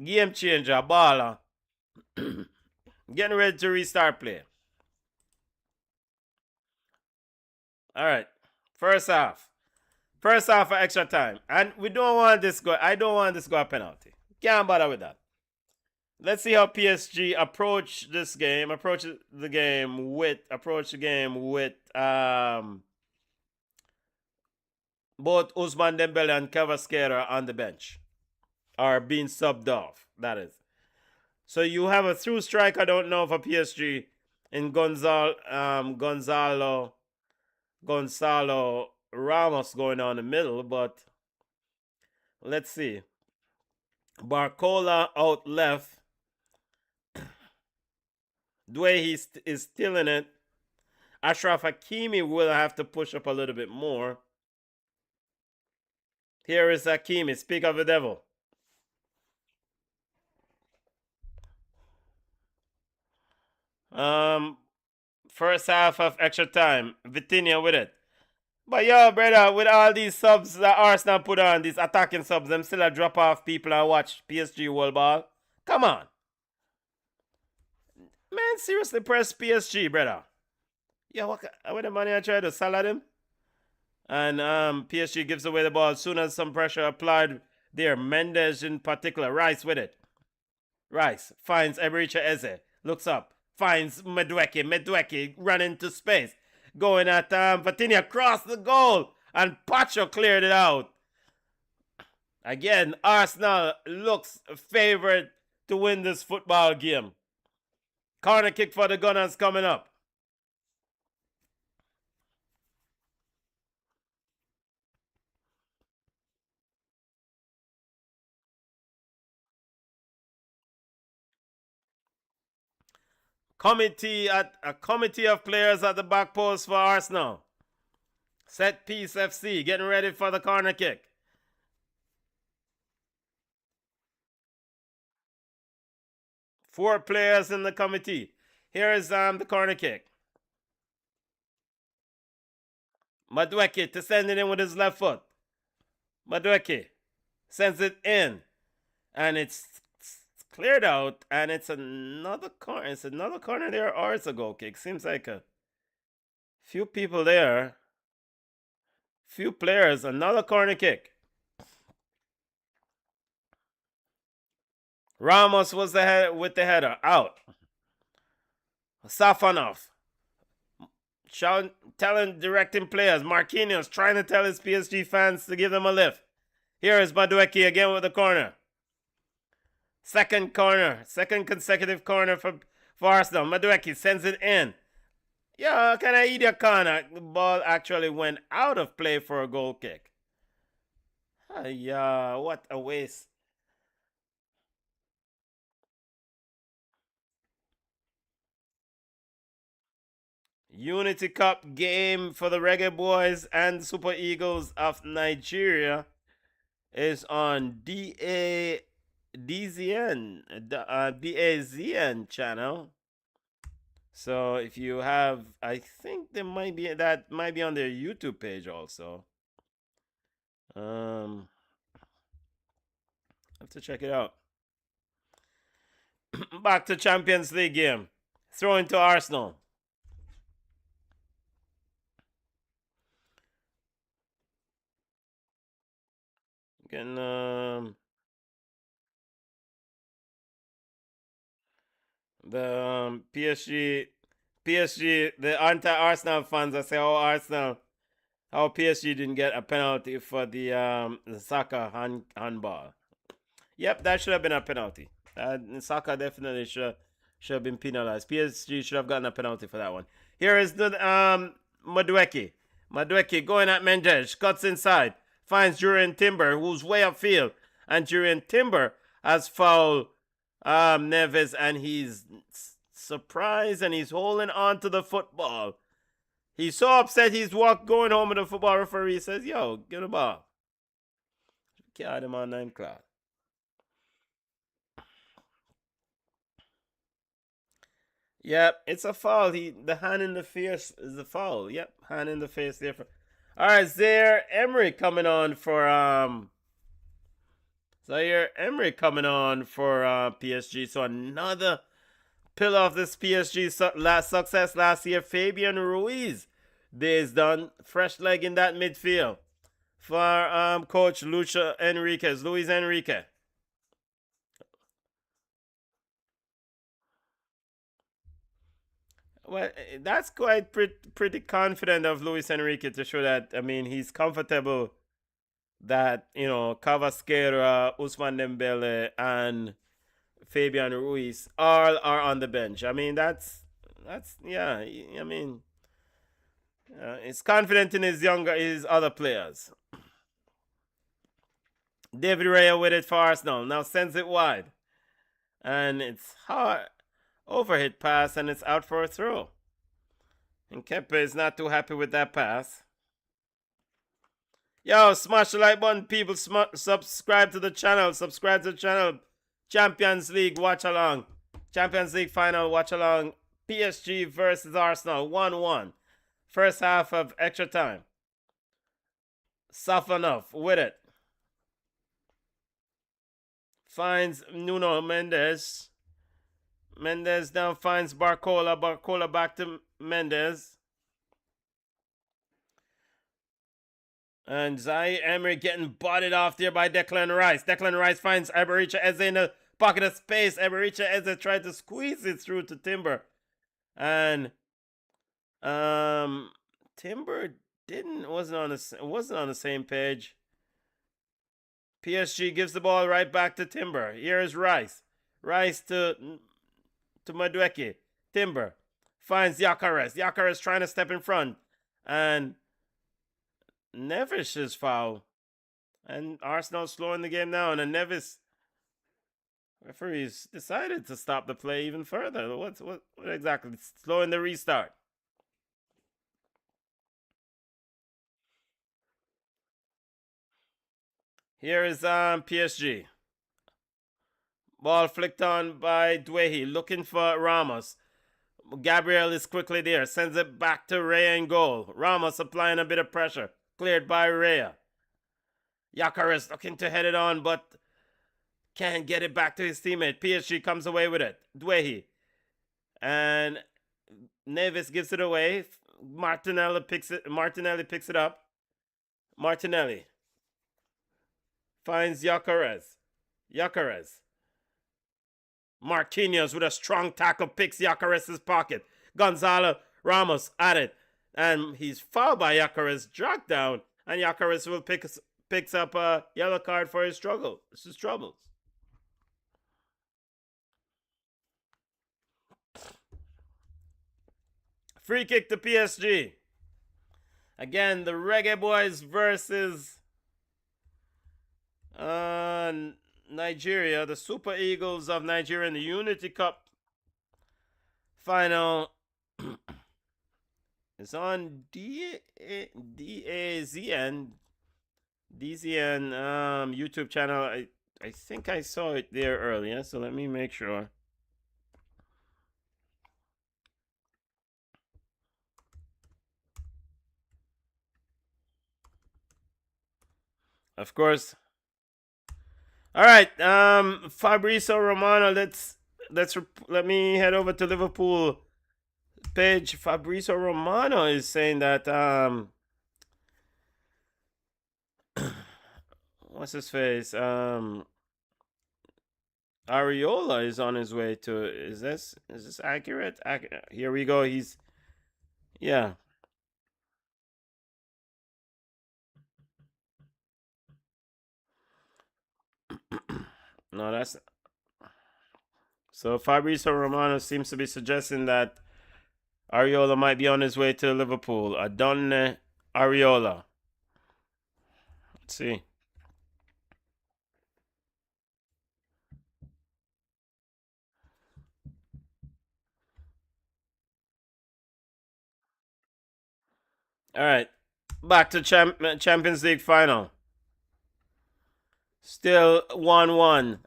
Game changer, baller. Getting ready to restart play. Alright. First half for extra time. And we don't want this go. I don't want this go a penalty. Can't bother with that. Let's see how PSG approach the game with both Ousmane Dembele and Kvaratskhelia on the bench, are being subbed off. That is. So you have a through strike, I don't know, for PSG in Gonzalo Ramos going on in the middle, but let's see. Barcola out left. Dwayne is still in it. Ashraf Hakimi will have to push up a little bit more. Here is Hakimi. Speak of the devil. First half of extra time. Vitinha with it. But yo, brother, with all these subs that Arsenal put on, these attacking subs, them still a drop off people and watch PSG world ball. Come on. Man, seriously, press PSG, brother. Yeah, what the money I try to salad him? And PSG gives away the ball as soon as some pressure applied there. Mendes in particular. Rice with it. Rice finds Eberechi Eze. Looks up. Finds Medweki. Medweki run into space. Going at Vitinha across the goal. And Pacho cleared it out. Again, Arsenal looks favored to win this football game. Corner kick for the Gunners coming up. A committee of players at the back post for Arsenal. Set piece FC getting ready for the corner kick. 4 players in the committee. Here is the corner kick. Madueke to send it in with his left foot. Madueke sends it in. And it's cleared out. And it's another corner. It's another corner there, or it's a goal kick. Seems like a few people there. Few players. Another corner kick. Ramos was the head with the header. Out. Safanov. Directing players. Marquinhos trying to tell his PSG fans to give them a lift. Here is Madueke again with the corner. Second consecutive corner for Arsenal. Madueke sends it in. Yeah, can I eat your corner? The ball actually went out of play for a goal kick. Yeah, what a waste. Unity Cup game for the Reggae Boys and Super Eagles of Nigeria is on BAZN channel. So if you have, I think that might be on their YouTube page also. Have to check it out. Back to Champions League game. Throw into Arsenal. Can the PSG, the anti-Arsenal fans that say, how PSG didn't get a penalty for the Saka handball. Yep, that should have been a penalty. Saka definitely should have been penalized. PSG should have gotten a penalty for that one. Here is the Madueke. Madueke going at Mendes, cuts inside, finds Jurien Timber, who's way upfield, and Jurien Timber has fouled Neves, and he's surprised and he's holding on to the football. He's so upset he's going home, and the football referee says, "Yo, get the ball." Carried him on 9 o'clock. Yep, it's a foul. The hand in the face is a foul. Yep, hand in the face there. All right, Zaire Emery coming on for PSG. So another pillar of this PSG success last year. Fabian Ruiz is done. Fresh leg in that midfield for coach Luis Enrique. Well, that's quite pretty confident of Luis Enrique to show that, I mean, he's comfortable that, Cavasqueira, Ousmane Dembele, and Fabian Ruiz all are on the bench. I mean, that's yeah. I mean, he's confident in his other players. David Raya with it for Arsenal. Now sends it wide, and it's hard overhit pass, and it's out for a throw. And Kepa is not too happy with that pass. Yo, smash the like button, people. Subscribe to the channel. Champions League Watch Along. Champions League Final Watch Along. PSG versus Arsenal. 1-1. First half of extra time. Safanov with it. Finds Nuno Mendes. Mendes now finds Barcola. Barcola back to Mendes. And Zaire Emery getting bodied off there by Declan Rice. Declan Rice finds Ebericha Eze in the pocket of space. Ebericha Eze tried to squeeze it through to Timber. And Timber wasn't on the same page. PSG gives the ball right back to Timber. Here is Rice. Rice to Madueke. Timber finds Gyökeres. Gyökeres trying to step in front. And Neves is foul. And Arsenal slowing the game down. And Neves referees decided to stop the play even further. What exactly? Slowing the restart. Here is PSG. Ball flicked on by Dwehi, looking for Ramos. Gabriel is quickly there, sends it back to Rea in goal. Ramos applying a bit of pressure, cleared by Rea. Gyökeres looking to head it on, but can't get it back to his teammate. PSG comes away with it. Dwehi. And Neves gives it away. Martinelli picks it up. Martinelli finds Gyökeres. Marquinhos with a strong tackle picks Gyökeres' pocket. Gonzalo Ramos at it. And he's fouled by Gyökeres, dragged down. And Gyökeres will picks up a yellow card for his troubles. Free kick to PSG. Again, the Reggae Boys versus Nigeria, the Super Eagles of Nigeria in the Unity Cup final. It's on DZN YouTube channel. I think I saw it there earlier, so let me make sure. Of course. All right, Fabrizio Romano. Let me head over to Liverpool page. Fabrizio Romano is saying that what's his face? Areola is on his way to. Is this accurate? Here we go. Yeah. No, that's so. Fabrizio Romano seems to be suggesting that Areola might be on his way to Liverpool. Adonne Areola. Let's see. All right, back to Champions League final. Still 1-1.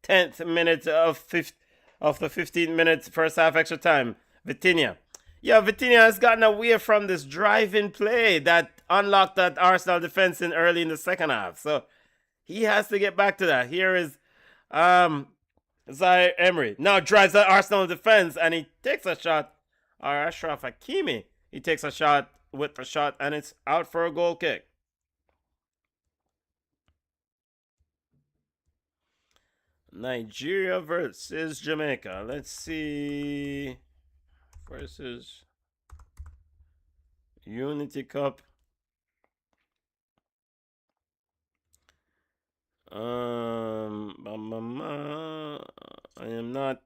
10th minute of the 15 minutes first half extra time. Vitinha. Yeah, Vitinha has gotten away from this driving play that unlocked that Arsenal defense early in the second half. So he has to get back to that. Here is Zaire Emery. Now drives the Arsenal defense and he takes a shot. Or Ashraf Hakimi. He takes a shot with the shot and it's out for a goal kick. Nigeria versus Jamaica. Let's see. Versus Unity Cup. I am not.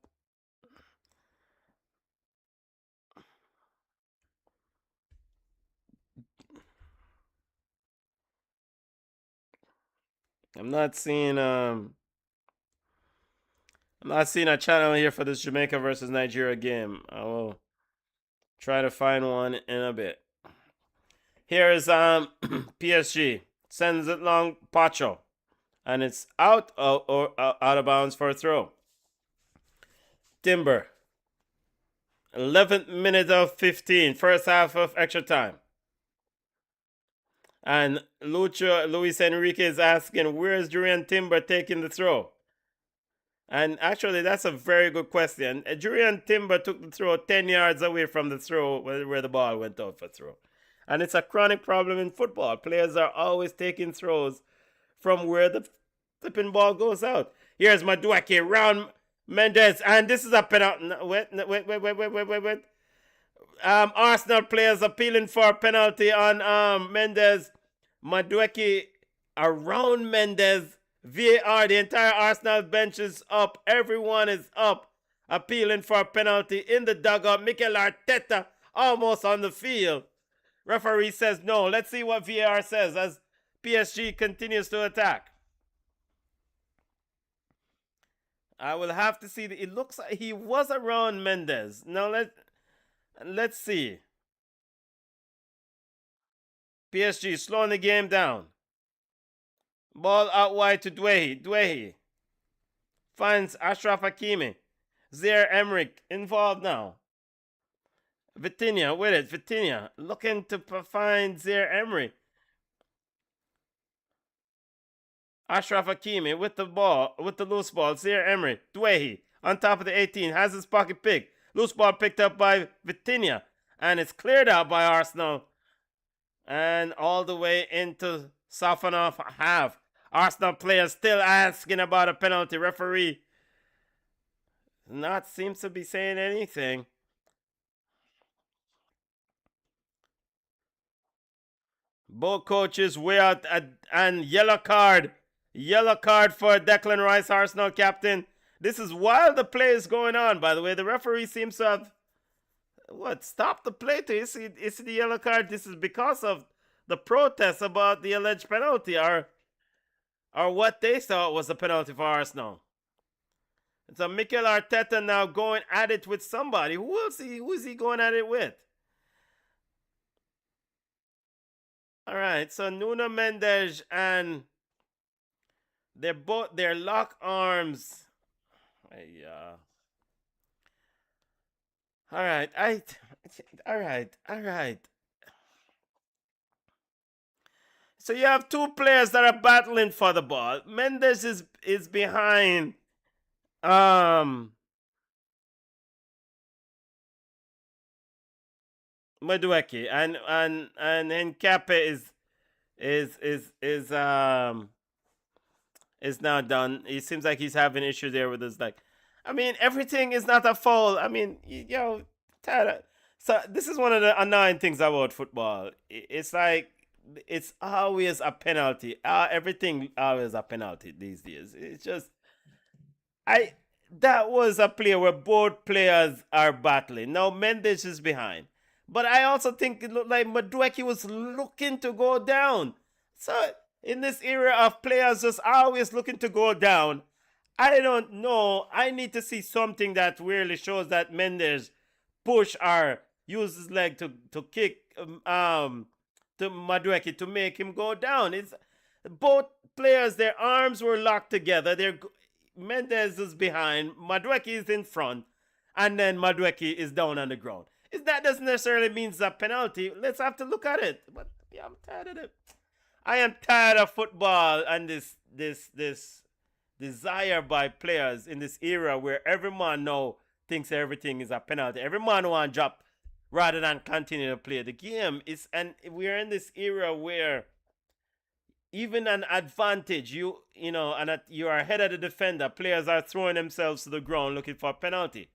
I'm not seeing a channel here for this Jamaica versus Nigeria game. I will try to find one in a bit. Here is PSG sends it long Pacho, and it's out of bounds for a throw. Timber. 11th minute of 15, first half of extra time. And Luis Enrique is asking, where is Jurriën Timber taking the throw? And actually, that's a very good question. Jurriën Timber took the throw 10 yards away from the throw where the ball went out for throw. And it's a chronic problem in football. Players are always taking throws from where the flipping ball goes out. Here's Madueke round Mendes. And this is a penalty. Wait. Arsenal players appealing for a penalty on Mendes. Madueke around Mendes. VAR, the entire Arsenal bench is up. Everyone is up, appealing for a penalty in the dugout. Mikel Arteta almost on the field. Referee says no. Let's see what VAR says as PSG continues to attack. I will have to see. It looks like he was around Mendes. Now let's see. PSG slowing the game down. Ball out wide to Dwehi. Dwehi finds Ashraf Hakimi. Zaire Emrick involved now. Vitinha with it. Vitinha looking to find Zaire Emery. Ashraf Hakimi with the ball, with the loose ball. Zaire Emery. Dwehi on top of the 18 has his pocket pick. Loose ball picked up by Vitinha. And it's cleared out by Arsenal. And all the way into Safanoff half. Arsenal players still asking about a penalty. Referee not seems to be saying anything. Both coaches way out and yellow card. Yellow card for Declan Rice, Arsenal captain. This is while the play is going on, by the way. The referee seems to have stopped the play to see the yellow card. This is because of the protest about the alleged penalty or what they thought was a penalty for Arsenal. So Mikel Arteta now going at it with somebody. Who is he going at it with? All right, so Nuno Mendes and they're lock arms. All right. So you have two players that are battling for the ball. Mendes is behind Madueke and Nkape is now done. It seems like he's having issues there with his leg. I mean, everything is not a foul. I mean, so this is one of the annoying things about football. It's like it's always a penalty. Everything always a penalty these days. It's just that was a play where both players are battling. Now Mendes is behind. But I also think it looked like Madueke was looking to go down. So in this era of players just always looking to go down, I don't know. I need to see something that really shows that Mendes push or use his leg to kick to Madueke to make him go down. It's both players, their arms were locked together. Mendes is behind, Madueke is in front, and then Madueke is down on the ground. That doesn't necessarily mean it's a penalty. Let's have to look at it. But yeah, I'm tired of it. I am tired of football and this desire by players in this era where every man now thinks everything is a penalty. Every man want to drop rather than continue to play the game. And we're in this era where even an advantage, you are ahead of the defender, players are throwing themselves to the ground looking for a penalty.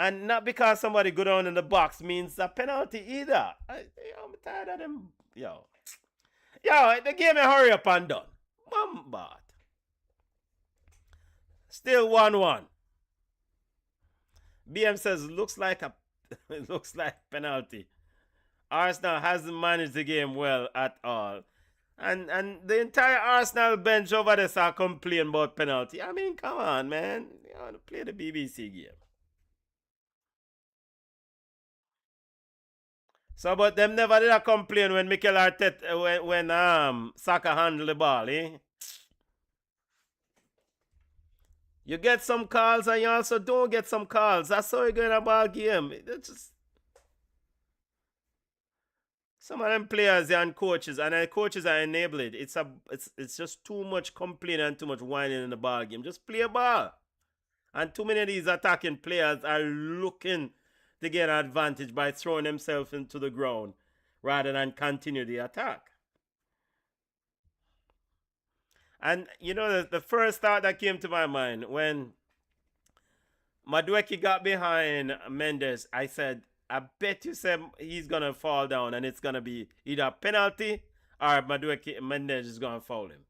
And not because somebody go down in the box means a penalty either. I'm tired of them. Yo, the game may hurry up and done. Bombard. Still 1-1. BM says looks like penalty. Arsenal hasn't managed the game well at all. And the entire Arsenal bench over there are complaining about penalty. I mean, come on, man. You want to play the BBC game. So, but them never did a complain when Mikel Arteta, when Saka handled the ball, eh? You get some calls and you also don't get some calls. That's how you go in a ball game. It's just some of them players and coaches, and the coaches are enabled. It's just too much complaining and too much whining in the ball game. Just play a ball. And too many of these attacking players are looking to get an advantage by throwing themselves into the ground rather than continue the attack. And the first thought that came to my mind when Madueke got behind Mendes, I said, I bet you said he's going to fall down and it's going to be either a penalty or Mendes is going to foul him.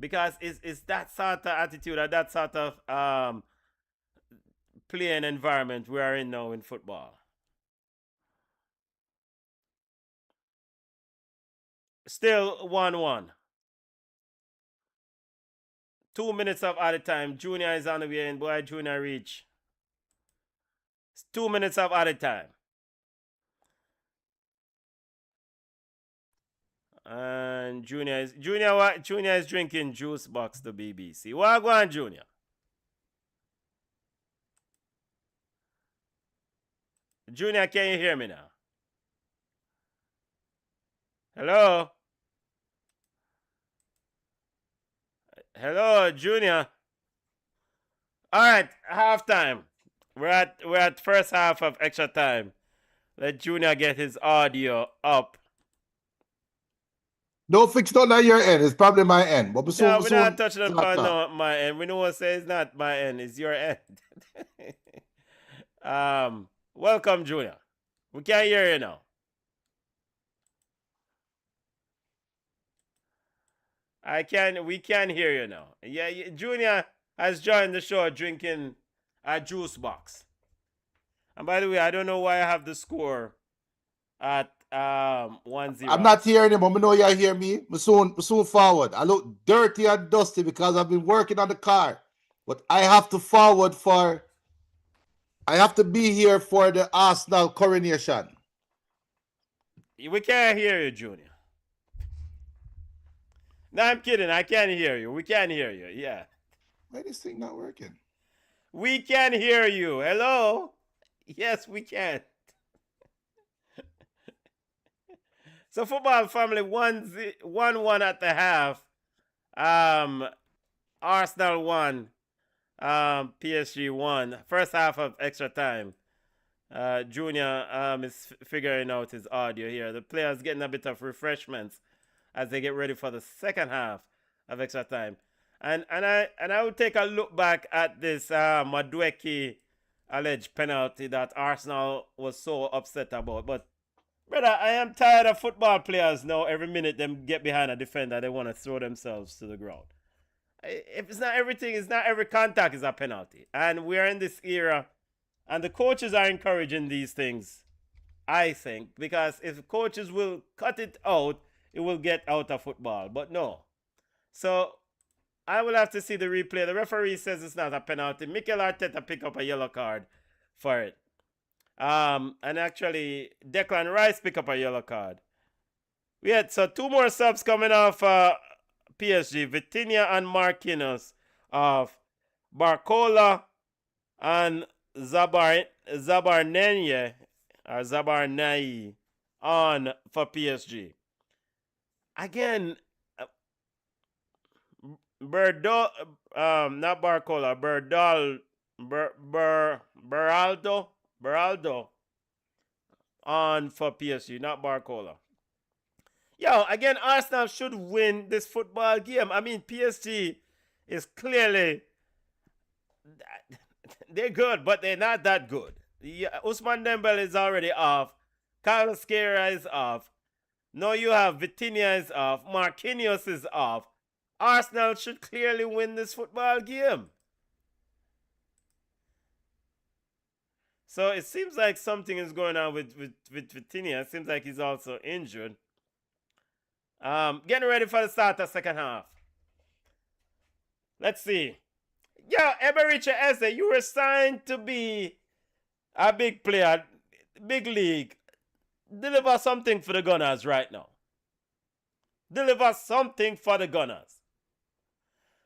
Because it's that sort of attitude or that sort of playing environment we are in now in football. Still 1-1. 2 minutes of added time. Junior is on the way in. Boy, Junior reach. 2 minutes of added time. And Junior is drinking juice box to BBC. What go on, Junior? Junior, can you hear me now? Hello? Hello, Junior. All right, halftime. We're at first half of extra time. Let Junior get his audio up. Don't fix nothing on your end. It's probably my end. But No, we're not touching upon my end. We know what says it's not my end. It's your end. Welcome, Junior. We can't hear you now. We can hear you now. Yeah, Junior has joined the show drinking a juice box. And by the way, I don't know why I have the score at 1-0. I'm not hearing him, but I know you hear me. I'm soon forward. I look dirty and dusty because I've been working on the car. But I have to be here for the Arsenal coronation. We can't hear you, Junior. No, I'm kidding. I can't hear you. We can't hear you. Yeah. Why is this thing not working? We can hear you. Hello? Yes, we can. So, football family, 1-1 at the half. Arsenal 1. PSG 1. First half of extra time. Junior is figuring out his audio here. The players getting a bit of refreshments as they get ready for the second half of extra time. And I will take a look back at this Madueke alleged penalty that Arsenal was so upset about. But brother, I am tired of football players now. Every minute them get behind a defender, they want to throw themselves to the ground. If it's not everything, it's not every contact is a penalty. And we're in this era, and the coaches are encouraging these things, I think, because if coaches will cut it out, it will get out of football. But no. So I will have to see the replay. The referee says it's not a penalty. Mikel Arteta picked up a yellow card for it. And actually, Declan Rice picked up a yellow card. We had so two more subs coming off PSG. Vitinha and Marquinhos of Barcola and Zabarneye on for PSG. Again, not Barcola, Beraldo on for PSG, not Barcola. Yo, again, Arsenal should win this football game. I mean, PSG is clearly, they're good, but they're not that good. Yeah, Ousmane Dembele is already off. Carlos Queiroz is off. Now you have Vitinha is off. Marquinhos is off. Arsenal should clearly win this football game. So it seems like something is going on with Vitinha. It seems like he's also injured. Getting ready for the start of second half. Let's see. Yeah, Ebericha Eze, you were signed to be a big player, big league. Deliver something for the Gunners right now. Deliver something for the Gunners.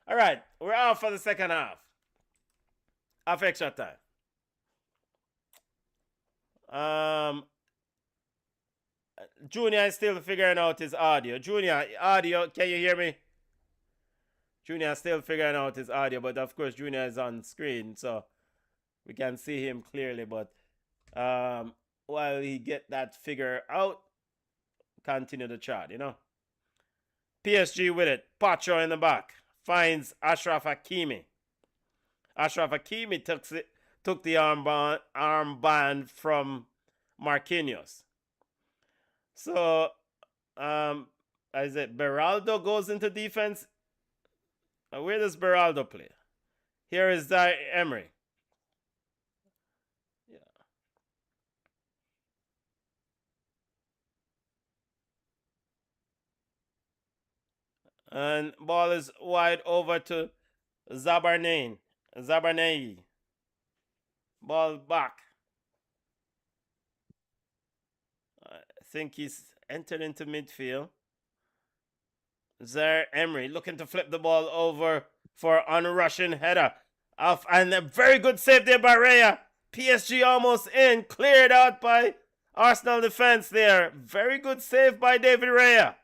All right, we're out for the second half of extra time. Junior is still figuring out his audio. Junior, audio, can you hear me? Junior is still figuring out his audio, but of course Junior is on screen, so we can see him clearly. But while he get that figure out, continue the chat, you know. PSG with it. Pacho in the back. Finds Ashraf Hakimi. Ashraf Hakimi took the armband from Marquinhos. So, is it Beraldo goes into defense? Where does Beraldo play? Here is Emery. Yeah. And ball is wide over to Zabarneye. Ball back. I think he's entered into midfield. Zaire Emery looking to flip the ball over for an rushing header. And a very good save there by Raya. PSG almost in, cleared out by Arsenal defense there. Very good save by David Raya.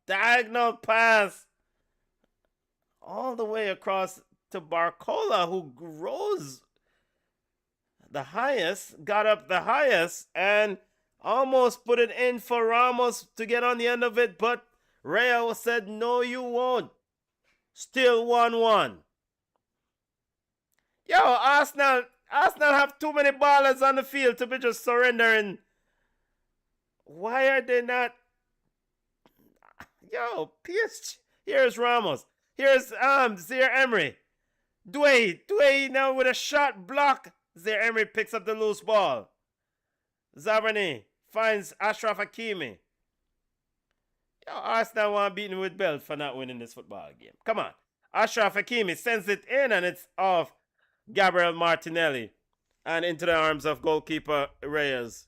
Diagonal pass all the way across to Barcola, who rose the highest, got up the highest, and almost put it in for Ramos to get on the end of it, but Raya said, no, you won't. Still 1-1. Yo, Arsenal have too many ballers on the field to be just surrendering. Why are they not? Yo, PSG. Here's Ramos. Here's Zaire Emery. Douay now with a shot block. Zaire Emery picks up the loose ball. Zabarni finds Ashraf Hakimi. Yo, Arsenal want beaten with belt for not winning this football game. Come on. Ashraf Hakimi sends it in and it's off Gabriel Martinelli and into the arms of goalkeeper Reyes.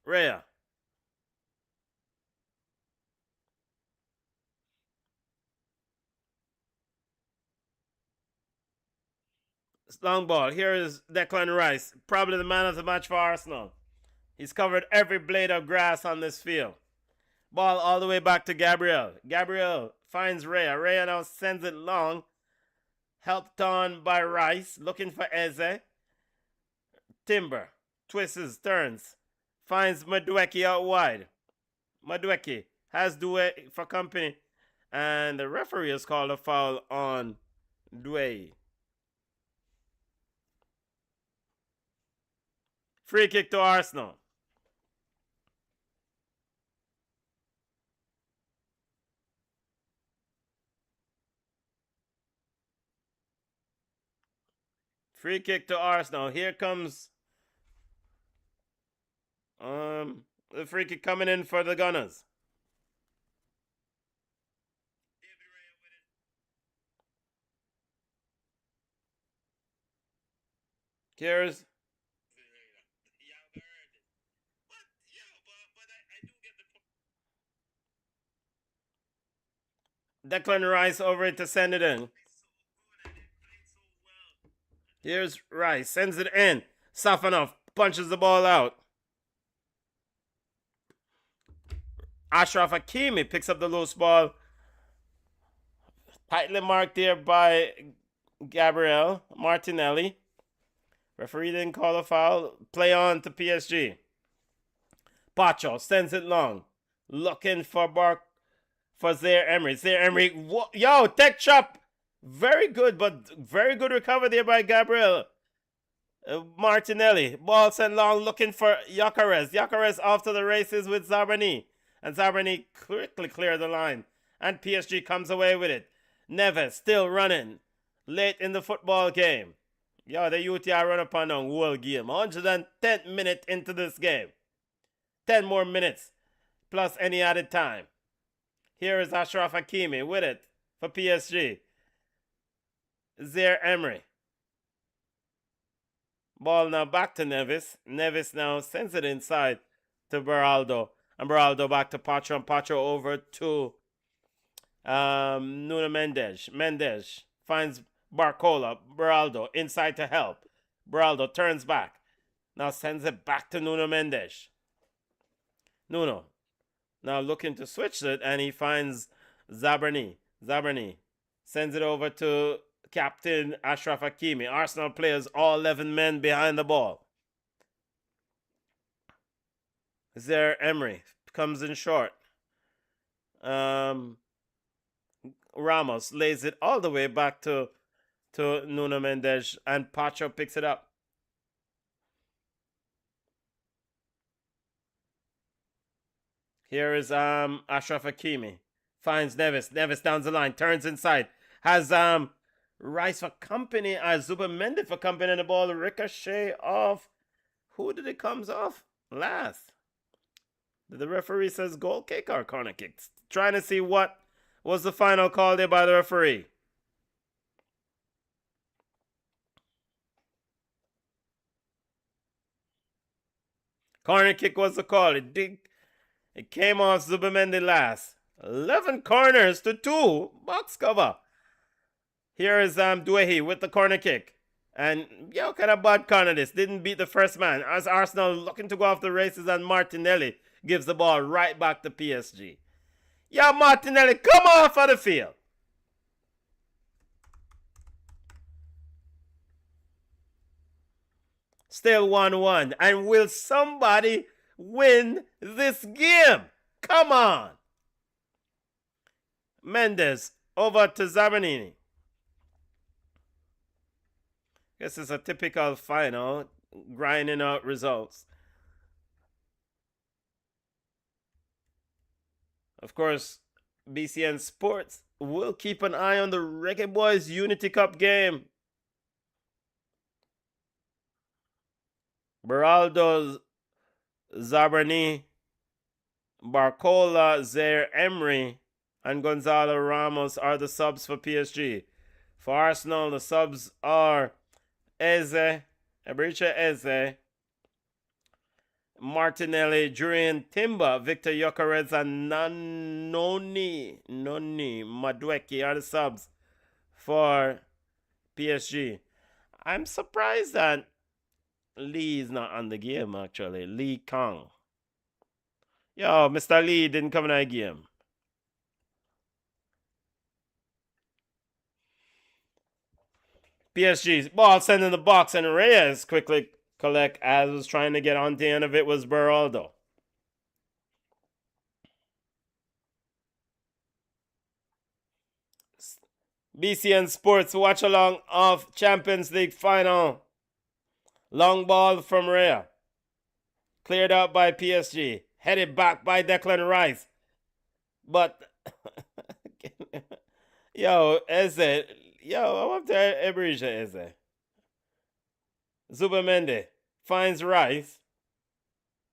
Raya. Long ball. Here is Declan Rice, probably the man of the match for Arsenal. He's covered every blade of grass on this field. Ball all the way back to Gabriel. Gabriel finds Raya. Raya now sends it long. Helped on by Rice. Looking for Eze. Timber. Twists, turns. Finds Madueke out wide. Madueke has Douay for company. And the referee has called a foul on Douay. Free kick to Arsenal. Free kick to Arsenal. Here comes the free kick coming in for the Gunners. Here's Declan Rice over it to send it in. Here's Rice. Sends it in. Safanov punches the ball out. Ashraf Hakimi picks up the loose ball. Tightly marked there by Gabriel Martinelli. Referee didn't call a foul. Play on to PSG. Pacho sends it long. Looking for Zaire Emery. Zaire Emery. Yo, tech chop. Very good, but very good recovery there by Gabriel Martinelli. Ball sent long, looking for Gyökeres. Gyökeres off to the races with Zabarni. And Zabarni quickly cleared the line. And PSG comes away with it. Neves still running. Late in the football game. Yo, the UTI run upon on whole game. 110 minutes into this game. 10 more minutes. Plus any added time. Here is Ashraf Hakimi with it for PSG. Zaire Emery. Ball now back to Neves. Neves now sends it inside to Beraldo. And Beraldo back to Pacho. And Pacho over to Nuno Mendes. Mendes finds Barcola. Beraldo inside to help. Beraldo turns back. Now sends it back to Nuno Mendes. Nuno now looking to switch it, and he finds Zabarni. Zabarni sends it over to captain Ashraf Hakimi. Arsenal players, all 11 men behind the ball. Zaire Emery comes in short. Ramos lays it all the way back to Nuno Mendes, and Pacho picks it up. Here is Ashraf Hakimi. Finds Neves. Neves down the line. Turns inside. Has Rice for company. Zubimendi for company. And the ball ricochet off. Who did it comes off? Last. The referee says goal kick or corner kick. Trying to see what was the final call there by the referee. Corner kick was the call. It came off Zubamendi last. 11 corners to 2. Box cover. Here is Duehi with the corner kick. And, kind of bad corner this. Didn't beat the first man. As Arsenal looking to go off the races, and Martinelli gives the ball right back to PSG. Martinelli, come off of the field. Still 1-1. And will somebody win this game? Come on. Mendes over to Zabanini. Guess it's a typical final, grinding out results. Of course, BCN Sports will keep an eye on the Reggae Boys Unity Cup game. Beraldo Zabarni, Barcola, Zaire Emery, and Gonzalo Ramos are the subs for PSG. For Arsenal, the subs are Eze, Eberechi Eze, Martinelli, Jurien Timber, Victor Yokerez, and Noni Madueke are the subs for PSG. I'm surprised that Lee is not on the game, actually. Lee Kong. Mr. Lee didn't come in the game. PSG's ball sent in the box, and Reyes quickly collect as was trying to get on the end of it was Beraldo. BCN Sports Watch Along of Champions League final. Long ball from Rhea. Cleared out by PSG. Headed back by Declan Rice. But, Eze. I want to Eberechi Eze. Zubamendi finds Rice.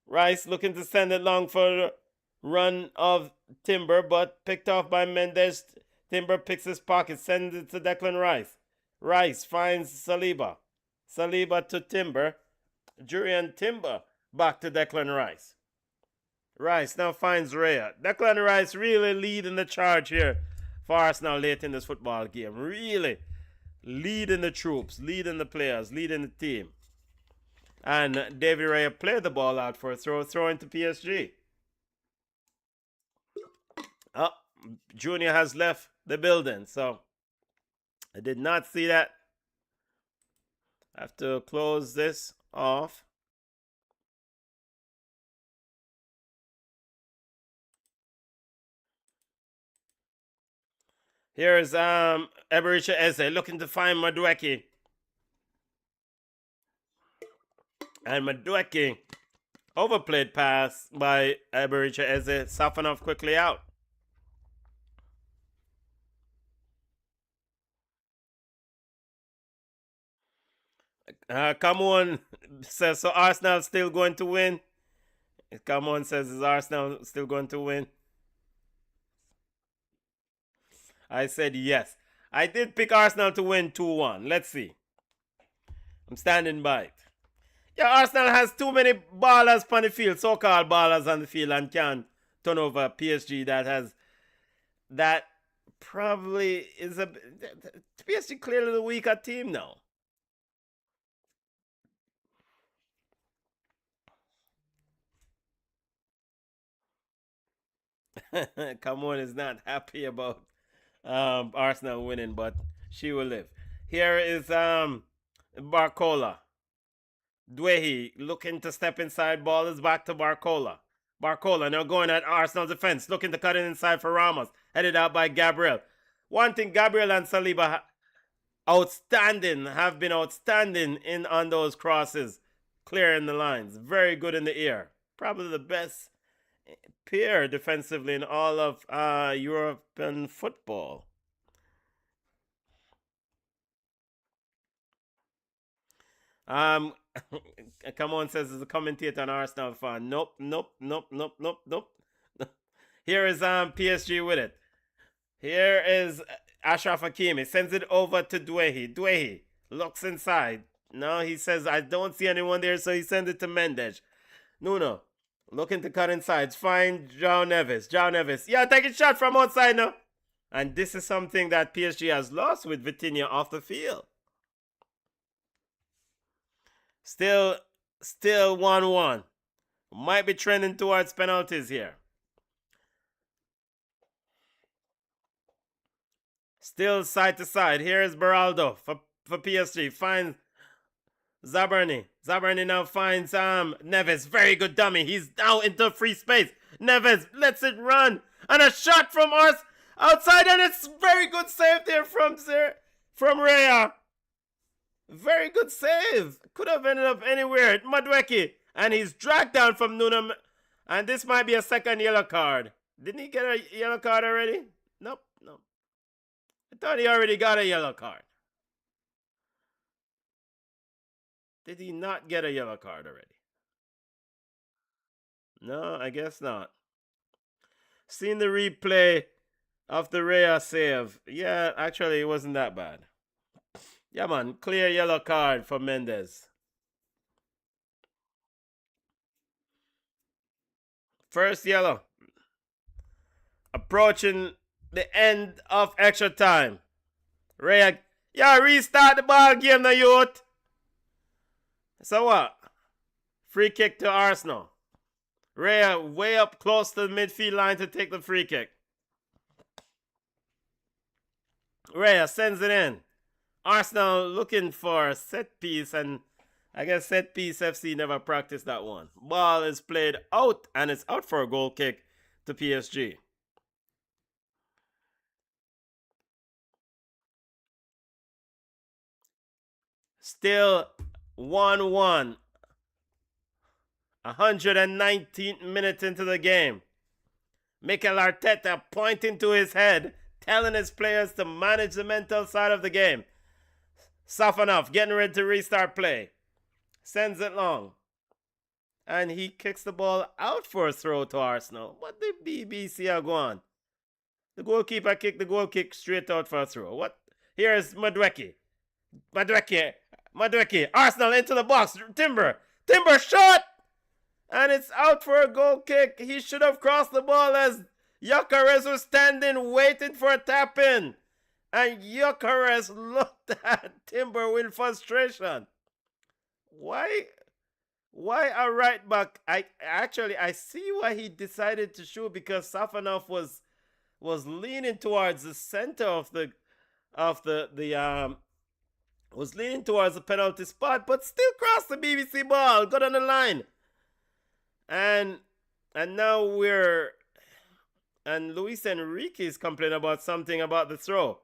Rice looking to send it long for the run of Timber, but picked off by Mendes. Timber picks his pocket, sends it to Declan Rice. Rice finds Saliba. Saliba to Timber. Jurien Timber back to Declan Rice. Rice now finds Rhea. Declan Rice really leading the charge here for Arsenal late in this football game. Really leading the troops, leading the players, leading the team. And David Raya played the ball out for a throw into PSG. Junior has left the building, so I did not see that. I have to close this off. Here's Eberechi Eze looking to find Madueke. And Madueke, overplayed pass by Eberechi Eze, softened off quickly out. Come on, says so Arsenal still going to win. Come on, says is Arsenal still going to win? I said yes. I did pick Arsenal to win 2-1. Let's see. I'm standing by it. Arsenal has too many ballers on the field, so-called ballers on the field, and can turn over PSG that probably is PSG clearly the weaker team now. Come on is not happy about Arsenal winning, but she will live. Here is Barcola. Duehi looking to step inside. Ball is back to Barcola. Barcola now going at Arsenal defense, looking to cut it inside for Ramos. Headed out by Gabriel. One thing, Gabriel and Saliba have been outstanding on those crosses, clearing the lines. Very good in the air. Probably the best pair defensively in all of European football. Come on, says as a commentator and Arsenal fan. Nope. Here is PSG with it. Here is Ashraf Hakimi. Sends it over to Duehi. Duehi looks inside. No, he says, I don't see anyone there, so he sends it to Mendes. Nuno looking to cut inside. Find João Neves. João Neves. Yeah, taking shot from outside now. And this is something that PSG has lost with Vitinha off the field. Still 1-1. Might be trending towards penalties here. Still side to side. Here is Beraldo for PSG. Finds Zabarny. Zabarny now finds Neves. Very good dummy. He's now into free space. Neves lets it run. And a shot from us outside. And it's very good save there from Raya. Very good save. Could have ended up anywhere. Madueke. And he's dragged down from Nuno. And this might be a second yellow card. Didn't he get a yellow card already? Nope. I thought he already got a yellow card. Did he not get a yellow card already? No, I guess not. Seen the replay of the Raya save. Yeah, actually, it wasn't that bad. Yeah, man. Clear yellow card for Mendes. First yellow. Approaching the end of extra time. Raya, yeah, restart the ball game now, youth. So what? Free kick to Arsenal. Raya way up close to the midfield line to take the free kick. Raya sends it in. Arsenal looking for a set piece, and I guess set piece FC never practiced that one. Ball is played out, and it's out for a goal kick to PSG. Still 1-1. 119th minute into the game. Mikel Arteta pointing to his head, telling his players to manage the mental side of the game. Safanov getting ready to restart play. Sends it long. And he kicks the ball out for a throw to Arsenal. What the BBC are going? The goalkeeper kicked the goal kick straight out for a throw. What? Here's Madueke. Madueke. Arsenal into the box. Timber shot! And it's out for a goal kick. He should have crossed the ball as Gyökeres was standing waiting for a tap in. And Gyökeres looked at Timber with frustration. Why a right back? I see why he decided to shoot, because Safanov was leaning towards the center of the was leaning towards the penalty spot, but still crossed the BBC ball, got on the line. And now Luis Enrique is complaining about something about the throw.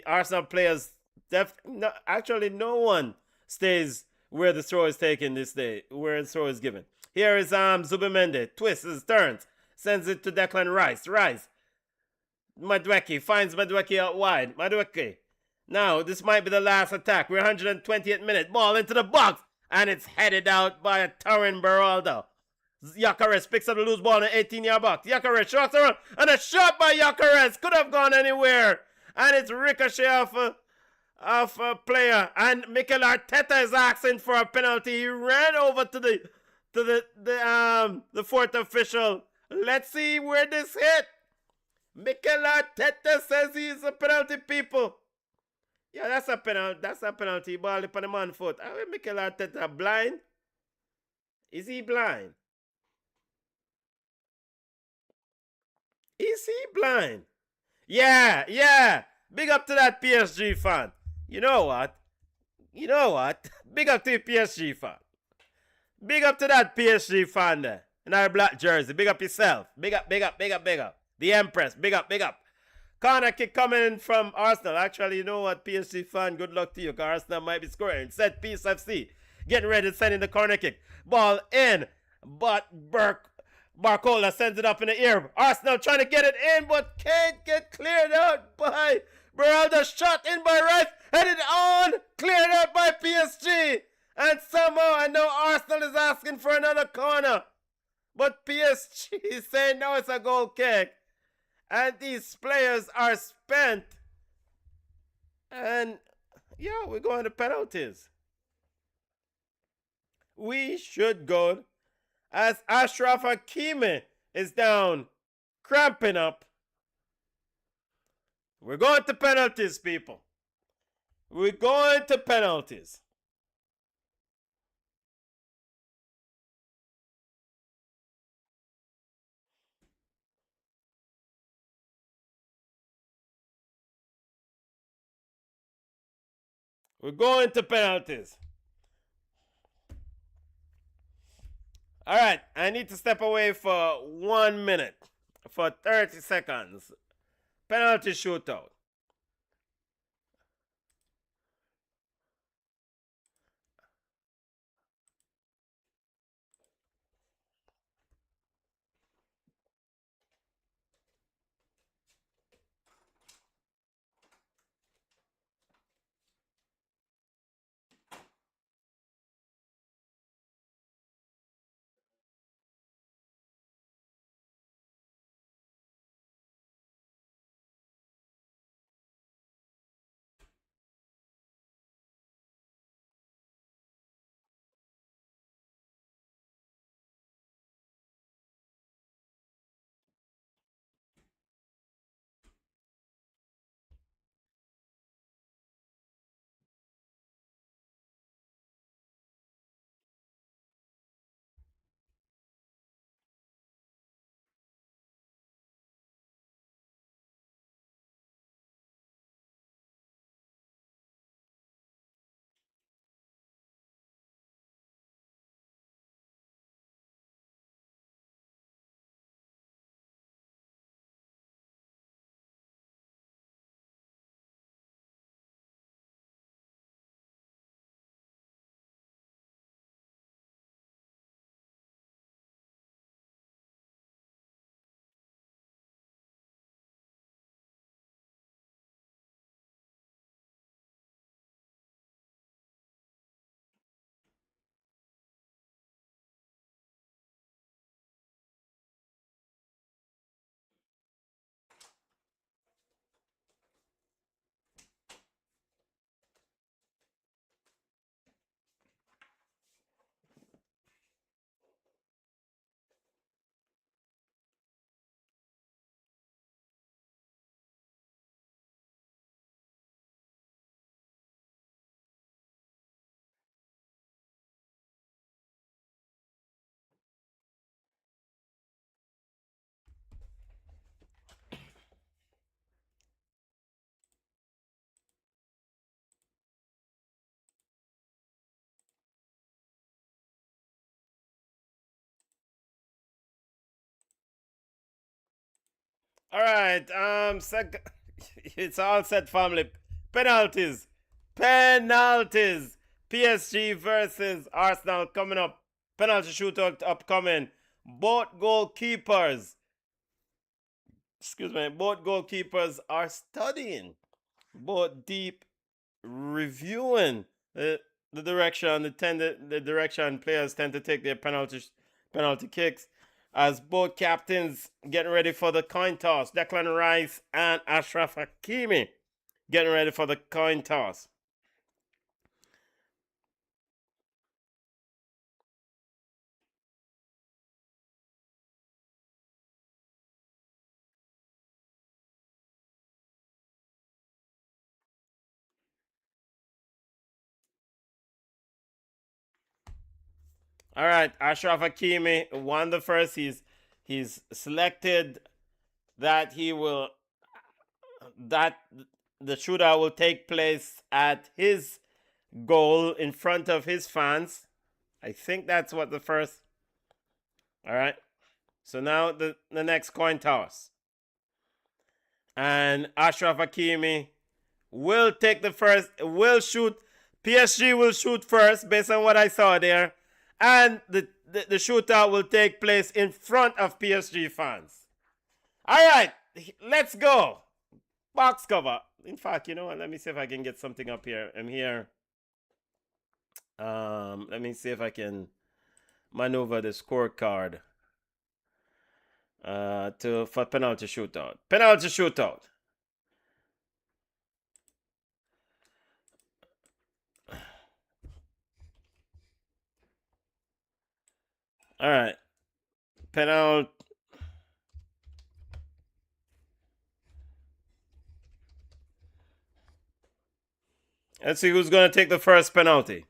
Arsenal players, no one stays where the throw is taken this day, where the throw is given. Here is Zubimendi, twists, turns, sends it to Declan Rice. Madueke finds Madueke out wide. Madueke. Now, this might be the last attack. We're 120th minute. Ball into the box. And it's headed out by a towering Beraldo. Gyökeres picks up the loose ball in the 18-yard box. Gyökeres shots around. And a shot by Gyökeres. Could have gone anywhere. And it's ricochet off a player. And Mikel Arteta is asking for a penalty. He ran over to the fourth official. Let's see where this hit. Mikel Arteta says he's a penalty, people. Yeah, that's a penalty. That's a penalty. Ball upon the man's foot. Are Mikel Arteta blind? Is he blind? Is he blind? Yeah. Big up to that PSG fan. You know what? Big up to the PSG fan. Big up to that PSG fan there. In our black jersey. Big up yourself. Big up. The Empress. Big up. Corner kick coming in from Arsenal. Actually, you know what, PSG fan, good luck to you, because Arsenal might be scoring. Set piece FC. Getting ready to send in the corner kick. Ball in, but Barcola sends it up in the air. Arsenal trying to get it in, but can't get cleared out by Beraldo. Shot in by Rice. Headed on. Cleared out by PSG. And somehow I know Arsenal is asking for another corner. But PSG is saying no, it's a goal kick. And these players are spent. And yeah, we're going to penalties. we should go as Ashraf Hakimi is down, cramping up. We're going to penalties, people. We're going to penalties. We're going to penalties. All right, I need to step away for 1 minute, for 30 seconds. Penalty shootout. All right, it's all set, family. Penalties. Penalties. PSG versus Arsenal coming up. Penalty shootout upcoming. Both goalkeepers, both goalkeepers are studying, both deep reviewing the direction, the direction players tend to take their penalty kicks, as both captains getting ready for the coin toss. Declan Rice and Ashraf Hakimi getting ready for the coin toss. All right, Ashraf Hakimi won the first. He's selected that he will that the shootout will take place at his goal in front of his fans. I think that's what the first. All right. So now the next coin toss. And Ashraf Hakimi will take the first, will shoot. PSG will shoot first based on what I saw there. And the shootout will take place in front of PSG fans. All right, let's go. Box cover. In fact, you know what? Let me see if I can get something up here. I'm here. Let me see if I can maneuver the scorecard for penalty shootout. Penalty shootout. All right. Penalty. Let's see who's going to take the first penalty.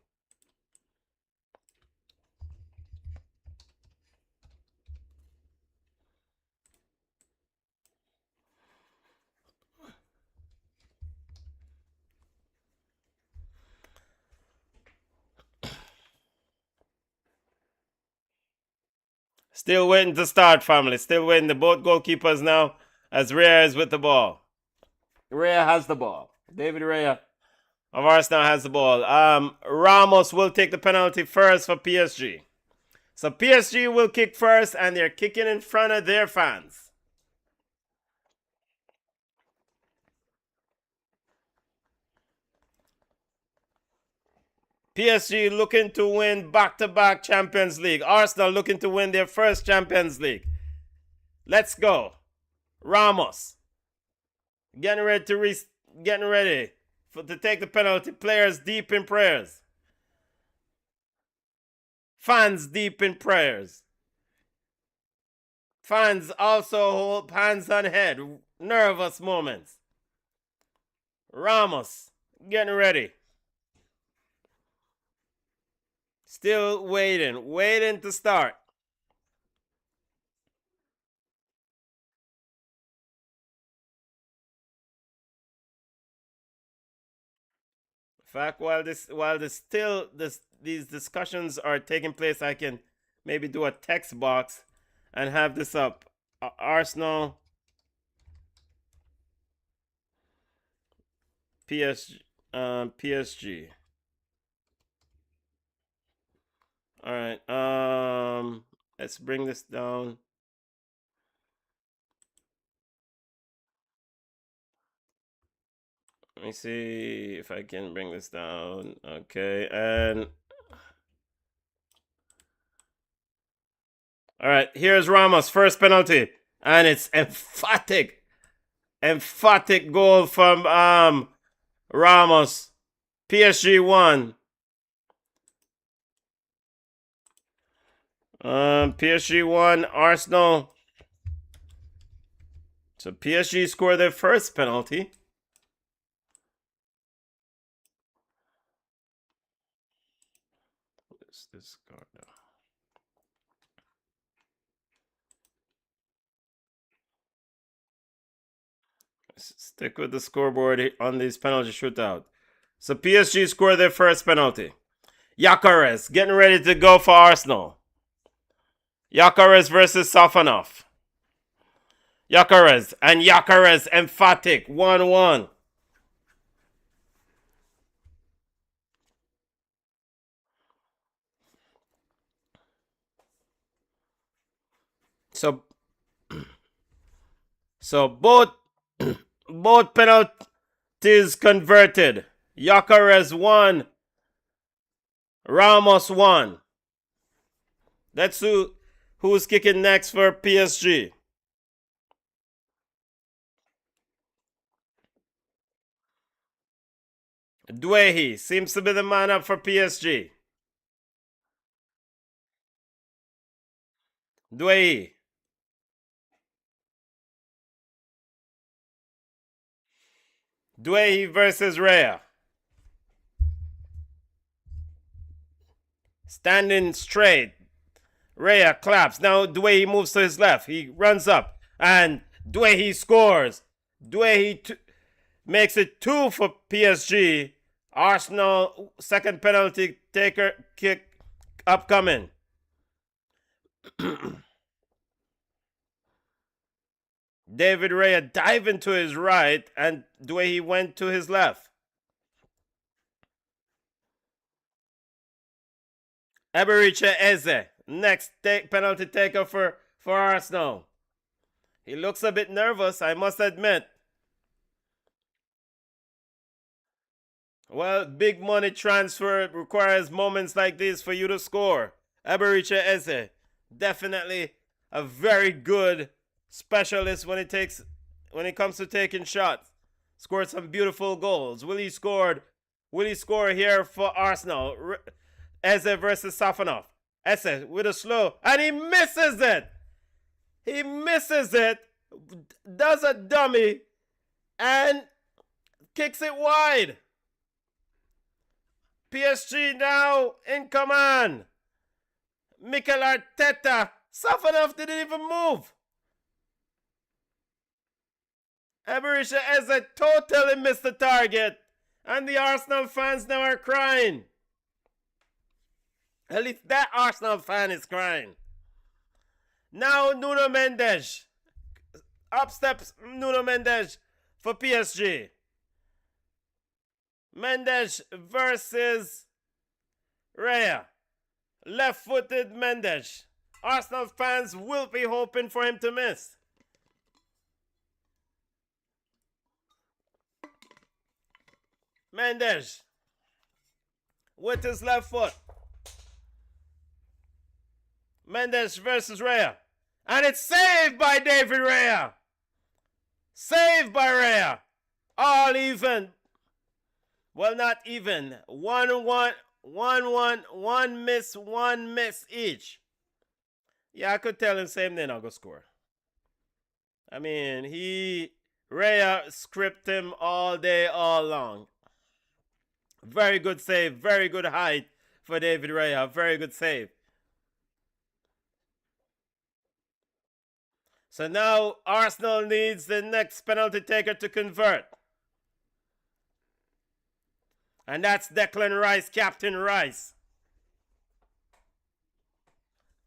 Still waiting to start, family. Still waiting. The both goalkeepers now as Rhea is with the ball. Rhea has the ball. David Rhea of Arsenal has the ball. Ramos will take the penalty first for PSG. So PSG will kick first, and they're kicking in front of their fans. PSG looking to win back-to-back Champions League. Arsenal looking to win their first Champions League. Let's go. Ramos. Getting ready to take the penalty. Players deep in prayers. Fans deep in prayers. Fans also hold hands on head. Nervous moments. Ramos getting ready. Still waiting to start. In fact, while these discussions are taking place, I can maybe do a text box and have this up. Arsenal, PSG. All right. Let's bring this down. Let me see if I can bring this down. Okay, and all right, here's Ramos' first penalty, and it's emphatic goal from Ramos. PSG 1. PSG 1, Arsenal. So PSG scored their first penalty. What's this card now? Let's stick with the scoreboard on these penalty shootout. So PSG scored their first penalty. Gyökeres getting ready to go for Arsenal. Gyökeres versus Safanov. Gyökeres emphatic 1-1. So both penalties converted. Gyökeres 1, Ramos 1. Let's see who's kicking next for PSG. Douehi seems to be the man up for PSG. Douehi. Douehi versus Rhea. Standing straight. Rhea claps. Now Douehi moves to his left. He runs up. And Douehi scores. Douehi makes it 2 for PSG. Arsenal second penalty taker kick upcoming. David Rhea diving to his right, and Douehi went to his left. Eberiche Eze, next penalty taker for Arsenal. He looks a bit nervous, I must admit. Well, big money transfer requires moments like this for you to score. Eberiche Eze, definitely a very good specialist when it comes to taking shots. Scored some beautiful goals. Will he score here for Arsenal? Eze versus Safanov. Esse with a slow, and he misses it. He misses it, does a dummy, and kicks it wide. PSG now in command. Mikel Arteta, Safanov didn't even move. Eberisha Eze totally missed the target. And the Arsenal fans now are crying. At least that Arsenal fan is crying. Now Nuno Mendes. Up steps Nuno Mendes for PSG. Mendes versus Raya. Left-footed Mendes. Arsenal fans will be hoping for him to miss. Mendes with his left foot. Mendes versus Raya. And it's saved by David Raya. Saved by Raya. All even. Well, not even. 1-1, 1-1, one miss each. Yeah, I could tell him same thing, I'll go score. I mean, Raya scripted him all day, all long. Very good save, very good height for David Raya. Very good save. So now Arsenal needs the next penalty taker to convert. And that's Declan Rice, Captain Rice.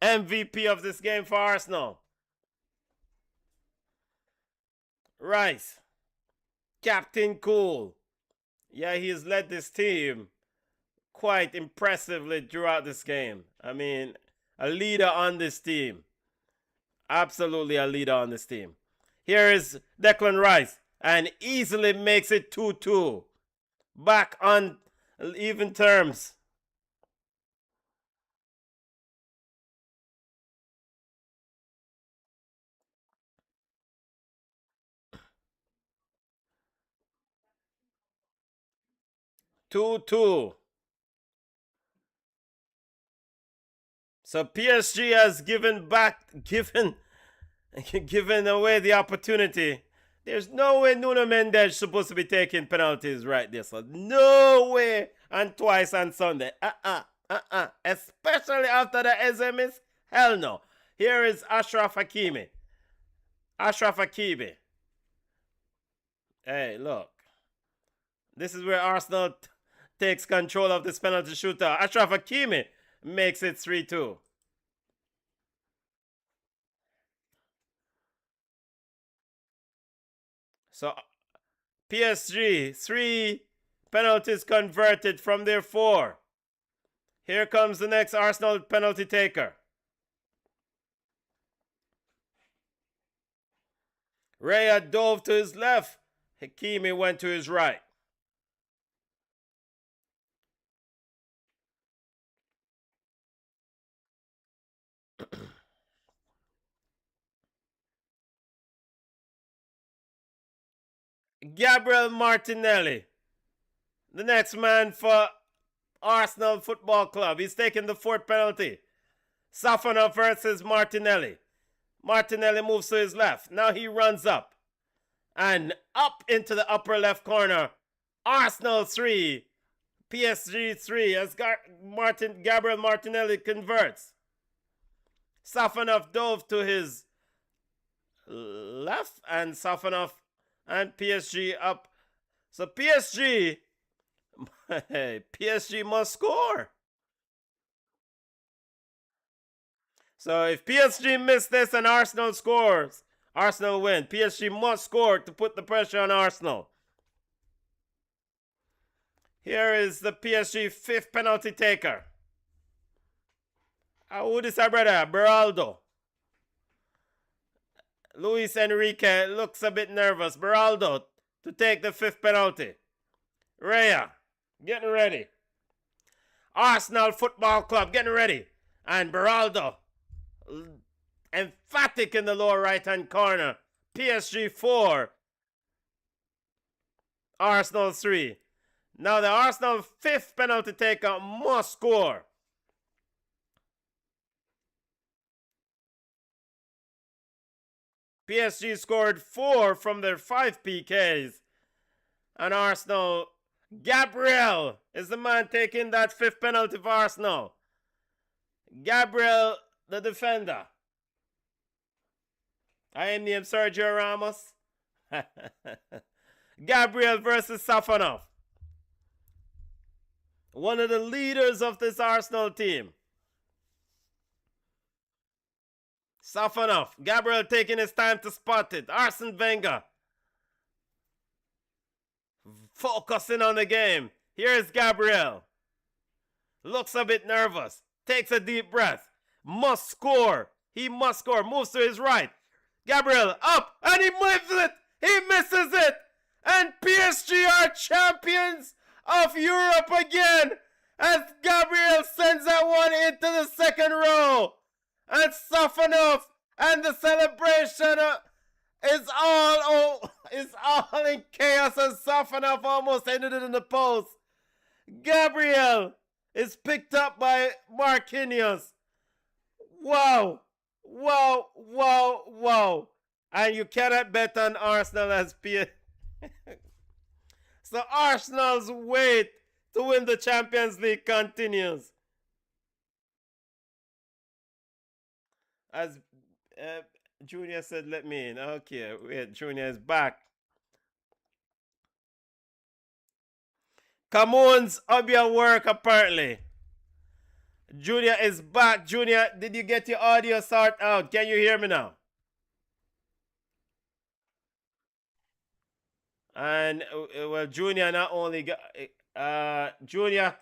MVP of this game for Arsenal. Rice. Captain Cool. Yeah, he has led this team quite impressively throughout this game. I mean, a leader on this team. Absolutely a leader on this team. Here is Declan Rice and easily makes it 2-2. Back on even terms. Two. So PSG has given away the opportunity. There's no way Nuno Mendes is supposed to be taking penalties right there. So no way. And twice on Sunday. Especially after the SMS. Hell no. Here is Achraf Hakimi. Hey, look. This is where Arsenal takes control of this penalty shootout. Achraf Hakimi makes it 3-2. So PSG, 3 penalties converted from their 4. Here comes the next Arsenal penalty taker. Raya dove to his left. Hakimi went to his right. Gabriel Martinelli, the next man for Arsenal Football Club. He's taking the 4th penalty. Safanov versus Martinelli. Martinelli moves to his left. Now he runs up. And up into the upper left corner. Arsenal 3. PSG 3 as Gabriel Martinelli converts. Safanov dove to his left. And Safanov and PSG up. So PSG must score. So if PSG miss this and Arsenal scores, Arsenal win. PSG must score to put the pressure on Arsenal. Here is the PSG 5th penalty taker. Who is our brother? Beraldo. Luis Enrique looks a bit nervous. Beraldo to take the 5th penalty. Raya getting ready. Arsenal Football Club getting ready. And Beraldo emphatic in the lower right hand corner. PSG 4. Arsenal 3. Now the Arsenal 5th penalty taker must score. PSG scored 4 from their 5 PKs. And Arsenal, Gabriel is the man taking that 5th penalty for Arsenal. Gabriel, the defender. I am named Sergio Ramos. Gabriel versus Safanov. One of the leaders of this Arsenal team. Safanov. Gabriel taking his time to spot it. Arsene Wenger focusing on the game. Here's Gabriel. Looks a bit nervous. Takes a deep breath. Must score. He must score. Moves to his right. Gabriel up. And he misses it. He misses it. And PSG are champions of Europe again. As Gabriel sends that one into the second row. And Safanov. And the celebration is all in chaos, and Safanov almost ended it in the post. Gabriel is picked up by Marquinhos. Wow. Wow, wow, wow. And you cannot bet on Arsenal as So Arsenal's wait to win the Champions League continues. As Junior said, let me in. Okay, wait, Junior is back. Camone's up your work, apparently. Junior is back. Junior, did you get your audio sorted out? Can you hear me now? And, well, Junior not only got... Junior?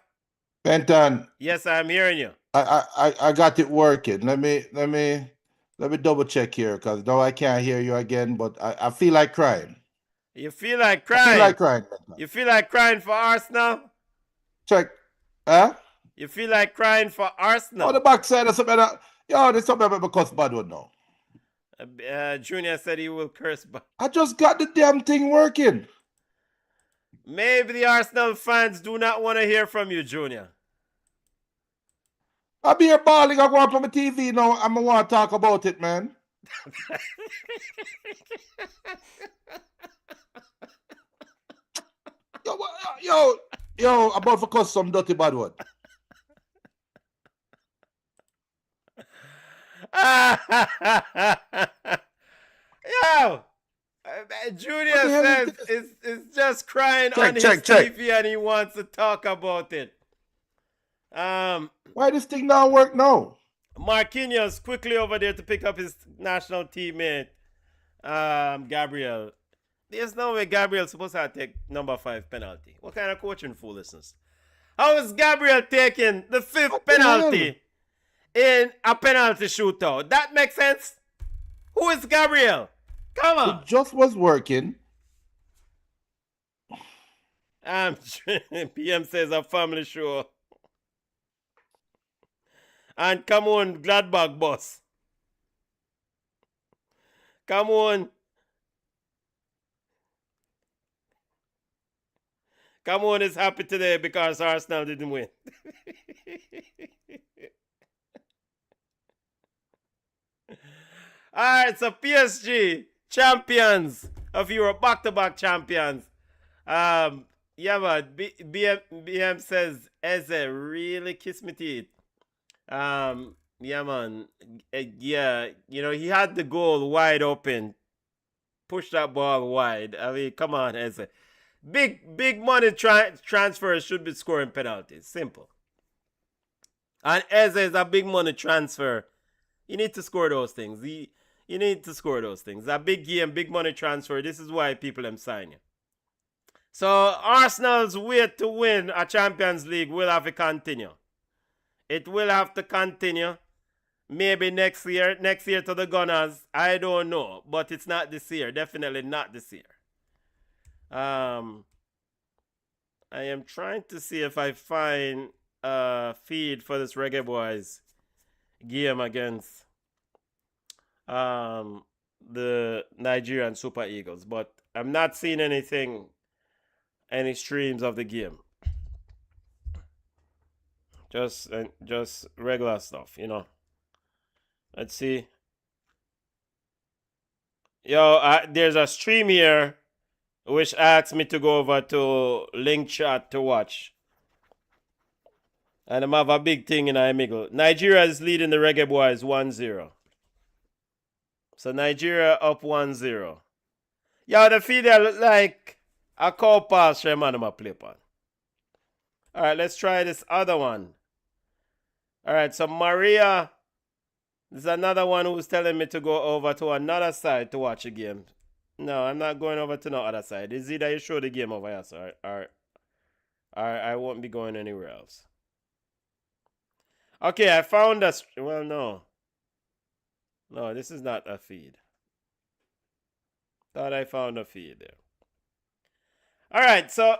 Benton. Yes, I'm hearing you. I got it working. Let me double check here, because now I can't hear you again, but I feel like crying. You feel like crying? I feel like crying. You feel like crying for Arsenal? Check. Huh? You feel like crying for Arsenal? On the backside of something. Yo, there's something about cuss bad one now. Junior said he will curse back. I just got the damn thing working. Maybe the Arsenal fans do not want to hear from you, Junior. I'll be here balling. I go up on my TV now. I'm going to want to talk about it, man. Yo, I'm about to cuss some dirty bad one. Yo, Junior says it's just crying on his TV and he wants to talk about it. Why this thing not work now? Marquinhos quickly over there to pick up his national teammate, Gabriel. There's no way Gabriel's supposed to take number 5 penalty. What kind of coaching foolishness? How is Gabriel taking the 5th penalty in a penalty shootout? That makes sense? Who is Gabriel? Come on. It just was working. PM says a family show. And come on, Gladbach boss. Come on. Come on is happy today because Arsenal didn't win. Alright, so PSG, champions of Europe, back-to-back champions. Yeah, man, BM says, Eze, really kiss me teeth. Yeah, man. Yeah, you know, he had the goal wide open. Push that ball wide. I mean, come on, Eze. Big money transfers should be scoring penalties. Simple. And Eze is a big money transfer. You need to score those things. You need to score those things. A big game, big money transfer. This is why people am signing. So Arsenal's wait to win a Champions League will have to continue. It will have to continue. Maybe next year. Next year to the Gunners. I don't know. But it's not this year. Definitely not this year. I am trying to see if I find a feed for this Reggae Boys game against the Nigerian Super Eagles, but I'm not seeing any streams of the game. Just regular stuff, you know. Let's see. There's a stream here which asks me to go over to link chat to watch. And I'm have a big thing in Middle. Nigeria is leading the Reggae Boys 1-0. So Nigeria up 1-0. The feed look like a cow pasture man I'm play on. Alright, let's try this other one. Alright, so Maria, this is another one who's telling me to go over to another side to watch a game. No, I'm not going over to no other side. It's either you show the game over here, so I won't be going anywhere else. Okay, I found a... Well, no. No, this is not a feed. Thought I found a feed there. Alright, so...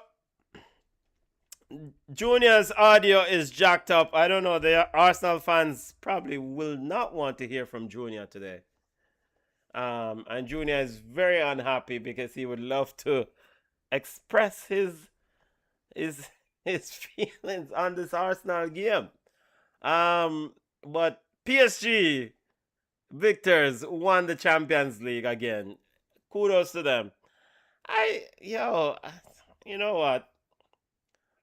Junior's audio is jacked up. I don't know. The Arsenal fans probably will not want to hear from Junior today. And Junior is very unhappy because he would love to express his feelings on this Arsenal game. But PSG victors won the Champions League again. Kudos to them. You know what?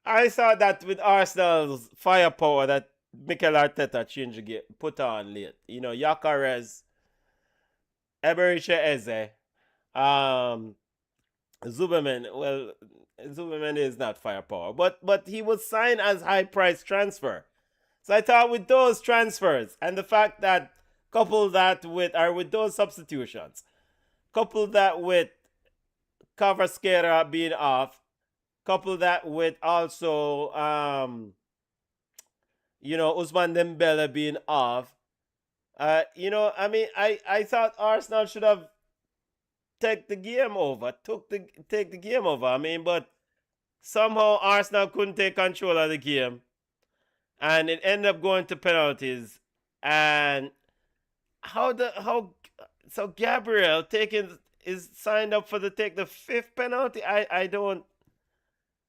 I thought that with Arsenal's firepower that Mikel Arteta changed the game, put on late. Gyökeres, Eberechi Eze, Zuberman. Well, Zuberman is not firepower, but he was signed as high price transfer. So I thought with those transfers and the fact that with those substitutions, couple that with Kvaratskhelia being off, couple that with also Ousmane Dembele being off. I thought Arsenal should have took the game over. But somehow Arsenal couldn't take control of the game. And it ended up going to penalties. And so Gabriel is signed up to take the fifth penalty? I don't.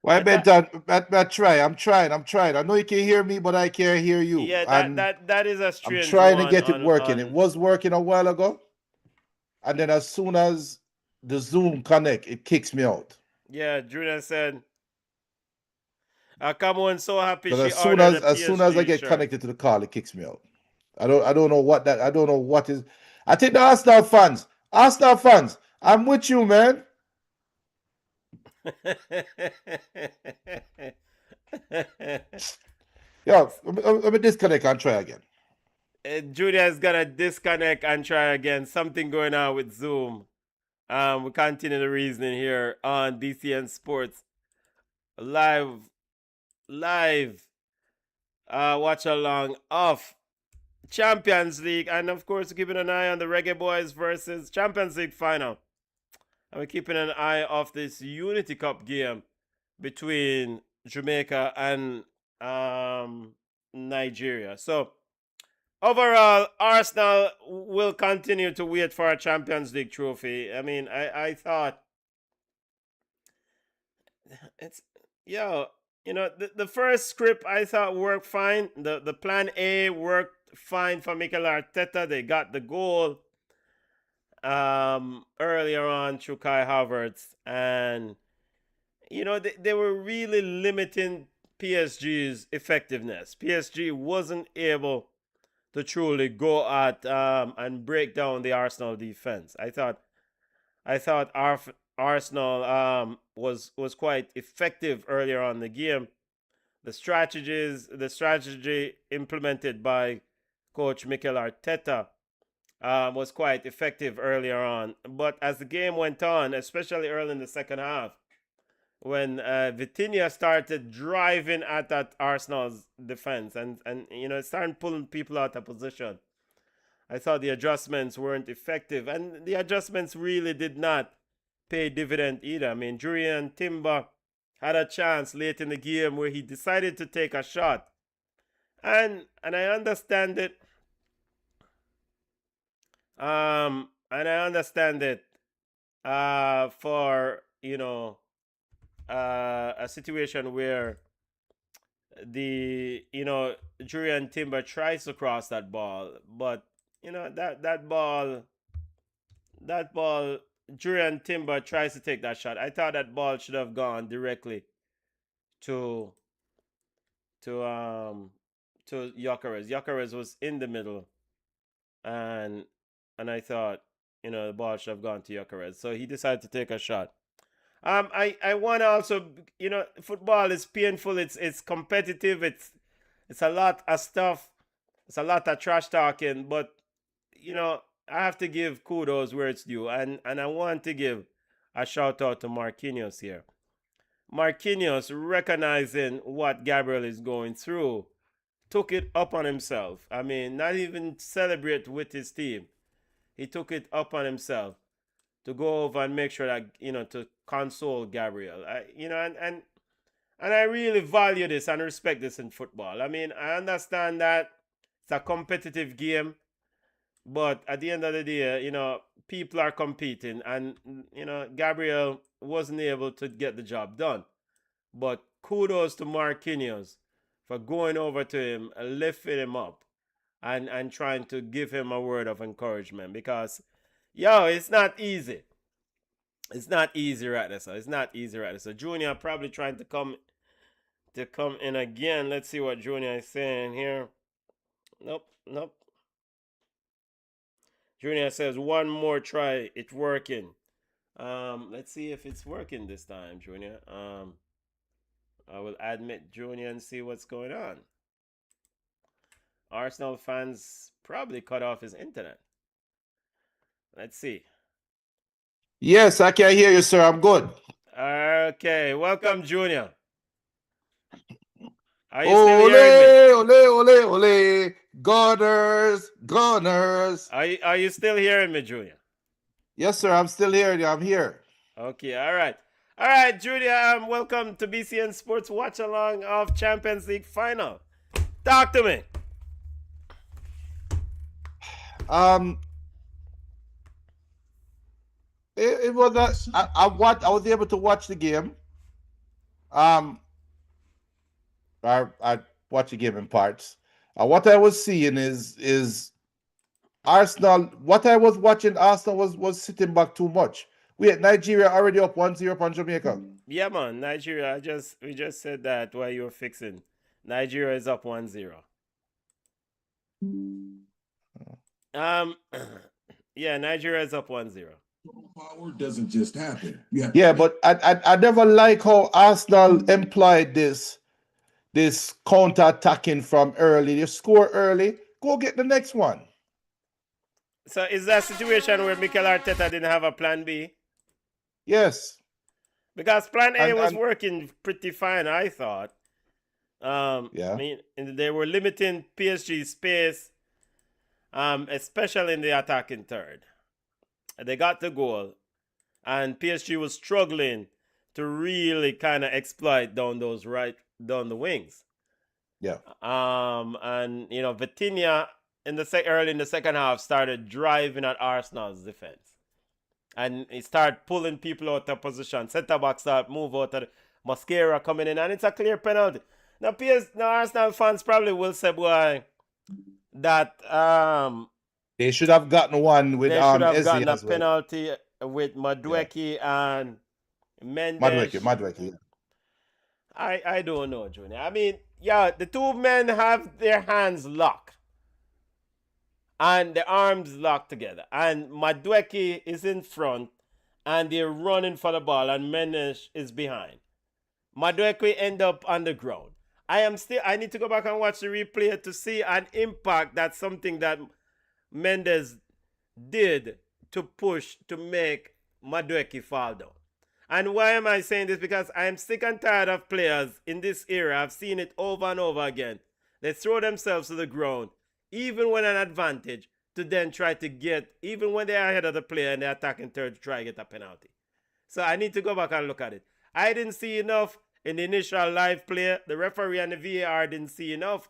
Why, Benton? I'm trying. I know you can hear me, but I can't hear you. Yeah, that is a strange. I'm trying to get it working. It was working a while ago, and then as soon as the Zoom connect, it kicks me out. Yeah, Junior said, "Come on, so happy." Because as soon as I get connected to the call, it kicks me out. I don't know what that. I don't know what is. I think the Arsenal fans, I'm with you, man. Yeah, let me disconnect and try again. Julia's gonna disconnect and try again. Something going on with Zoom. We continue the reasoning here on BCN Sports live watch along of Champions League, and of course keeping an eye on the Reggae Boys versus Champions League final. And we're keeping an eye off this Unity Cup game between Jamaica and Nigeria. So overall, Arsenal will continue to wait for a Champions League trophy. I mean, I thought it's the first script I thought worked fine. The plan A worked fine for Mikel Arteta. They got the goal earlier on through Kai Havertz, and they were really limiting PSG's effectiveness. PSG wasn't able to truly go at and break down the Arsenal defense. I thought Arsenal was quite effective earlier on in the game. The strategy implemented by Coach Mikel Arteta was quite effective earlier on. But as the game went on, especially early in the second half, when Vitinha started driving at that Arsenal's defense and started pulling people out of position, I thought the adjustments weren't effective. And the adjustments really did not pay dividend either. I mean, Julian Timber had a chance late in the game where he decided to take a shot. And I understand it. For a situation where Julian Timber tries to cross that ball, but that ball that ball, Julian Timber tries to take that shot. I thought that ball should have gone directly to to um to Gyökeres. Gyökeres was in the middle, and I thought, the ball should have gone to Gyökeres. So he decided to take a shot. I want to also, football is painful. It's competitive. It's a lot of stuff. It's a lot of trash talking. But I have to give kudos where it's due, and I want to give a shout out to Marquinhos here. Marquinhos, recognizing what Gabriel is going through, took it up on himself. I mean, not even celebrate with his team. He took it up on himself to go over and make sure that, to console Gabriel. And I really value this and respect this in football. I mean, I understand that it's a competitive game, but at the end of the day, people are competing, and Gabriel wasn't able to get the job done. But kudos to Marquinhos for going over to him, lifting him up, and trying to give him a word of encouragement, because it's not easy. It's not easy right there, so it's not easy right there. So Junior probably trying to come in again. Let's see what Junior is saying here. Nope. Junior says one more try, it's working. Let's see if it's working this time, Junior. I will admit Junior and see what's going on. Arsenal fans probably cut off his internet. Let's see. Yes, I can hear you, sir. I'm good. Okay, welcome, Junior. Are you still hearing me? Ole. Gunners. Are you still hearing me, Junior? Yes, sir. I'm still hearing you. I'm here. Okay, all right, Junior. Welcome to BCN Sports Watch Along of Champions League Final. Talk to me. It was I was able to watch the game. I watched the game in parts. What I was seeing is Arsenal. What I was watching, Arsenal was sitting back too much. We had Nigeria already up 1-0 upon Jamaica. Yeah, man, Nigeria. We just said that while you were fixing. Nigeria is up 1-0. Yeah, Nigeria is up 1-0. Power doesn't just happen. Yeah, but I never like how Arsenal employed this counter-attacking from early. You score early, go get the next one. So is that a situation where Mikel Arteta didn't have a plan B? Yes. Because plan A was working pretty fine, I thought. Yeah. I mean, they were limiting PSG space, especially in the attacking third. They got the goal, and PSG was struggling to really kind of exploit down the wings. Yeah. And Vitinha early in the second half started driving at Arsenal's defense, and he started pulling people out of position. Centre back start move out of Mosquera coming in, and it's a clear penalty. Now Arsenal fans probably will say, boy, that they should have gotten one with they should have gotten a well. penalty with Madueke and Mendes. Madueke. Yeah. I don't know, Junior. I mean, the two men have their hands locked and their arms locked together, and Madueke is in front, and they're running for the ball, and Mendes is behind. Madueke end up on the ground. I need to go back and watch the replay to see an impact. That's something that Mendes did to push to make Madueke fall down. And why am I saying this? Because I am sick and tired of players in this era. I've seen it over and over again. They throw themselves to the ground, even when an advantage, to then try to get, even when they are ahead of the player and they're attacking third, to try to get a penalty. So I need to go back and look at it. I didn't see enough in the initial live play. The referee and the VAR didn't see enough.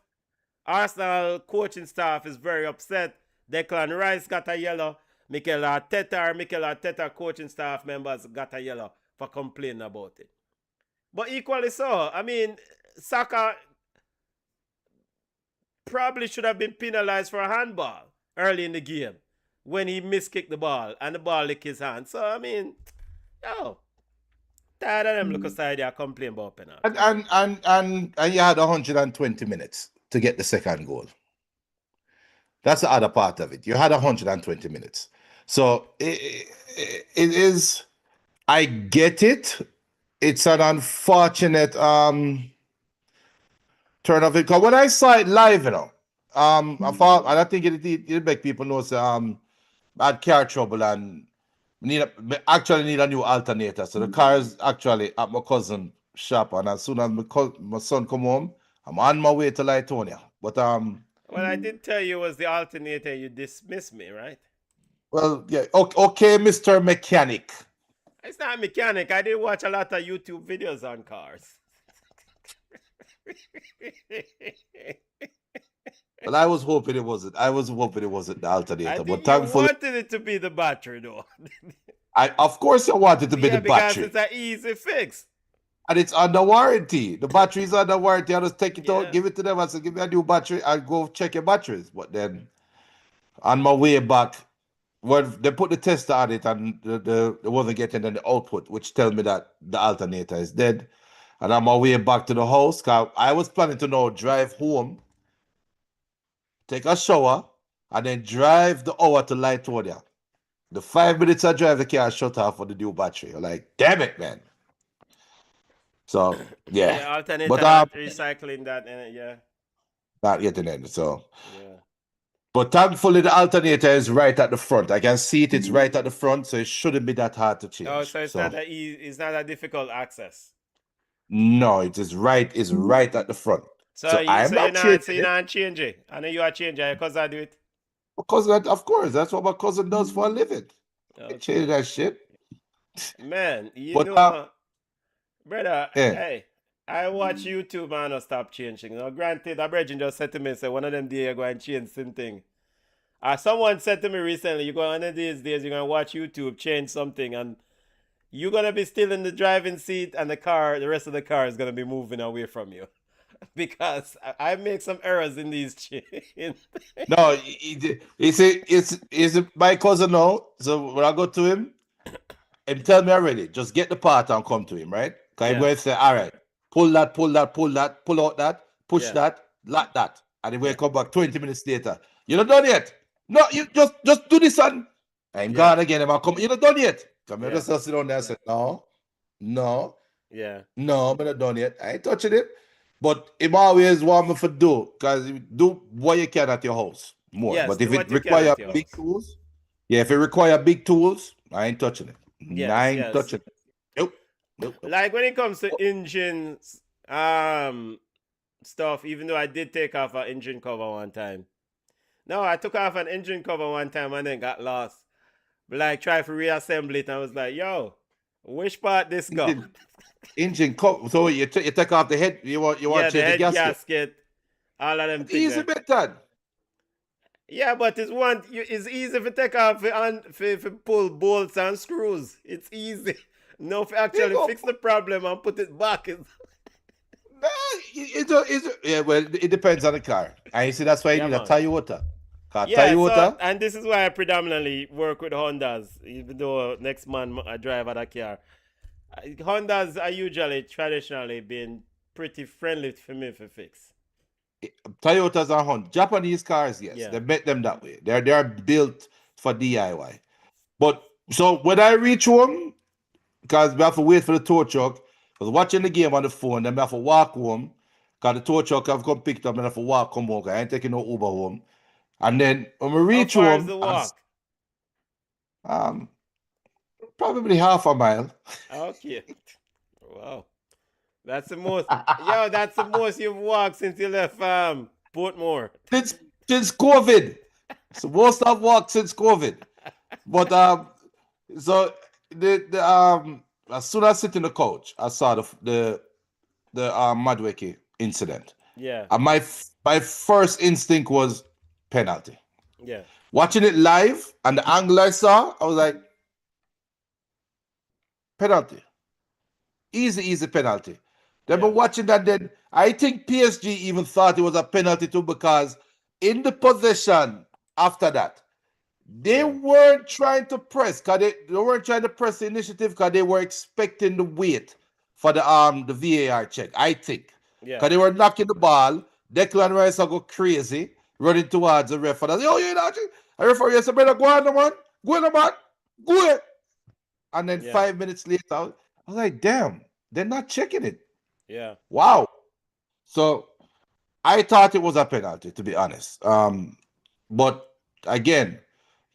Arsenal coaching staff is very upset. Declan Rice got a yellow. Mikel Arteta coaching staff members got a yellow for complaining about it. But equally so, I mean, Saka probably should have been penalized for a handball early in the game. when he miskicked the ball and the ball licked his hand. So I mean, yo, tired of them look aside there complain about penalty. And you had 120 minutes to get the second goal. That's the other part of it. You had 120 minutes. So it is, I get it. It's an unfortunate turn of it. Because when I saw it live, I thought, and I think it make people know I had car trouble and actually need a new alternator. So the car is actually at my cousin's shop, and as soon as my son come home, I'm on my way to Litonia. But well, I did tell you it was the alternator. You dismissed me, right? well, yeah, okay, Mr. Mechanic. It's not a mechanic. I did watch a lot of YouTube videos on cars. But I was hoping it wasn't. I was hoping it wasn't the alternator. I But think you thankfully, wanted it to be the battery, though. of course, I wanted to be the because battery. it's an easy fix. And it's under warranty. The battery is under warranty. I just take it Yeah. out, give it to them. I say, give me a new battery. I'll go check your batteries. But then on my way back, when they put the tester on it and they wasn't getting the output, which tell me that the alternator is dead. And on my way back to the house, cause I was planning to now drive home, take a shower, and then drive the hour to Litonia. The 5 minutes I drive, the car shut off for the new battery. I'm like, damn it, man. So Yeah, yeah, alternator but not recycling that, yeah. not getting in. So, Yeah. but thankfully the alternator is right at the front. I can see it; it's right at the front, so it shouldn't be that hard to change. Oh, so it's not that easy. It's not that difficult access. No, it is right. It's right at the front. So, I'm not changing you're it not changing. I know you are changing because I do it. because that, of course, that's what my cousin does for a living. Okay. Change that shit. Man, you But, know, brother, yeah. hey, I watch YouTube and I stop changing. Now, granted, a brethren just said to me, say, one of them days you're going to change something. Someone said to me recently, one of these days you're going to watch YouTube, change something, and you're going to be still in the driving seat and the rest of the car is going to be moving away from you. Because I make some errors in these chains. No, it's my cousin now. So when I go to him tell me already, just get the part and come to him, right? Because I'm going to say, all right, pull that, pull out that, push that, lock that. And then we'll come back 20 minutes later. You're not done yet. No, you just do this and I'm gone again. And I'll come, you're not done yet. Come here, just sit down there and say, no, I'm not done yet. I ain't touching it. But him always want me to do, because do what you can at your house more. Yes, but if do it what you can require at your big house. tools, if it require big tools, I ain't touching it. Yes, I ain't touching it. Nope. Like when it comes to engines, stuff, even though I did take off an engine cover one time. No, I took off an engine cover one time and then got lost. But like try to reassemble it and I was like, yo, which part this go? Engine cover. So you take off the head. You want to the change the head gasket. gasket. All of them things. Easy bit done. Yeah, but it's easy to take off and pull bolts and screws. It's easy. No, if actually fix the problem and put it back. Well, it depends on the car. And you see, that's why you need a Toyota. So, and this is why I predominantly work with Hondas, even though next month I drive a car. Hondas are usually traditionally been pretty friendly for me for fix. Toyotas are Honda. Japanese cars, yes, they make them that way. They're built for DIY. But so when I reach home, because we have to wait for the tow truck, I was watching the game on the phone, then I have to walk home, because the tow truck have come picked up, and I have to walk home home, I ain't taking no Uber home. And then when we reach How far home, is the walk? Probably half a mile. Okay. Wow. That's the most that's the most you've walked since you left Portmore. Since COVID. So most I've walked since COVID. But so the as soon as I sit in the coach, I saw the Madweke incident. Yeah. And my first instinct was penalty. Yeah. Watching it live and the angle I saw, I was like, penalty. Easy penalty. They've been watching that. Then I think PSG even thought it was a penalty too, because in the possession after that, They weren't trying to press, cause they weren't trying to press the initiative because they were expecting the wait for the VAR check, I think. Yeah. Because they were knocking the ball. Declan Rice will go crazy, running towards the ref. And I say, oh, you're not. I referee said, better go on, the man. Go on, the man. Go it. And then 5 minutes later, I was like, damn, they're not checking it. Yeah. Wow. So I thought it was a penalty, to be honest. But again,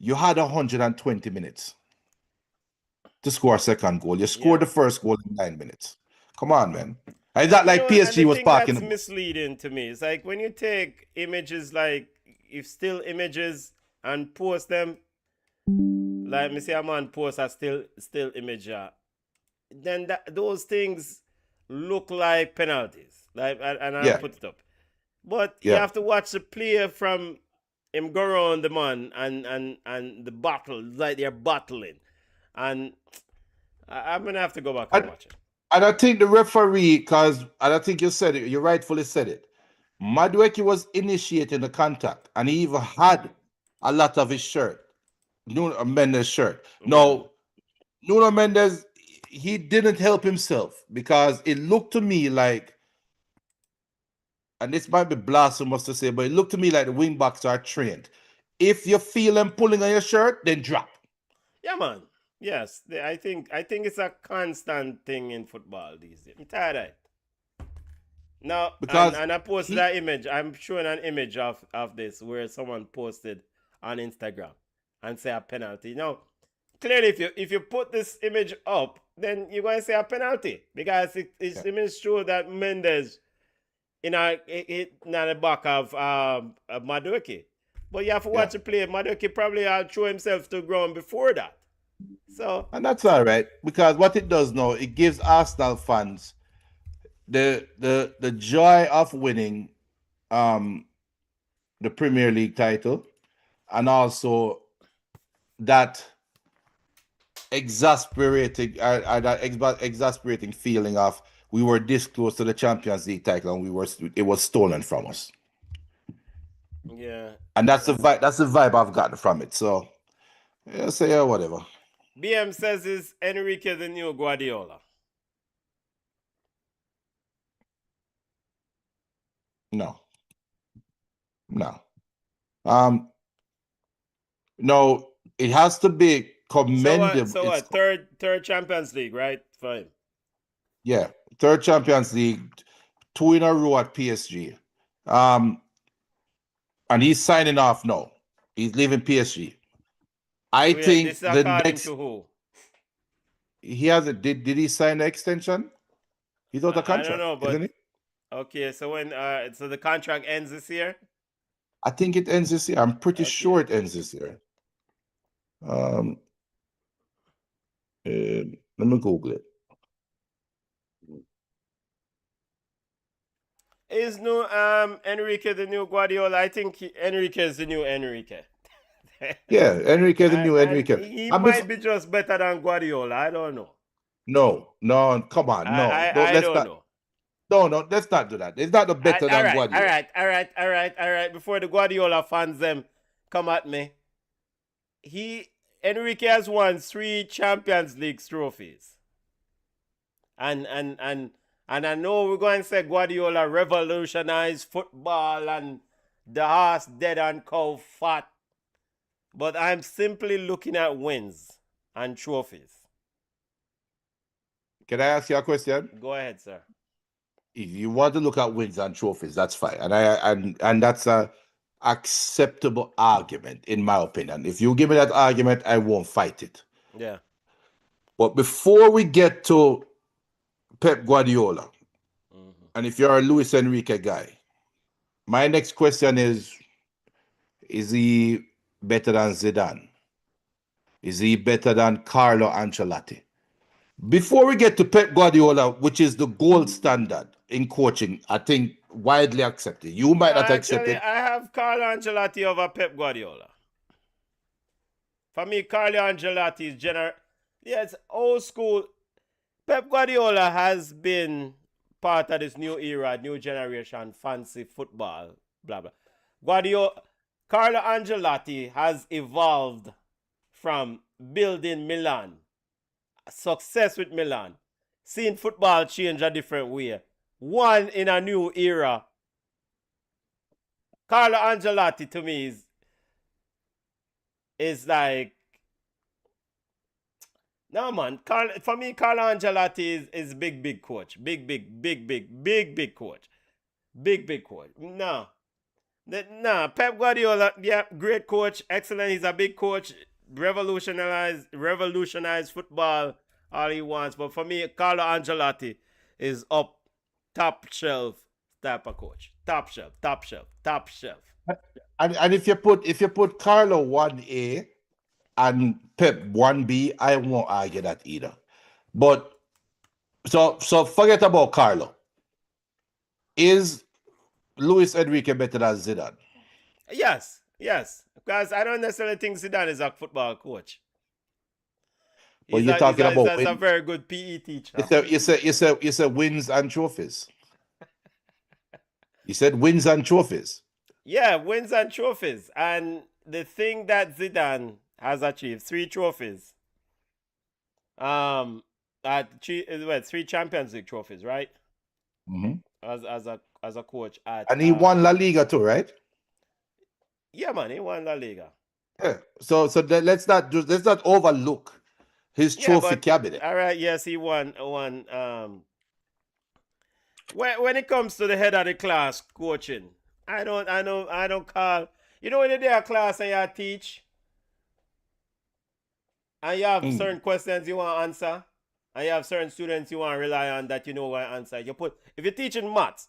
you had 120 minutes to score a second goal. You scored the first goal in 9 minutes. Come on, man. And it's not like PSG was parking. That's misleading to me. It's like when you take images, like if still images and post them, like me say a man post a still image, then those things look like penalties. Like and I put it up. But you have to watch the player from him go around the man and the battle, like they're battling. And I'm gonna have to go back and watch it. And I think the referee, and I think you said it, you rightfully said it. Madueke was initiating the contact, and he even had a lot of his shirt, Nuno Mendes' shirt. No, Nuno Mendes, he didn't help himself because it looked to me like, and this might be blasphemous to say, but it looked to me like the wing backs are trained. If you feel them pulling on your shirt, then drop. Yeah, man. Yes, I think it's a constant thing in football these days. I'm tired of it. Now, because and I posted that image. I'm showing an image of this where someone posted on Instagram and say a penalty. Now, clearly, if you put this image up, then you're going to say a penalty because it's image show that Mendes in the back of Madueke. But you have to watch the play. Madueke probably throw himself to the ground before that. So, and that's all right, because what it does now, it gives Arsenal fans the joy of winning the Premier League title, and also that exasperating feeling of we were this close to the Champions League title and it was stolen from us. Yeah. And that's the vibe I've gotten from it. So whatever. BM says, is Enrique the new Guardiola? No. No, it has to be commendable. So what? Third Champions League, right? Fine. Yeah, third Champions League, 2 in a row at PSG. And he's signing off now. He's leaving PSG. I think this is according to who? He has a did he sign the extension? He's out of contract. I don't know, but isn't he? Okay, so when so the contract ends this year? I think it ends this year. I'm pretty sure it ends this year. Let me Google it. Is no Enrique the new Guardiola? I think Enrique is the new Enrique. Yeah, Enrique is the new Enrique. He might be just better than Guardiola. I don't know. No, come on, no. I don't know. No, let's not do that. It's not the better than Guardiola. All right. Before the Guardiola fans them come at me, Enrique has won 3 Champions League trophies. And I know we're going to say Guardiola revolutionized football and the horse dead and cow fat. But I'm simply looking at wins and trophies. Can I ask you a question? Go ahead, sir. If you want to look at wins and trophies, that's fine. And that's a acceptable argument, in my opinion. If you give me that argument, I won't fight it. Yeah. But before we get to Pep Guardiola, and if you're a Luis Enrique guy, my next question is he better than Zidane? Is he better than Carlo Ancelotti? Before we get to Pep Guardiola, which is the gold standard in coaching, I think widely accepted. You might not accept it. I have Carlo Ancelotti over Pep Guardiola. For me, Carlo Ancelotti is yes, old school. Pep Guardiola has been part of this new era, new generation, fancy football, blah, blah. Carlo Ancelotti has evolved from building Milan, success with Milan, seeing football change a different way, one in a new era. Carlo Ancelotti to me is like, no man. For me, Carlo Ancelotti is big coach, big coach, big coach. No, Pep Guardiola, yeah, great coach, excellent. He's a big coach, revolutionized football all he wants. But for me, Carlo Ancelotti is up top shelf type of coach, top shelf. And if you put Carlo 1A and Pep 1B, I won't argue that either. But so forget about Carlo. Is Luis Enrique better than Zidane? Yes. Because I don't necessarily think Zidane is a football coach. But you're talking about he's a very good PE teacher. You said wins and trophies. You said wins and trophies. Yeah, wins and trophies. And the thing that Zidane has achieved, 3 trophies. Three Champions League trophies, right? Mm-hmm. As a coach at, and he won La Liga too, right? Yeah, man, he won La Liga. Yeah. So let's not overlook his trophy cabinet. All right, yes, he won. When it comes to the head of the class coaching, I don't call. You know when you're there at class and you teach, and you have certain questions you want to answer, and you have certain students you want to rely on that you know what to answer. If you're teaching maths,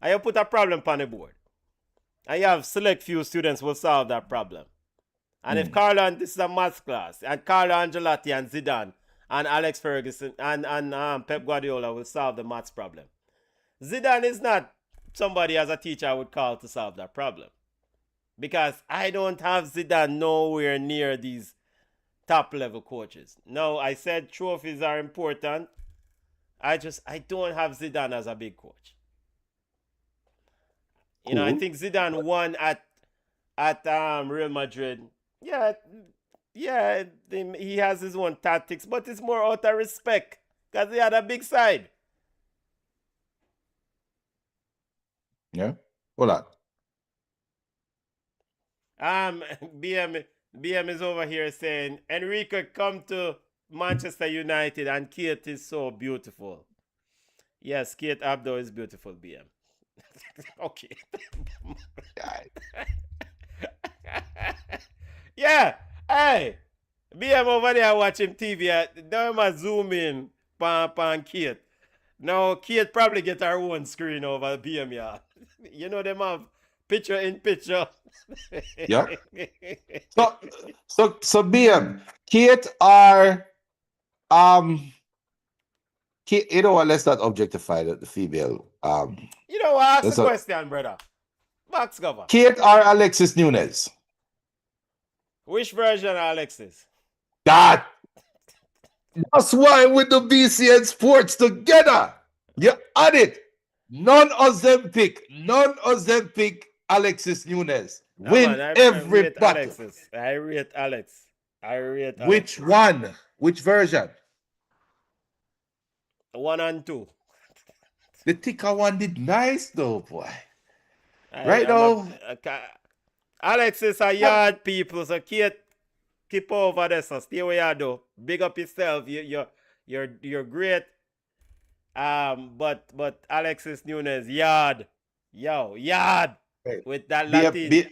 and you put a problem on the board, and you have select few students will solve that problem. And if this is a maths class, and Carlo Ancelotti and Zidane and Alex Ferguson and Pep Guardiola will solve the maths problem. Zidane is not somebody as a teacher I would call to solve that problem. Because I don't have Zidane nowhere near these top level coaches. No, I said trophies are important. I don't have Zidane as a big coach. You know, I think Zidane won at Real Madrid. Yeah, he has his own tactics, but it's more out of respect because he had a big side. Yeah, hold on. BM is over here saying Enrique come to Manchester United and Kate is so beautiful. Yes, Kate Abdo is beautiful, BM. Okay. Yeah, hey, BM over there watching TV. Don't zoom in pan Kate. Now Kate probably get her own screen over BM, yeah. You know them have picture in picture. Yeah. So BM, Kate are Kate, you know what? Let's not objectify the female. You know what? Ask the question, brother. Max cover. Kate or Alexis Nunez? Which version of Alexis? That's why with the BCN Sports together. You add it. None of them pick Alexis Nunez. Win every battle. I rate Alex. Which one? Which version? 1 and 2. The thicker one did nice though, boy. Right now. Alexis a yard people, so keep over there, so stay where you do. Big up yourself. You're great. But Alexis Nunez yard. Yard. Hey, with that Latin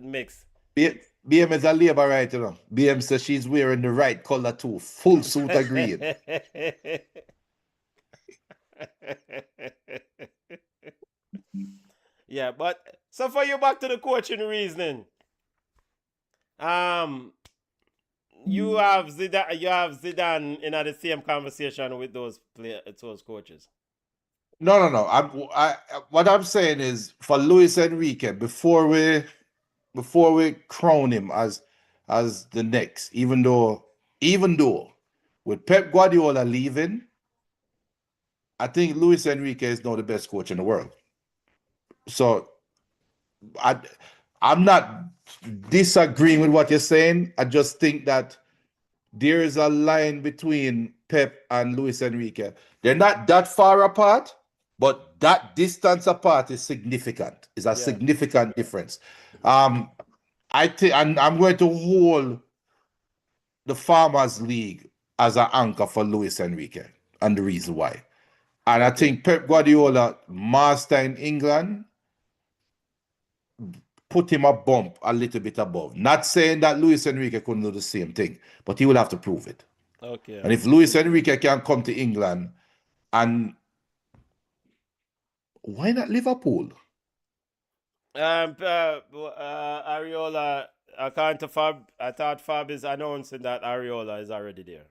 mix. BM is a labor right, you know. BM says she's wearing the right color too. Full suit of green. Yeah, but so for you back to the coaching reasoning. You have Zidane in the same conversation with those coaches. No. What I'm saying is for Luis Enrique, before we crown him as the next, even though with Pep Guardiola leaving, I think Luis Enrique is now the best coach in the world. So I'm not disagreeing with what you're saying. I just think that there is a line between Pep and Luis Enrique. They're not that far apart, but that distance apart is significant. It's a significant difference. I think, and I'm going to hold the Farmers League as an anchor for Luis Enrique, and the reason why. And I think Pep Guardiola, master in England, put him a bump a little bit above. Not saying that Luis Enrique couldn't do the same thing, but he will have to prove it. Okay. And if Luis Enrique can come to England, and why not Liverpool? Areola, according to Fab, I thought Fab is announcing that Areola is already there.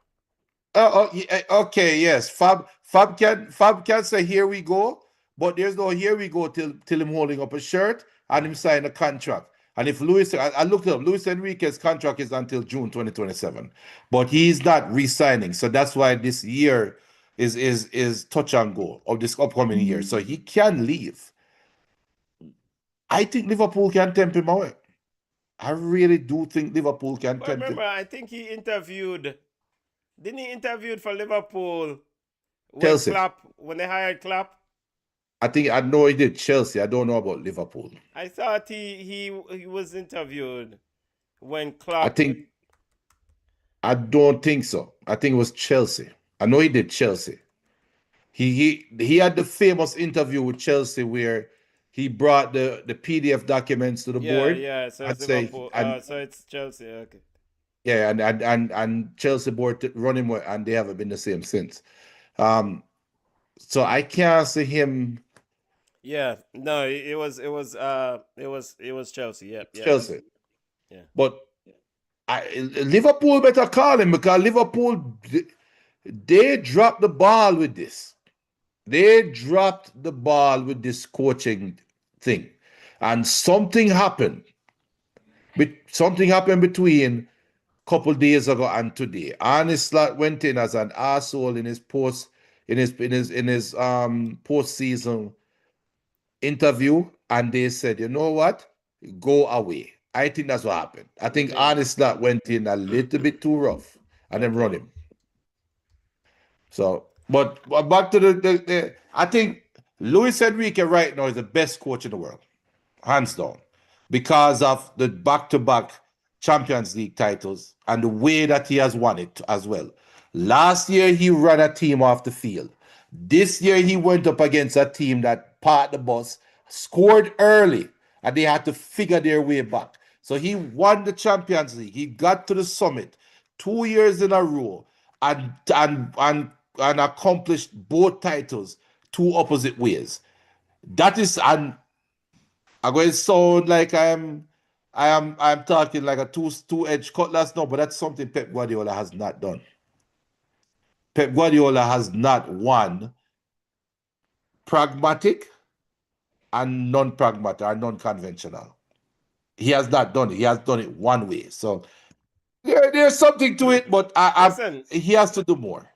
Okay, yes. Fab can say here we go, but there's no here we go till him holding up a shirt and him sign a contract. And if I looked up, Luis Enrique's contract is until June 2027, but he's not re-signing. So that's why this year is touch and go of this upcoming year. So he can leave. I think Liverpool can tempt him away. I really do think Liverpool can tempt him. Remember, I think he interviewed. Didn't he interviewed for Liverpool when Chelsea. when they hired Klopp? I know he did Chelsea. I don't know about Liverpool. I thought he was interviewed when Klopp. I don't think so. I think it was Chelsea. I know he did Chelsea. He had the famous interview with Chelsea where he brought the PDF documents to the board. Yeah, so it's Liverpool. So it's Chelsea, okay. Yeah, and Chelsea board run him, and they haven't been the same since. So I can't see him. Yeah, no, it was Chelsea. Yeah, Chelsea. Yeah. But Liverpool better call him, because Liverpool, they dropped the ball with this. They dropped the ball with this coaching thing, and something happened. Something happened between a couple days ago and today. Arne Slot went in as an asshole in his post-season interview, and they said, you know what, go away. I think that's what happened. I think Arne Slot went in a little bit too rough and then run him. So, but back to the I think Luis Enrique right now is the best coach in the world, hands down, because of the back-to-back Champions League titles and the way that he has won it as well. Last year, he ran a team off the field. This year, he went up against a team that parked the bus, scored early, and they had to figure their way back. So he won the Champions League. He got to the summit 2 years in a row and accomplished both titles two opposite ways. That is, and I'm going to sound like I'm talking like a two-edged cutlass now, but that's something Pep Guardiola has not done. Pep Guardiola has not won pragmatic and non-pragmatic or non-conventional. He has not done it. He has done it one way. So there's something to it, but he has to do more.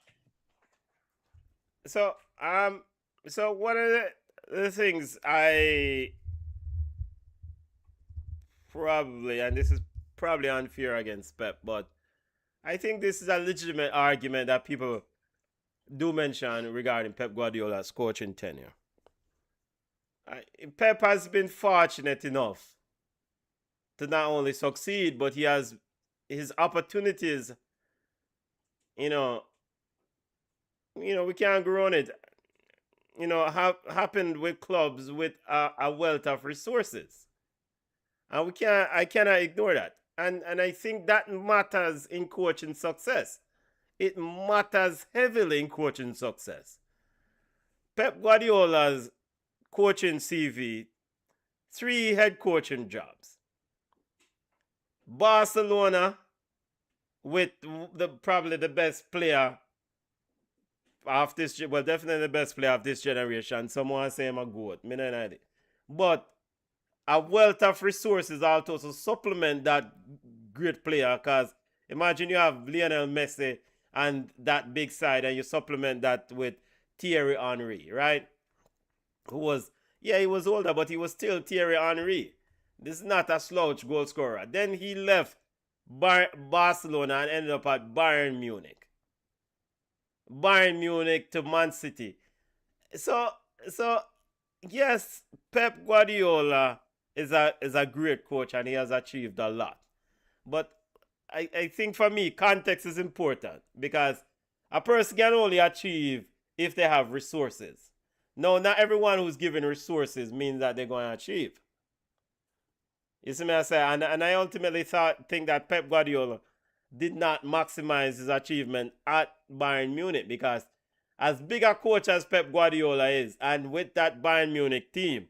So one of the things I probably, and this is probably unfair against Pep, but I think this is a legitimate argument that people do mention regarding Pep Guardiola's coaching tenure. Pep has been fortunate enough to not only succeed, but he has his opportunities, we can't go on it, have happened with clubs with a wealth of resources. And I cannot ignore that. And I think that matters in coaching success. It matters heavily in coaching success. Pep Guardiola's coaching CV, 3 head coaching jobs. Barcelona, with probably the best player of this, well, definitely the best player of this generation. Someone say I'm a goat. Me not know. But a wealth of resources also to supplement that great player, because imagine you have Lionel Messi and that big side, and you supplement that with Thierry Henry, right? He was older, but he was still Thierry Henry. This is not a slouch goal scorer. Then he left Barcelona and ended up at Bayern Munich. Bayern Munich to Man City. So yes, Pep Guardiola is a great coach and he has achieved a lot. But I think for me, context is important because a person can only achieve if they have resources. No, not everyone who's given resources means that they're going to achieve. You see me, I say, and I ultimately think that Pep Guardiola did not maximize his achievement at Bayern Munich because as big a coach as Pep Guardiola is, and with that Bayern Munich team,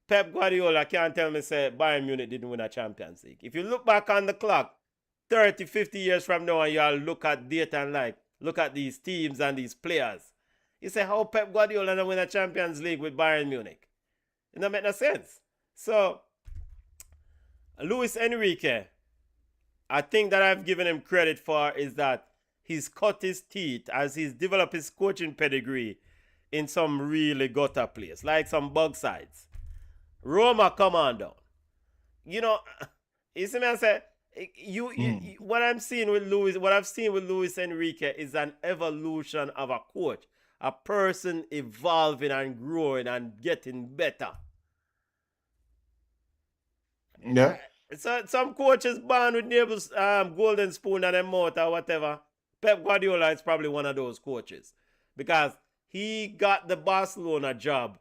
Pep Guardiola can't tell me say Bayern Munich didn't win a Champions League. If you look back on the clock, 30, 50 years from now, and y'all look at data and look at these teams and these players, you say how Pep Guardiola didn't win a Champions League with Bayern Munich. It don't make no sense. So, Luis Enrique, I think that I've given him credit for is that he's cut his teeth as he's developed his coaching pedigree in some really gutter place, like some bug sides. Roma, come on down. You know, you see me, I say, what I've seen with Luis Enrique is an evolution of a coach, a person evolving and growing and getting better. Yeah. So some coaches born with neighbors golden spoon in their mouth or whatever. Pep Guardiola is probably one of those coaches because he got the Barcelona job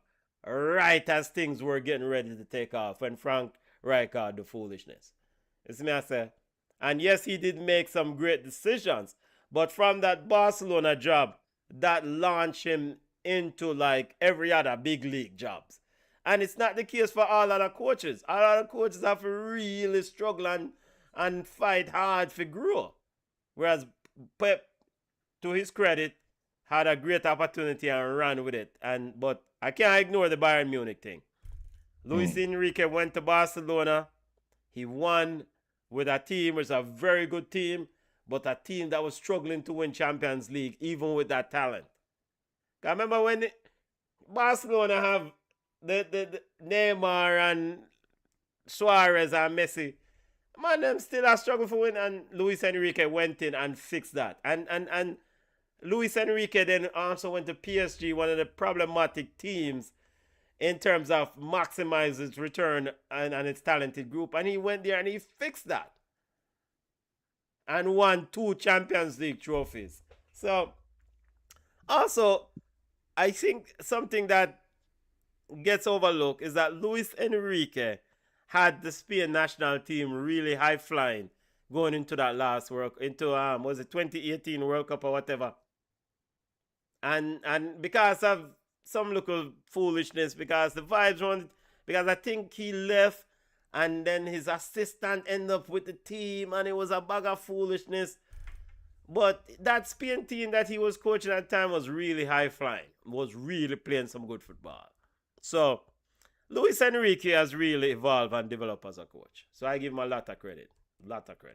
right as things were getting ready to take off when Frank Rijkaard the foolishness. You see me, I say? And yes, he did make some great decisions, but from that Barcelona job, that launched him into like every other big league jobs. And it's not the case for all other coaches. All other coaches have to really struggle and fight hard to grow. Whereas Pep, to his credit, had a great opportunity and ran with it. But I can't ignore the Bayern Munich thing. Luis Enrique went to Barcelona. He won with a team, which was a very good team, but a team that was struggling to win Champions League, even with that talent. I remember when Barcelona have the Neymar and Suarez and Messi, man, them still a struggle for win, and Luis Enrique went in and fixed that. And Luis Enrique then also went to PSG, one of the problematic teams in terms of maximize its return and its talented group. And he went there and he fixed that. And won 2 Champions League trophies. So, also, I think something that gets overlooked is that Luis Enrique had the Spain national team really high flying going into that last was it 2018 World Cup or whatever. And because of some little foolishness, because the vibes weren't, because I think he left and then his assistant ended up with the team and it was a bag of foolishness. But that Spain team that he was coaching at the time was really high flying, was really playing some good football. So Luis Enrique has really evolved and developed as a coach. So I give him a lot of credit.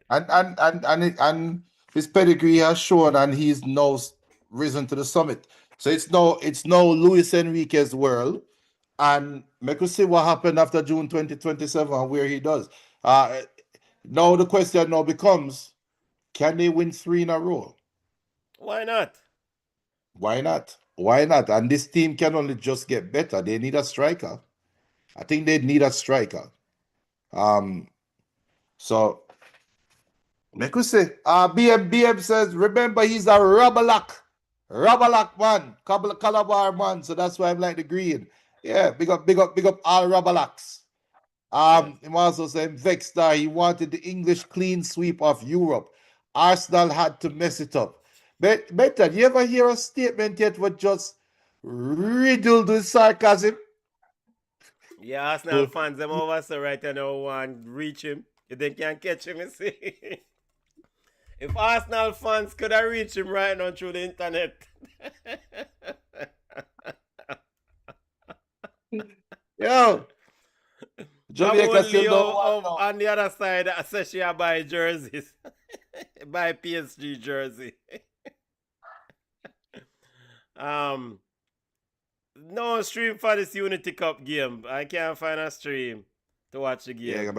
And his pedigree has shown, and he's now risen to the summit. So it's now Luis Enrique's world, and make us see what happened after June 2027 and where he does. Now the question now becomes, can they win 3 in a row? Why not? Why not? Why not? And this team can only just get better. They need a striker. I think they need a striker. So make us see. BM says, remember he's a Rubberlock man, Calabar man. So that's why I'm like the green. Yeah, big up all Rubberlocks. Him also saying Vexstar, he wanted the English clean sweep of Europe. Arsenal had to mess it up. Better, do you ever hear a statement yet what just riddled with sarcasm? Yeah, Arsenal fans, them over so right now want reach him. You think you can catch him, you see? If Arsenal fans could have reached him right now through the internet. Yo. Jamaica still on the other side, I say she buy jerseys. Buy PSG jersey. No stream for this Unity Cup game. I can't find a stream. to watch the game. Yeah,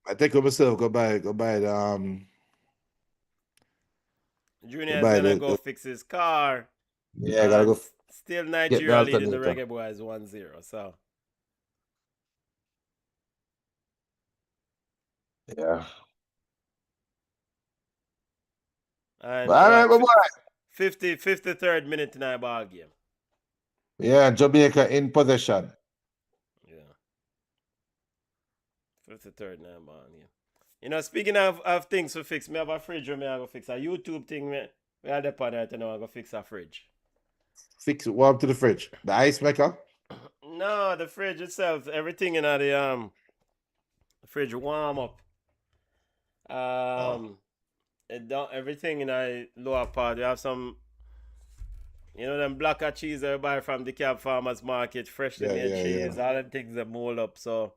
I think of myself. Go buy Junior is buy gonna go fix his car. yeah, I gotta go Still get the Nigeria leading the alternator. Reggae Boys 1-0. So Yeah. and All right, my boy. 53rd minute tonight ball game. Yeah, Jamaica in possession. Yeah. 53rd night ball game. You know, speaking of things to fix, me have a fridge where me I go fix a YouTube thing. We are the part that I know I go fix a fridge. Fix it. Warm up to the fridge. The ice maker. No, the fridge itself, everything in the fridge warm up. It don't everything in a lower part. You have some, you know, them block of cheese that you buy from the Cab Farmers Market, freshly made cheese. All them things that mold up. So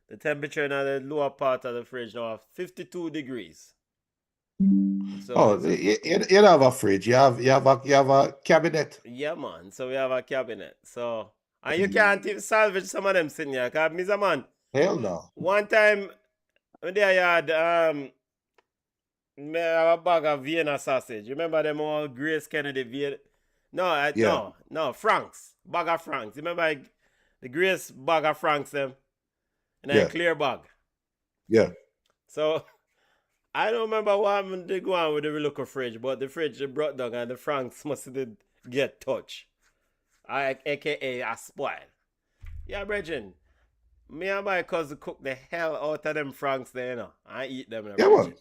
the temperature in the lower part of the fridge now are 52 degrees. So you don't have a fridge. You have a cabinet. yeah, man. So we have a cabinet. So and you can't even salvage some of them sitting here. Cause Mr. Man, Hell no. one time when they had me have a bag of Vienna sausage. You remember them all Grace Kennedy Vienna? No, no, Franks. Bag of Franks. You remember the Grace bag of Franks them? And a clear bag. Yeah. So I don't remember what they go on with the local fridge, but the fridge they brought down and the Franks must did get touched. AKA a spoil. Yeah, Bridget. Me and my cousin cook the hell out of them Franks there, you know. I eat them. Yeah, man.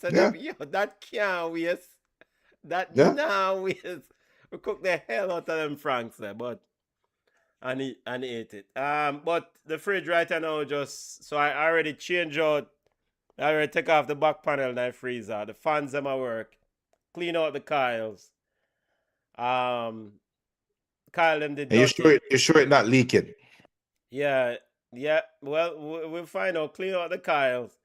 So yo, that can't waste. That nah waste. We cook the hell out of them Franks there, but and ate it. But the fridge right now just so I already change out. I already take off the back panel and I freezer. The fans them at work. Clean out the coils. Coil them the And you're sure it's not leaking? Yeah. Well, we'll find out. Clean out the coils.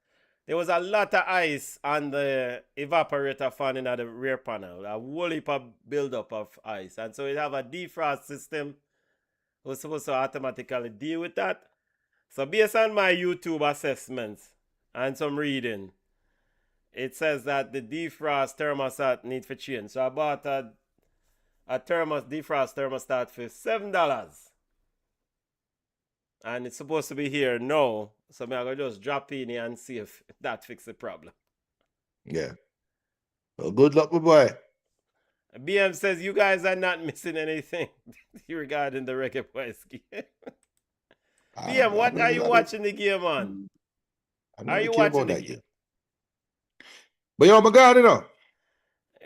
There was a lot of ice on the evaporator fan in the rear panel. A whole heap of buildup of ice. And so it have a defrost system. We're supposed to automatically deal with that. So based on my YouTube assessments and some reading, it says that the defrost thermostat needs for change. So I bought a defrost thermostat for $7. And it's supposed to be here now. So I'm going to just drop in here and see if that fixes the problem. Yeah. Well, good luck, my boy. BM says you guys are not missing anything regarding the Reggae Boys game. BM, what are you watching the game on? Are you watching the game? But yo, my God, you know.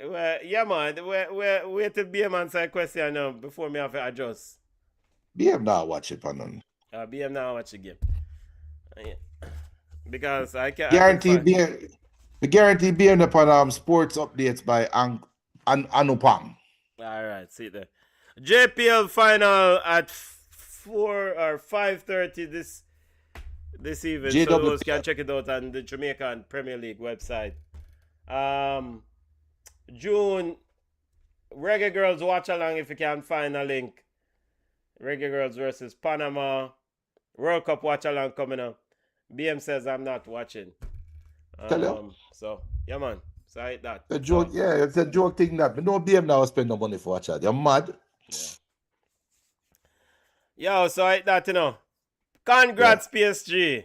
Well, yeah, man. Wait till BM answer a question now before me have to adjust. BM not watch it, man. BM now watch the game. Because I can't guarantee BM upon sports updates by Anupam. All right, see there. JPL final at 4 or 5:30 this evening. So those can check it out on the Jamaican Premier League website. June Reggae Girls Watch Along if you can find a link. Reggae Girls versus Panama. World Cup Watch Along coming up. BM says I'm not watching. So yeah, man. So I hate that. A joke, yeah, it's a joke thing that. But no BM now spend no money for watch that. You're mad. Yeah. Yo, so I hate that, you know. Congrats, PSG.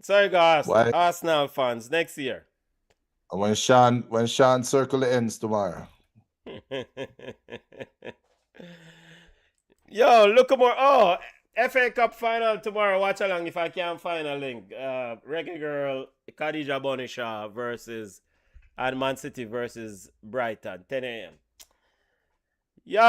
Sorry, guys. Arsenal fans next year. And when Sean circle the ends tomorrow. Yo, look more. Oh, FA Cup final tomorrow. Watch along if I can find a link. Reggae Girl, Khadija Bonisha versus and Man City versus Brighton, 10 a.m. Yo.